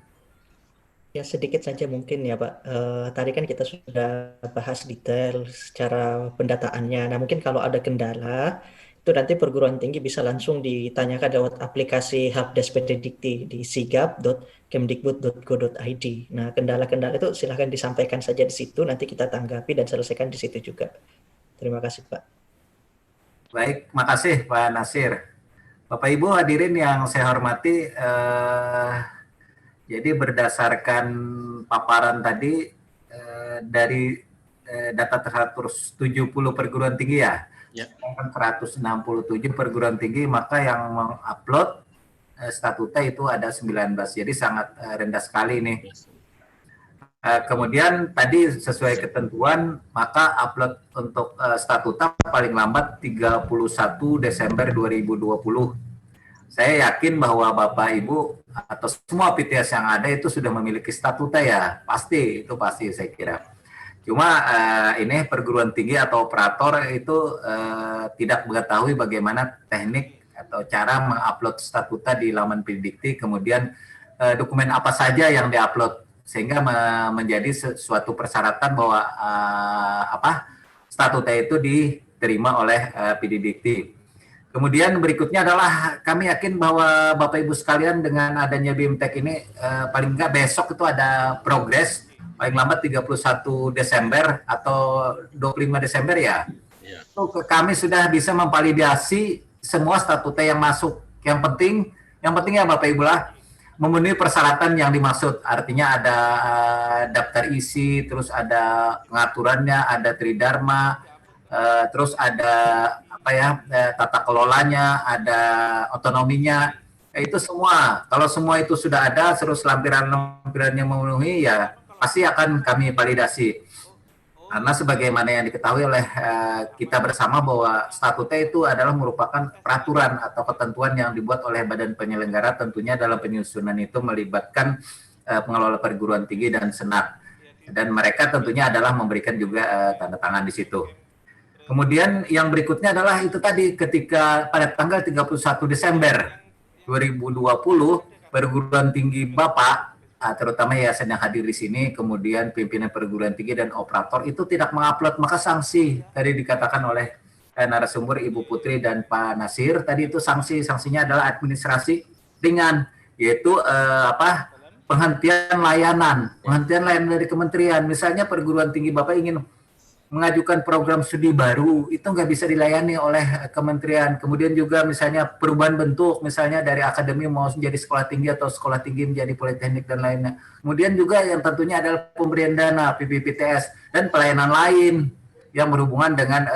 Ya, sedikit saja mungkin ya Pak. Tadi kan kita sudah bahas detail secara pendataannya. Nah, mungkin kalau ada kendala, itu nanti perguruan tinggi bisa langsung ditanyakan lewat aplikasi Helpdesk PTDikti di sigap.kemdikbud.go.id. Nah, kendala-kendala itu silahkan disampaikan saja di situ, nanti kita tanggapi dan selesaikan di situ juga. Terima kasih Pak. Baik, makasih Pak Nasir. Bapak Ibu hadirin yang saya hormati, jadi berdasarkan paparan tadi dari data 170 perguruan tinggi ya, 167 perguruan tinggi, maka yang mengupload statuta itu ada 19, jadi sangat rendah sekali nih. Kemudian tadi sesuai ketentuan, maka upload untuk statuta paling lambat 31 Desember 2020. Saya yakin bahwa Bapak Ibu atau semua PTS yang ada itu sudah memiliki statuta ya, pasti, itu pasti saya kira. Cuma ini perguruan tinggi atau operator itu tidak mengetahui bagaimana teknik atau cara mengupload statuta di laman PTDikti, kemudian dokumen apa saja yang diupload, sehingga menjadi suatu persyaratan bahwa statuta itu diterima oleh PTDikti. Kemudian berikutnya adalah kami yakin bahwa Bapak Ibu sekalian dengan adanya BIMTEK ini paling enggak besok itu ada progres, paling lambat 31 Desember atau 25 Desember ya. Kami sudah bisa memvalidasi semua statuta yang masuk. Yang penting ya Bapak Ibu lah, memenuhi persyaratan yang dimaksud. Artinya ada daftar isi, terus ada pengaturannya, ada tridharma, terus ada tata kelolanya, ada otonominya, itu semua. Kalau semua itu sudah ada, terus lampiran-lampirannya memenuhi, ya pasti akan kami validasi. Karena sebagaimana yang diketahui oleh kita bersama bahwa statuta itu adalah merupakan peraturan atau ketentuan yang dibuat oleh badan penyelenggara, tentunya dalam penyusunan itu melibatkan pengelola perguruan tinggi dan senat. Dan mereka tentunya adalah memberikan juga tanda tangan di situ. Kemudian yang berikutnya adalah itu tadi, ketika pada tanggal 31 Desember 2020, perguruan tinggi Bapak, terutama yayasan yang hadir di sini, kemudian pimpinan perguruan tinggi dan operator itu tidak mengupload, maka sanksi tadi dikatakan oleh narasumber Ibu Putri dan Pak Nasir, tadi itu sanksinya adalah administrasi ringan, yaitu penghentian layanan dari kementerian. Misalnya perguruan tinggi Bapak ingin mengajukan program studi baru, itu nggak bisa dilayani oleh kementerian. Kemudian juga misalnya perubahan bentuk, misalnya dari akademi mau menjadi sekolah tinggi atau sekolah tinggi menjadi politeknik dan lainnya. Kemudian juga yang tentunya adalah pemberian dana, PPPTS, dan pelayanan lain yang berhubungan dengan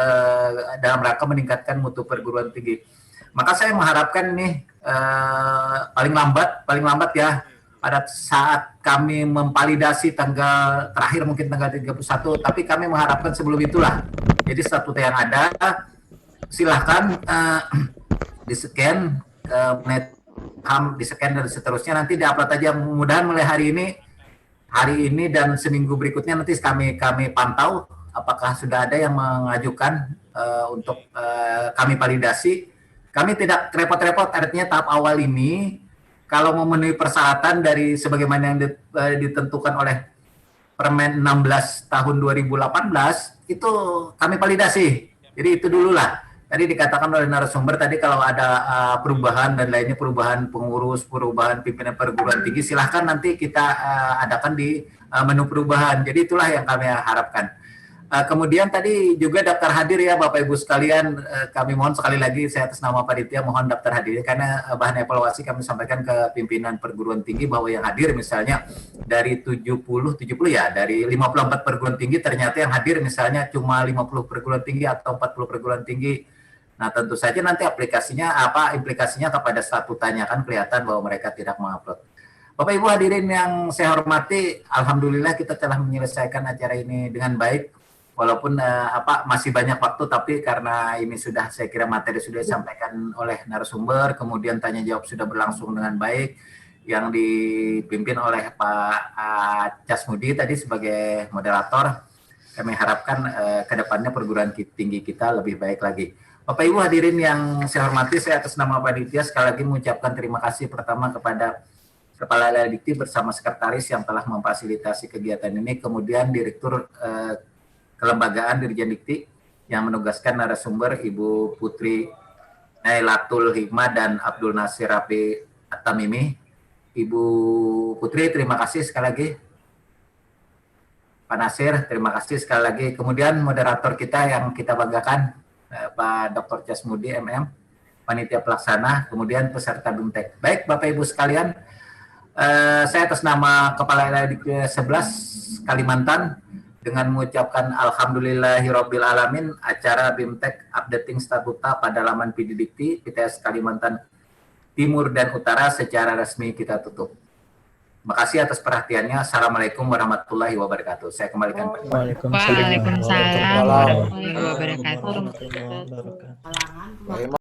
dalam rangka meningkatkan mutu perguruan tinggi. Maka saya mengharapkan nih paling lambat ya, pada saat kami memvalidasi terakhir mungkin tanggal 31, tapi kami mengharapkan sebelum itulah. Jadi statuta yang ada silahkan di-scan ke Menham, di-scan dan seterusnya, nanti di-upload aja. Mudah-mudahan mulai hari ini dan seminggu berikutnya nanti kami pantau apakah sudah ada yang mengajukan untuk kami validasi. Kami tidak repot-repot, artinya tahap awal ini kalau memenuhi persyaratan dari sebagaimana yang ditentukan oleh Permen 16 tahun 2018, itu kami validasi. Jadi itu dulu lah. Tadi dikatakan oleh narasumber tadi kalau ada perubahan dan lainnya, perubahan pengurus, perubahan pimpinan perguruan tinggi, silahkan nanti kita adakan di menu perubahan. Jadi itulah yang kami harapkan. Kemudian tadi juga daftar hadir ya Bapak Ibu sekalian, kami mohon sekali lagi saya atas nama panitia mohon daftar hadir, karena bahan evaluasi kami sampaikan ke pimpinan perguruan tinggi bahwa yang hadir misalnya dari 70 ya, dari 54 perguruan tinggi ternyata yang hadir misalnya cuma 50 perguruan tinggi atau 40 perguruan tinggi. Nah tentu saja nanti implikasinya kepada statutanya kan kelihatan bahwa mereka tidak mengupload. Bapak Ibu hadirin yang saya hormati, alhamdulillah kita telah menyelesaikan acara ini dengan baik. Walaupun masih banyak waktu, tapi karena ini sudah saya kira materi sudah disampaikan oleh narasumber, kemudian tanya jawab sudah berlangsung dengan baik, yang dipimpin oleh Pak Casmudi tadi sebagai moderator. kami harapkan ke depannya perguruan tinggi kita lebih baik lagi. Bapak Ibu hadirin yang saya hormati, saya atas nama panitia sekali lagi mengucapkan terima kasih pertama kepada Kepala LLDikti bersama sekretaris yang telah memfasilitasi kegiatan ini, kemudian Direktur Kelembagaan Dirjen Dikti yang menugaskan narasumber Ibu Putri Nailatul Hikmah dan Abdul Nasir Rafi At-Tamimi. Ibu Putri, terima kasih sekali lagi. Pak Nasir, terima kasih sekali lagi. Kemudian moderator kita yang kita banggakan, Pak Dr. Jasmudi, MM, Panitia Pelaksana, kemudian peserta BIMTEK. Baik, Bapak Ibu sekalian, saya atas nama Kepala LLDikti 11 Kalimantan, dengan mengucapkan Alhamdulillahirabbil alamin, acara BIMTEK Updating Statuta pada laman PD Dikti PTS Kalimantan Timur dan Utara secara resmi kita tutup. Terima kasih atas perhatiannya. Assalamualaikum warahmatullahi wabarakatuh. Saya kembalikan. Waalaikumsalam warahmatullahi wabarakatuh.